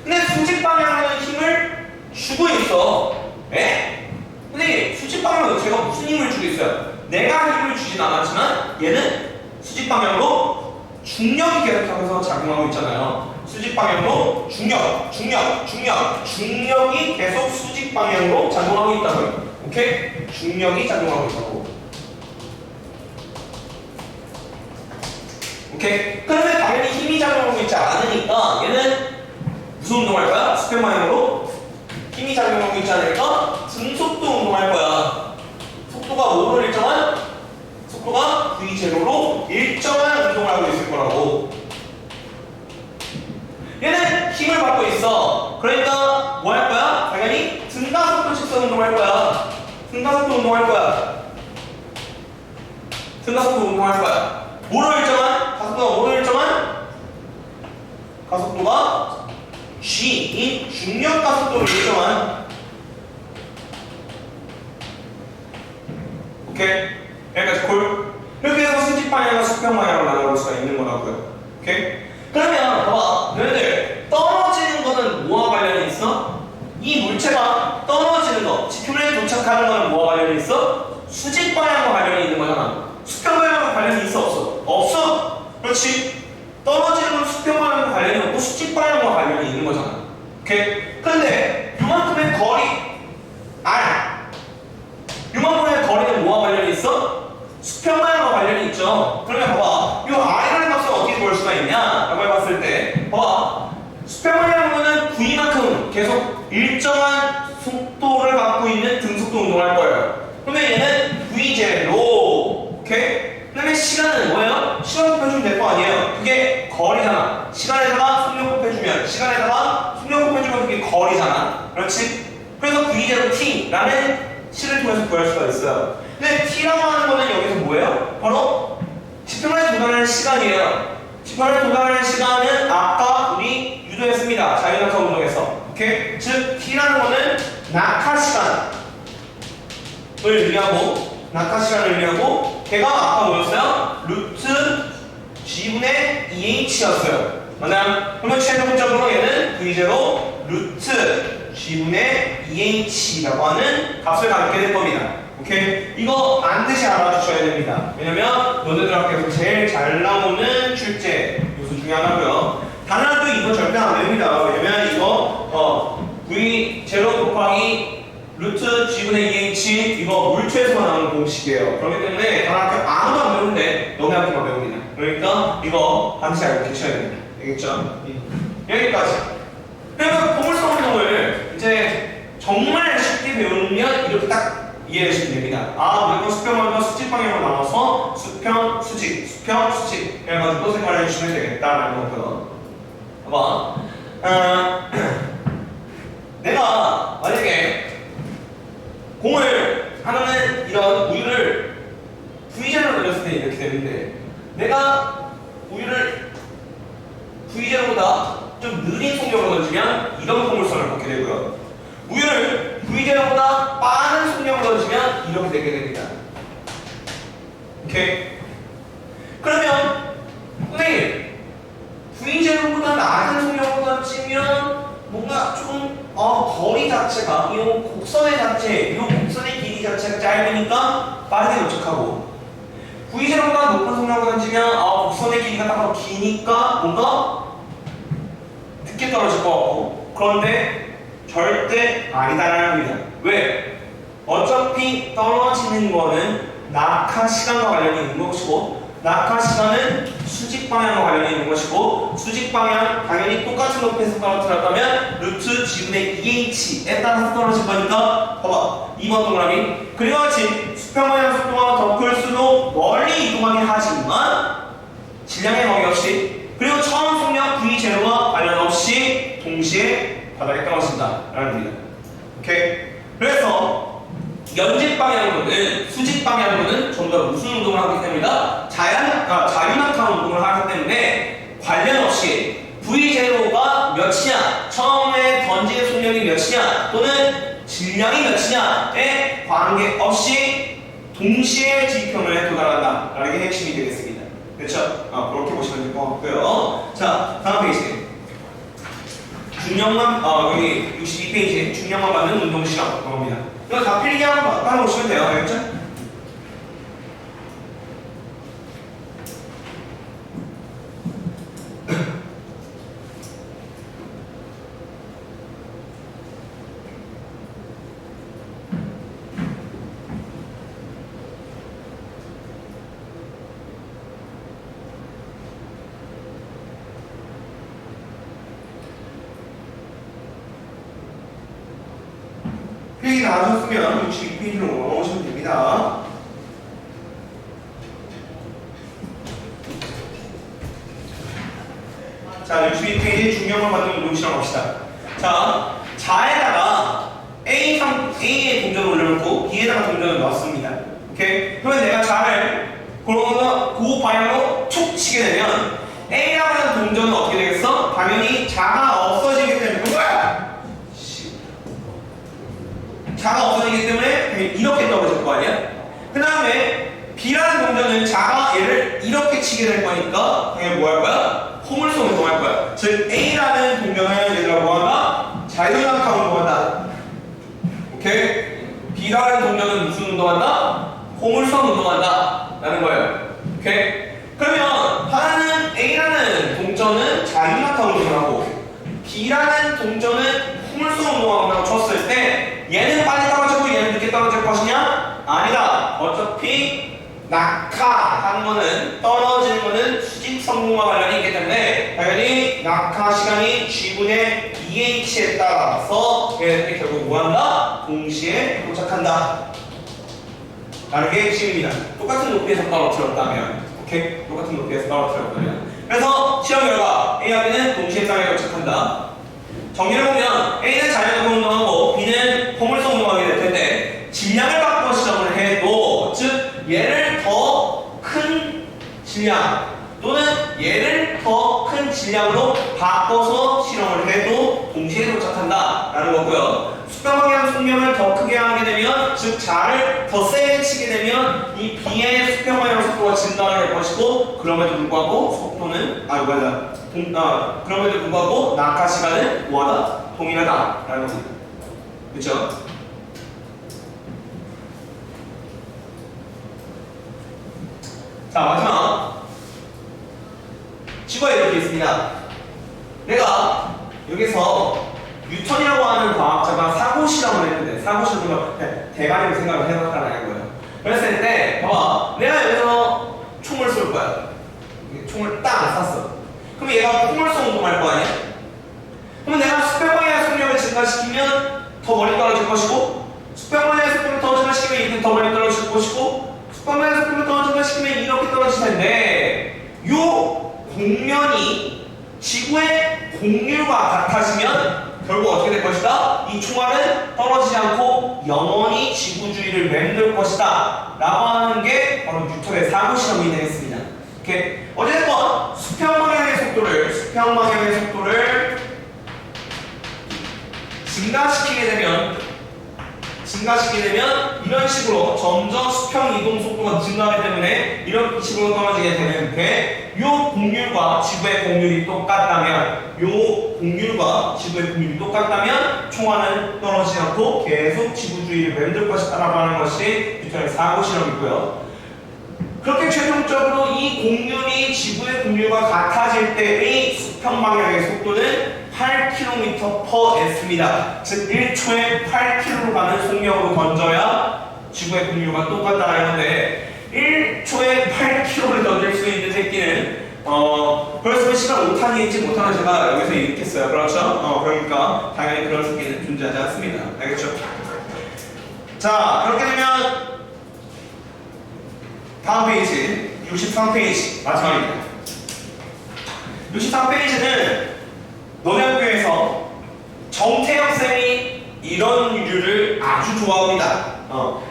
근데 수직 방향으로는 힘을 주고 있어. 에? 근데 수직 방향으로 제가 무슨 힘을 주고 있어요? 내가 힘을 주진 않았지만 얘는 수직 방향으로 중력이 계속해서 작용하고 있잖아요. 수직 방향으로 중력이 계속 수직 방향으로 작용하고 있다고요. 오케이? 중력이 작용하고 있다고. 오케이? 그러면 당연히 힘이 작용하고 있지 않으니까 얘는 무슨 운동할 거야? 수평 방향으로 힘이 작용하고 있지 않으니까 등속도 운동할 거야. 속도가 뭐로 속도가 V0로 일정한 운동을 하고 있을 거라고. 얘는 힘을 받고 있어. 그러니까 뭐 할 거야? 당연히 등가속도 직선 운동할 거야. 등가속도 운동할 거야. 뭐로 일정한? 가속도가 뭐로 일정한? 가속도가 G인 중력 가속도로 일정한. 오케이? 여기까지 콜? 이렇게 해서 수직 방향과 수평 방향으로 나눠볼 수가 있는 거라고요. 오케이? 그러면 봐봐. 너희들 떨어지는 거는 뭐와 관련이 있어? 이 물체가 떨어지는 거, 지표면에 도착하는 거는 뭐와 관련이 있어? 수직 방향과 관련이 있는 거잖아. 수평 방향과 관련이 있어 없어? 없어. 그렇지. 떨어지는 건 수평 방향과 관련이 없고 수직 방향과 관련이 있는 거잖아. 오케이? 그런데 요만큼의 거리 R, 요만큼의 거리는 뭐와 관련이 있어? 수평 방향과 관련이 있죠. 그러면 봐봐. 이 R이라는 값을 어떻게 볼 수가 있냐? 라고 해봤을 때 봐봐. 수평 방향으로는 V만큼 계속 일정한 속도를 갖고 있는 등속도 운동을 할 거예요. 그러면 얘는 V0. 오케이? 그 다음에 시간은 뭐예요? 시간 곱해주면 될 거 아니에요? 그게 거리잖아. 시간에다가 속력 곱해주면, 시간에다가 속력 곱해주면 그게 거리잖아. 그렇지? 그래서 V0T라는 시를 통해서 구할 수가 있어요. 근데 T라고 하는 거는 여기서 뭐예요? 바로 지평에 도달하는 시간이에요. 지평에 도달하는 시간은 아까 우리 유도했습니다. 자유낙하 운동에서. 오케이? 즉, T라는 거는 낙하 시간을 의미하고, 낙하 시간을 의미하고, 걔가 아까 뭐였어요? 루트 G분의 2H였어요. 맞나요? 그러면 최종적으로 얘는 V0 루트 G분의 2H라고 하는 값을 갖게 될 겁니다. 오케이? 이거 반드시 알아주셔야 됩니다. 왜냐면 너네들 학교에서 제일 잘 나오는 출제 요소 중에 하나고요. 단어도 이거 절대 안 됩니다. 왜냐면 이거 V0 곱하기 루트 G분의 2H 이거 물체에서 나오는 공식이에요. 그렇기 때문에 다른 학교 아무도 안 배우는데 너네 학교만 배웁니다. 그러니까 이거 반드시 알고 계셔야 됩니다. 알겠죠? 여기까지. 그러면 포물선 운동을 이제 정말 쉽게 배우면 이렇게 딱 이해하시면 됩니다. 무조건 수평과 수직 방향으로 나눠서 수평, 수직, 수평, 수직 해가지고 생각을 해주시면 되겠다라는 거고요. 봐봐. 내가 만약에 공을 하나는 이런 우유를 V제로 돌렸을 때 이렇게 되는데 내가 우유를 V제로보다 좀 느린 속력으로 던지면 이런 포물선을 갖게 되고요. 우유를 V제로보다 빠른 속력으로 던지면 이렇게 되게 됩니다. 오케이? 그러면 선생님 V제로보다 낮은 속력으로 던지면 뭔가 좀 거리 자체가 이 곡선의 자체, 이 곡선의 길이 자체가 짧으니까 빠르게 도착하고 V제로보다 높은 속력으로 던지면 곡선의 길이가 딱 기니까 뭔가 늦게 떨어질 것 같고 그런데 절대 아니다라는 겁니다. 왜? 어차피 떨어지는 거는 낙하 시간과 관련이 있는 것이고 낙하 시간은 수직 방향과 관련이 있는 것이고 수직 방향 당연히 똑같은 높이에서 떨어뜨렸다면 루트 G분의 2H에 따라서 떨어질 거니까 봐봐 2번 동그라미 그리고 같이 수평 방향 속도가 더 클수록 멀리 이동하긴 하지만 질량에 관계없이 그리고 처음 속력 V0와 관련 없이 동시에 바닥에 떨어진다 라는 겁니다. 오케이? 그래서 연직 방향으로는 수직 방향으로는 좀 더 무슨 운동을 하기 때문이다? 자유낙하 운동을 하기 때문에 관련 없이 V0가 몇이냐 처음에 던지는 속력이 몇이냐 또는 질량이 몇이냐에 관계없이 동시에 G평면에 도달한다 라는 게 핵심이 되겠습니다. 그렇죠? 그렇게 보시면 될 것 같고요. 자, 다음 페이지. 중량만, 여기 62페이지 중량만 받는 운동 시간 나옵니다. 이거 다 필기하고 따라오시면 돼요. 알겠죠? 필기 다 하셨으면 62페이지로 넘어오시면 됩니다. 자, 62페이지 중량만 받는 운동 시간 갑시다. 자, 자에다가 A의 동전을 올려놓고 B에다가 동전을 넣었습니다. 오케이? 그러면 내가 자를 그 방향으로 촉 치게 되면 A라고 하는 동전은 어떻게 되겠어? 당연히 자가 없어지게 되는 거야. 자가 없어지기 때문에 이렇게 떨어질 거 아니야? 그 다음에 B라는 동전은 자가 얘를 이렇게 치게 될 거니까 당연히 뭐 할 거야? 포물선 운동할 거야. 즉 A라는 동전을 얘들아 뭐 한다? 자유낙하 운동한다. 오케이? B라는 동전은 무슨 운동한다? 포물선 운동한다 라는 거예요. 오케이? 그러면 하나는 A라는 동전은 자유낙하 운동을 하고 B라는 동전은 포물선 운동한다고 쳤을 때 얘는 빨리 떨어지고 얘는 늦게 떨어질 것이냐? 아니다. 어차피 낙하하는 거는 떨어지는 거는 수직 성분과 관련이 있기 때문에 당연히 낙하 시간이 G분의 pH에 따라서 얘네들이 결국 뭐한다? 동시에 도착한다 라는 게 핵심입니다. 똑같은 높이에서 떨어뜨렸다면, 오케이? 똑같은 높이에서 떨어뜨렸다면. 그래서 실험 결과 A와 B는 동시에 땅에 도착한다. 정리를 보면 A는 자연적 운동하고 B는 포물성 운동하게 될 텐데 질량을 바꿔 실험을 해도, 즉 얘를 더 큰 질량 또는 얘를 더 큰 질량으로 바꿔서 실험을 해도 동시에 도착한다 라는 거고요. 수평방향 속력을 더 크게 하게 되면, 즉 자를 더 세게 치게 되면 이 B의 수평방향 속도가 증가하게 될 것이고, 그럼에도 불구하고 속도는 그럼에도 불구하고 낙하 시간은 뭐하다? 동일하다 라는 겁니다. 그렇죠? 자, 마지막 지구가 이렇게 있습니다. 내가 여기서 뉴턴이라고 하는 과학자가 사고 실험을 했는데, 사고 실험을 대가리로 생각을 해봤다는 거예요. 그랬을 때 봐봐, 내가 여기서 총을 쏠 거야. 총을 딱 쐈어. 그럼 얘가 포물성 운동할 거 아니야? 그럼 내가 수평방향 속력을 증가시키면 더 멀리 떨어질 것이고, 수평방향 속력을 더 증가시키면 이렇게 더 멀리 떨어질 것이고, 수평방향 속력을 더 증가시키면 이렇게 떨어질 텐데, 요 공면이 지구의 공률과 같아지면 결국 어떻게 될 것이다? 이 총알은 떨어지지 않고 영원히 지구 주위를 맴돌 것이다 라고 하는 게 바로 뉴턴의 사고 실험이 되겠습니다. 오케이? 어쨌든 수평방향의 속도를 증가시키게 되면 이런 식으로 점점 수평 이동 속도가 증가하기 때문에 이런 식으로 떨어지게 되는데, 요 공률과 지구의 공률이 똑같다면 총알은 떨어지지 않고 계속 지구 주위를 맴돌 것이다라고 하는 것이 뉴턴의 사고 실험이고요. 그렇게 최종적으로 이 공률이 지구의 공률과 같아질 때의 수평 방향의 속도는 8km/s입니다. 즉 1초에 8km로 가는 속력으로 던져야 지구의 공률과 똑같다는 건데, 1초에 8km를 던질 수 있는 새끼는 그래서 시간 5탄이인지 못하는 제가 여기서 읽겠어요. 그렇죠? 그러니까 당연히 그런 새끼는 존재하지 않습니다. 알겠죠? 자, 그렇게 되면 다음 페이지 63페이지 마지막입니다. 63페이지는 너네 학교에서 정태영 쌤이 이런 류를 아주 좋아합니다.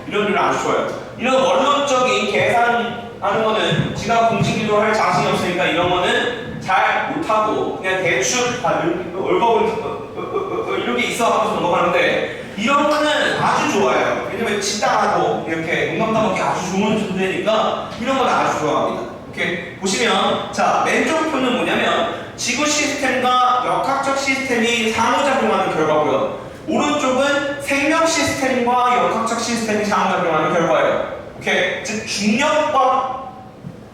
이런 류를 아주 좋아해요. 이런 원론적인 계산하는 거는 지가 공식기도 할 자신이 없으니까 이런 거는 잘 못하고 그냥 대충 얼버무리 이런 게 있어 하면서 넘어가는데, 이런 거는 아주 좋아해요. 왜냐면 진단하고 이렇게 농담담하게 아주 좋은 존재니까 이런 거는 아주 좋아합니다. 오케이? 보시면 자, 왼쪽 표는 뭐냐면 지구 시스템과 역학적 시스템이 상호작용하는 결과고요. 오른쪽은 생명 시스템과 역학적 시스템이 상호작용하는 결과예요. 오케이? 즉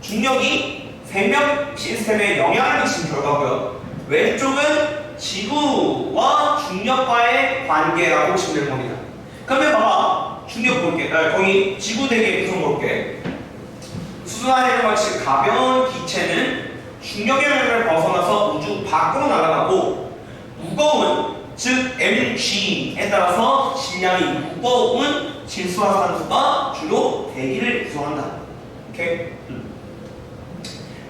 중력이 생명 시스템에 영향을 미치는 결과고요. 왼쪽은 지구와 중력과의 관계라고 보시면 되는 겁니다. 그러면 봐봐, 중력 볼게. 거기 지구 대기의 구성 볼게. 수소나 같이 가벼운 기체는 중력의 영향을 벗어나서 우주 밖으로 날아가고, 무거운, 즉 mg에 따라서 질량이 무거운 질소화산소가 주로 대기를 구성한다. 오케이?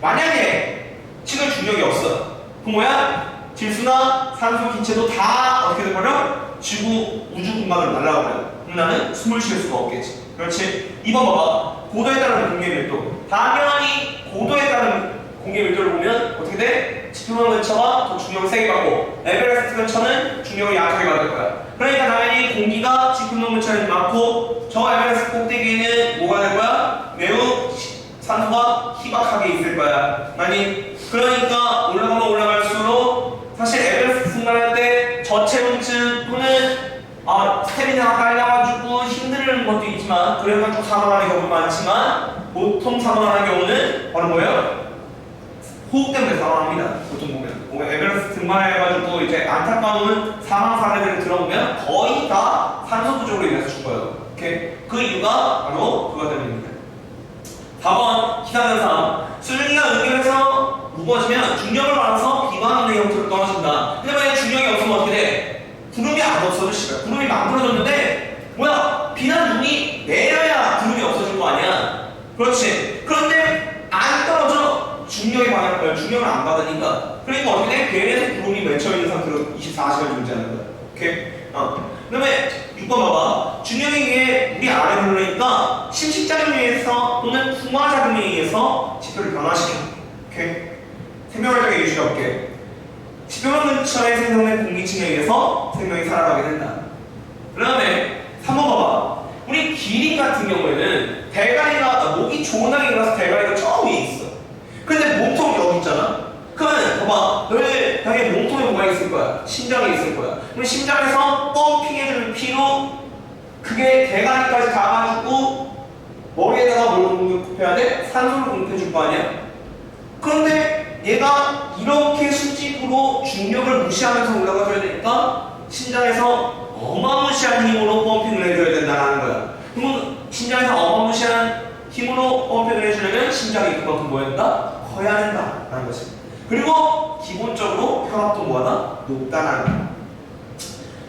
만약에 지금 중력이 없어. 그럼 뭐야? 질소나 산소 기체도 다 어떻게 돼버려? 지구 우주 공간으로 날아가버려. 그럼 나는 숨을 쉴 수가 없겠지. 그렇지? 2번 봐봐. 고도에 따른 공기 밀도. 당연히 고도에 따른 공기 밀도를 보면 어떻게 돼? 지표면 근처가 더 중력을 세게 받고, 에베레스트 근처는 중력을 약하게 받을 거야. 그러니까 당연히 공기가 지표면 근처에 많고, 저 에베레스트 꼭대기에는 뭐가 될 거야? 매우 산소가 희박하게 있을 거야. 아니, 그러니까 올라가면 올라갈수록 사실 에베레스트 승선할 때 저체온증 또는 스태미나가 딸려가지고 힘든 것도 있지만, 그래가지고 사망하는 경우도 많지만, 보통 사망하는 경우는 바로 뭐예요? 호흡 때문에 사망합니다. 보통 보면 에베레스트 등반해가지고 이제 안타까운 사망 사례들을 들어보면 거의 다 산소 부족으로 인해서 죽어요. 오케이? 그 이유가 바로 그것 때문입니다. 4번 기상현상. 수증기가 응결해서 무거워지면 중력을 받아서 비관하는 형태로 떨어진다. 근데 만약에 중력이 없으면 어떻게 돼? 그리고 어떻게 돼? 배에서 구름이 맺혀 있는 상태로 24시간 존재하는 거야. 오케이? 그다음에 6번 봐봐. 중력에 의해 우리 아래 흐르니까 심식작용에 의해서 또는 풍화작용에 의해서 지표를 변화시켜. 오케이? 생명활동의 이유가 볼게. 지표면 근처에 생성된 공기층에 의해서 생명이 살아가게 된다. 그 다음에 3번 봐봐. 우리 기린 같은 경우에는 대가리가 목이 존나게 일어나서 대가리가 저 위에 있어. 근데 몸통이 여기 있잖아. 그러면 봐봐. 너희 당연히 몸통에 뭐가 있을 거야? 심장이 있을 거야. 그럼 심장에서 펌핑해주는 피로 그게 대가리까지 가가지고 머리에다가 뭘 공급해야 돼? 산소를 공급해줄 거 아니야? 그런데 얘가 이렇게 수직으로 중력을 무시하면서 올라가줘야 되니까 심장에서 어마무시한 힘으로 펌핑을 해줘야 된다는 거야. 그러면 심장에서 어마무시한 힘으로 펌핑을 해주려면 심장이 그만큼 뭐 한다? 커야 된다라는 것이. 그리고 기본적으로 혈압도 뭐하다? 높다라는 거야.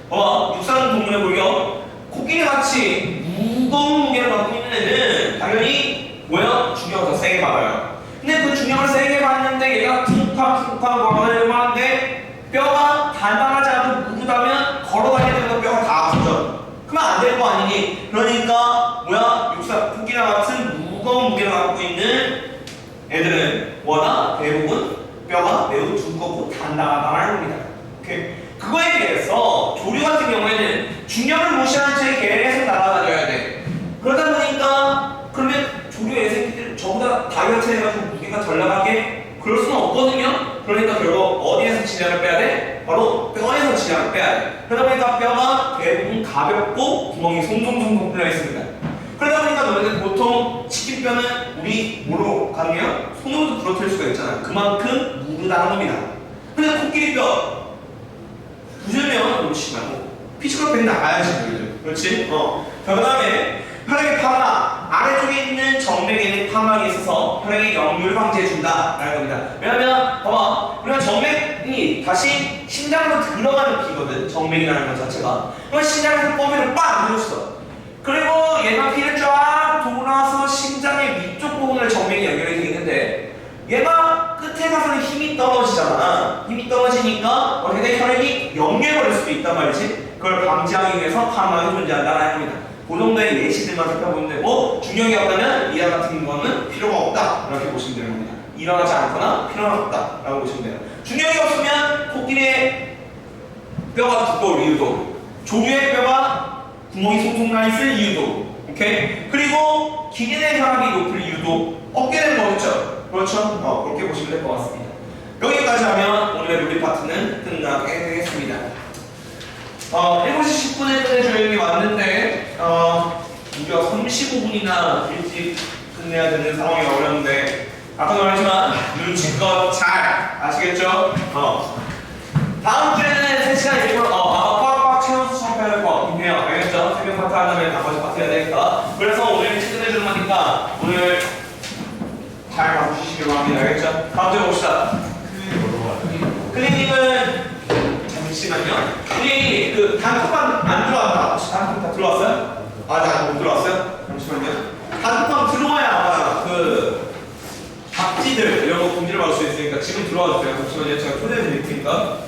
봐봐, 육상 동물의 골격. 코끼리 같이 무거운 무게를 갖고 있는 애는 당연히 뭐야? 중력을 더 세게 받아요. 근데 그 중력을 세게 받는데 얘가 쿵쾅 걸어다니려고 하는데 뼈가 단단하지 않고 무르다면 걸어다니면서 뼈가 다 아프죠. 그러면 안 될 거 아니니? 그러니까 뭐야? 육상 코끼리와 같은 무거운 무게를 갖고 있는 애들은 뭐다? 대부분 뼈가 매우 두껍고 단단하다는 겁니다. 오케이? 그거에 비해서 조류 같은 경우에는 중력을 무시하는 채 계속 날아다녀야 돼. 그러다 보니까 그러면 조류 애생기들 저보다 다이어트 해가지고 무게가 덜 나가게 그럴 수는 없거든요. 그러니까 결국 어디에서 질량을 빼야 돼? 바로 뼈에서 질량을 빼야 돼. 그러다 보니까 뼈가 대부분 가볍고 구멍이 송송송송 뚫려 있습니다. 그러다 보니까 너희들 보통 치킨뼈는 우리 뭐로 가능해요? 손으로도 부러뜨릴 수가 있잖아요. 그만큼 무르다는 겁니다. 근데 코끼리뼈 부수면 그렇지 말고 피지컬 나가야지. 그렇지? 자, 그 다음에 혈액의 파마, 아래쪽에 있는 정맥에 있는 파막이 있어서 혈액의 역류를 방지해준다 라는 겁니다. 왜냐면 봐봐, 우리가 정맥이 다시 심장으로 들어가는 피거든. 정맥이라는 것 자체가. 그럼 심장에서 펌프를 빡 눌렀어. 그리고 얘가 피를 쫙 돌아서 심장의 위쪽 부분을 정맥이 연결이 되어 있는데 얘가 끝에 가서는 힘이 떨어지잖아. 힘이 떨어지니까 어떻게 돼? 혈액이 역류해버릴 수도 있단 말이지. 그걸 방지하기 위해서 파막이 존재한다는 겁니다. 그 정도의 예시들만 살펴보면 되고 중력이 없다면 이와 같은 거는 필요가 없다 이렇게 보시면 되는 겁니다. 일어나지 않거나 필요가 없다 라고 보시면 돼요. 중력이 없으면 코끼리의 뼈가 두꺼울 이유도, 조류의 뼈가 구멍이 송송 나 있을 이유도, 오케이? 그리고 기린의 혈압이 높을 이유도 없게 되는 거겠죠. 그렇죠? 그렇게 보시면 될 것 같습니다. 여기까지 하면 오늘의 루리 파트는 끝나게 되겠습니다. 7시 10분에 끝내줘야 왔는데 우리가 35분이나 일찍 끝내야 되는 상황이 어려운데 아까도 말했지만 눈치껏 잘 아시겠죠? 다음 주에는 3시간 일부러 꽉꽉 채워서 수업해야 될 것 같긴 해요. 알겠죠? 새벽 파트 하려면 나머지 파트 해야 되니까. 그래서 오늘 일찍 끝내주는 거니까 오늘 잘 봐주시기로 합니다. 알겠죠? 다음 주에 봅시다. 클리닉은 잠시만요. 우리 그 단톡방 안 들어왔나? 혹시 단톡방 다 들어왔어요? 아직 못 들어왔어요? 잠시만요. 단톡방 들어와야 아마 그 답지들 이런 거 공지를 받을 수 있으니까 지금 들어와 주세요. 잠시만요. 제가 초대해 드릴 테니까.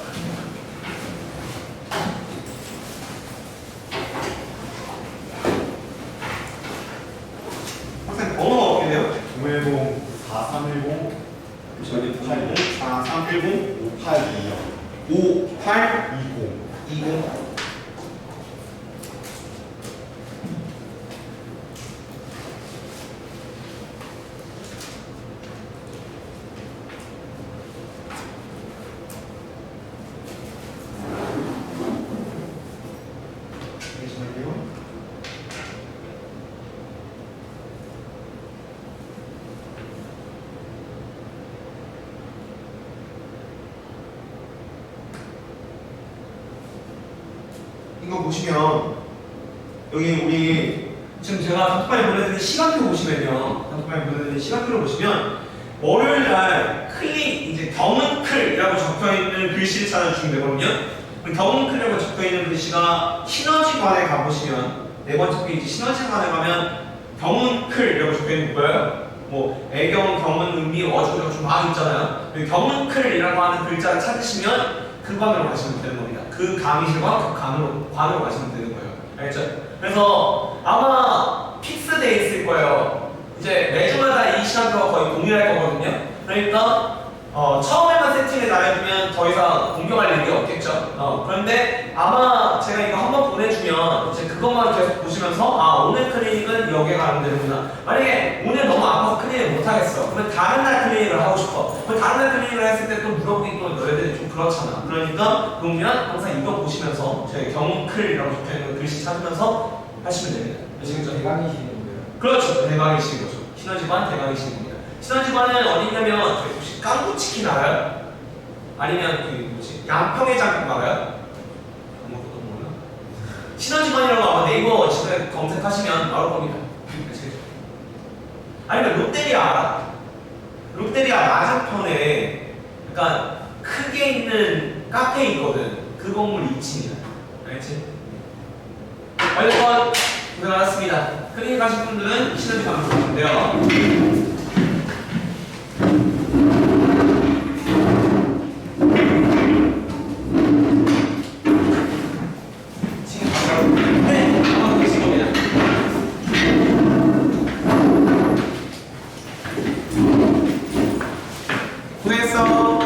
학생 번호가 어떻게 돼요? 010 4310 잠시만요. 4310 5820 5820 잠시만요. 이거 보시면 여기 우리 지금 제가 단톡방에 보내드린 시간표 보시면요. 단톡방에 보내드린 시간표를 보시면 월요일날 클릭 이제 경은클이라고 적혀있는 글씨를 찾아주시면 되거든요. 경은클이라고 적혀있는 글씨가 시너지관에 가보시면 네 번째 페이지 시너지관에 가면 경은클이라고 적혀있는 거예요. 뭐 애경, 경은, 음미, 어주고 좀 막 있잖아요. 경은클이라고 하는 글자를 찾으시면 그 관으로 가시면 되는 겁니다. 그 강의실과 그 관으로 가시면 되는 거예요. 알겠죠? 그래서 아마 픽스돼 있을 거예요. 이제 매주마다 이 시간표가 거의 동일할 거거든요. 그러니까 처음에만 세팅을 잘해주면 더 이상 공경할 일이 없겠죠. 그런데 아마 제가 이거 한번 보내주면 이제 그것만 계속 보시면서 아 오늘 클리닉은 여기에 가면 되는구나. 만약에 오늘 너무 아파서 클리닉 못하겠어. 그러면 다른 날 클리닉을 하고 싶어. 그럼 다른 날 클리닉을 했을 때 또 물어보기 또 너희들이 좀 그렇잖아. 그러니까 그러면 항상 이거 보시면서 저희 경클이라고 적혀있는 글씨 찾으면서 하시면 됩니다. 아시겠죠? 대강이시는 거예요. 그렇죠. 대강이신 거죠. 신원지관 대강이신 겁니다. 신원지관은 어디냐면 혹시 깡구치킨 알아요? 아니면 그 뭐지 양평의 장국 알아요? 아무것도 몰라. 신원지관이라고 아마 네이버 지도에 검색하시면 나올 겁니다. 아시겠죠? 아니면 롯데리아 알아? 롯데리아 맞은편에 약간 크게 있는 카페 있거든. 그 건물 2층이야. 알겠지? 어쨌건 고생하셨습니다. 클리닉 가신 분들은 신원지관 가면 돼요. 네, 한번 보실 겁니다. 고생했어.